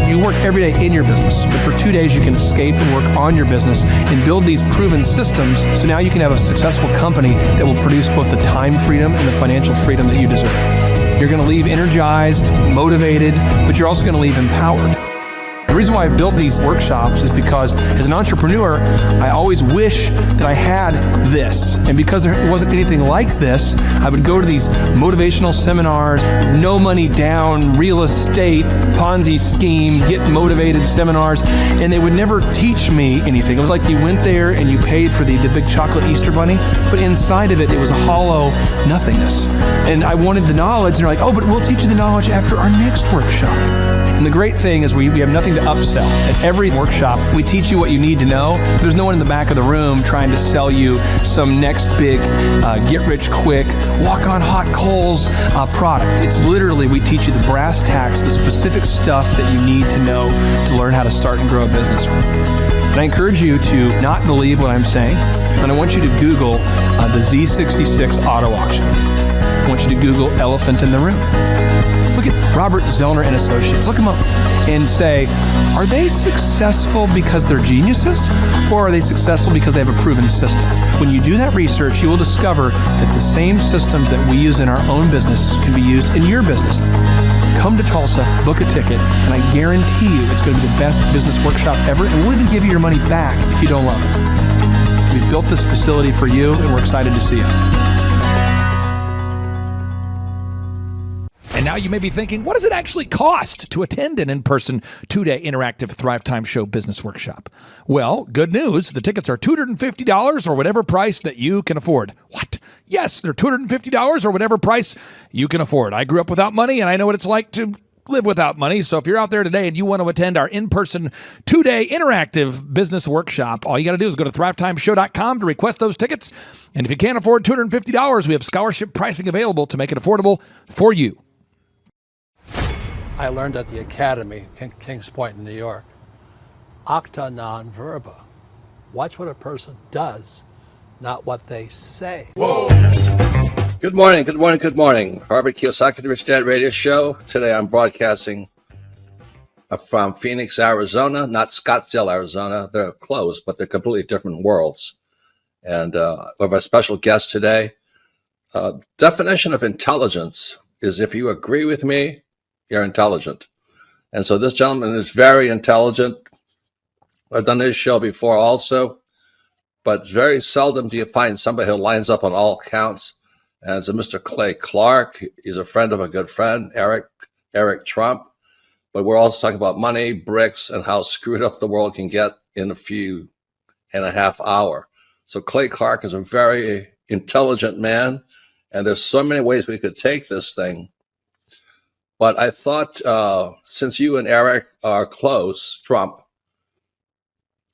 You work every day in your business, but for 2 days you can escape and work on your business and build these proven systems so now you can have a successful company that will produce both the time freedom and the financial freedom that you deserve. You're going to leave energized, motivated, but you're also going to leave empowered. reason why I've built these workshops is because as an entrepreneur, I always wish that I had this. And because there wasn't anything like this, I would go to these motivational seminars, no money down, real estate, Ponzi scheme, get motivated seminars, and they would never teach me anything. It was like you went there and you paid for the big chocolate Easter bunny, but inside of it, it was a hollow nothingness. And I wanted the knowledge, and they're like, oh, but we'll teach you the knowledge after our next workshop. And the great thing is we have nothing to upsell. At every workshop, we teach you what you need to know. There's no one in the back of the room trying to sell you some next big get-rich-quick, walk-on-hot coals product. It's literally, we teach you the brass tacks, the specific stuff that you need to know to learn how to start and grow a business. And I encourage you to not believe what I'm saying, and I want you to Google the Z66 auto auction. I want you to Google elephant in the room. Look at Robert Zellner and Associates. Look them up and say, are they successful because they're geniuses, or are they successful because they have a proven system? When you do that research, you will discover that the same systems that we use in our own business can be used in your business. Come to Tulsa, book a ticket, and I guarantee you it's going to be the best business workshop ever, and we'll even give you your money back if you don't love it. We've built this facility for you, and we're excited to see you. And now you may be thinking, what does it actually cost to attend an in-person 2-day interactive Thrivetime Show business workshop? Well, good news. The tickets are $250 or whatever price that you can afford. What? Yes, they're $250 or whatever price you can afford. I grew up without money, and I know what it's like to live without money. So if you're out there today and you want to attend our in-person 2-day interactive business workshop, all you got to do is go to thrivetimeshow.com to request those tickets. And if you can't afford $250, we have scholarship pricing available to make it affordable for you. I learned at the Academy in Kings Point in New York. Acta non verba. Watch what a person does, not what they say. Whoa. Good morning, good morning, good morning. Robert Kiyosaki, the Rich Dad Radio Show. Today I'm broadcasting from Phoenix, Arizona, not Scottsdale, Arizona. They're close, but they're completely different worlds. And we have a special guest today. Definition of intelligence is if you agree with me, you're intelligent. And so this gentleman is very intelligent. I've done this show before also, but very seldom do you find somebody who lines up on all counts. And it's a Mr. Clay Clark. He's a friend of a good friend, Eric Trump. But we're also talking about money, bricks, and how screwed up the world can get in a few and a half hour. So Clay Clark is a very intelligent man, and there's so many ways we could take this thing. But I thought, since you and Eric are close, Trump,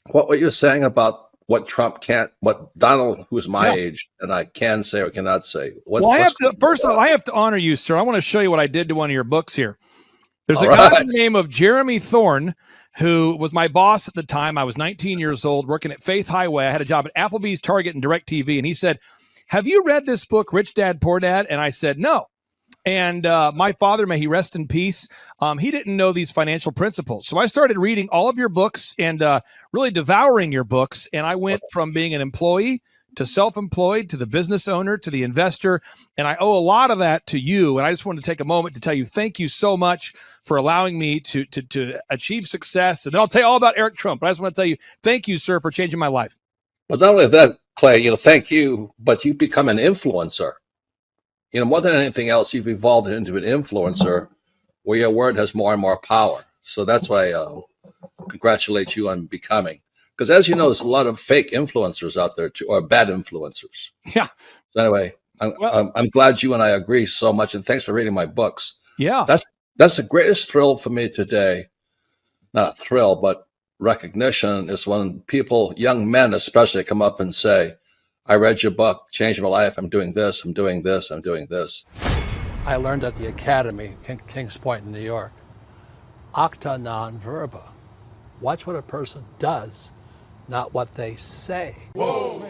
what were you saying about what Trump can't, what Donald, who's my age, and I can say or cannot say? First of all, I have to honor you, sir. I want to show you what I did to one of your books here. There's a guy by the name of Jeremy Thorne, who was my boss at the time. I was 19 years old, working at Faith Highway. I had a job at Applebee's, Target, and DirecTV. And he said, have you read this book, Rich Dad, Poor Dad? And I said, no. And my father, may he rest in peace, he didn't know these financial principles. So I started reading all of your books and really devouring your books. And I went from being an employee to self-employed to the business owner to the investor. And I owe a lot of that to you. And I just wanted to take a moment to tell you thank you so much for allowing me to achieve success. And then I'll tell you all about Eric Trump. But I just want to tell you thank you, sir, for changing my life. But not only that, Clay, thank you, but you become an influencer. More than anything else, you've evolved into an influencer where your word has more and more power. So that's why I congratulate you on becoming. Because as you know, there's a lot of fake influencers out there, too, or bad influencers. Yeah. So anyway, I'm glad you and I agree so much. And thanks for reading my books. Yeah. That's the greatest thrill for me today. Not a thrill, but recognition is when people, young men especially, come up and say, I read your book, changed my life. I'm doing this, I'm doing this, I'm doing this. I learned at the Academy in Kings Point in New York. Acta non verba. Watch what a person does, not what they say. Whoa.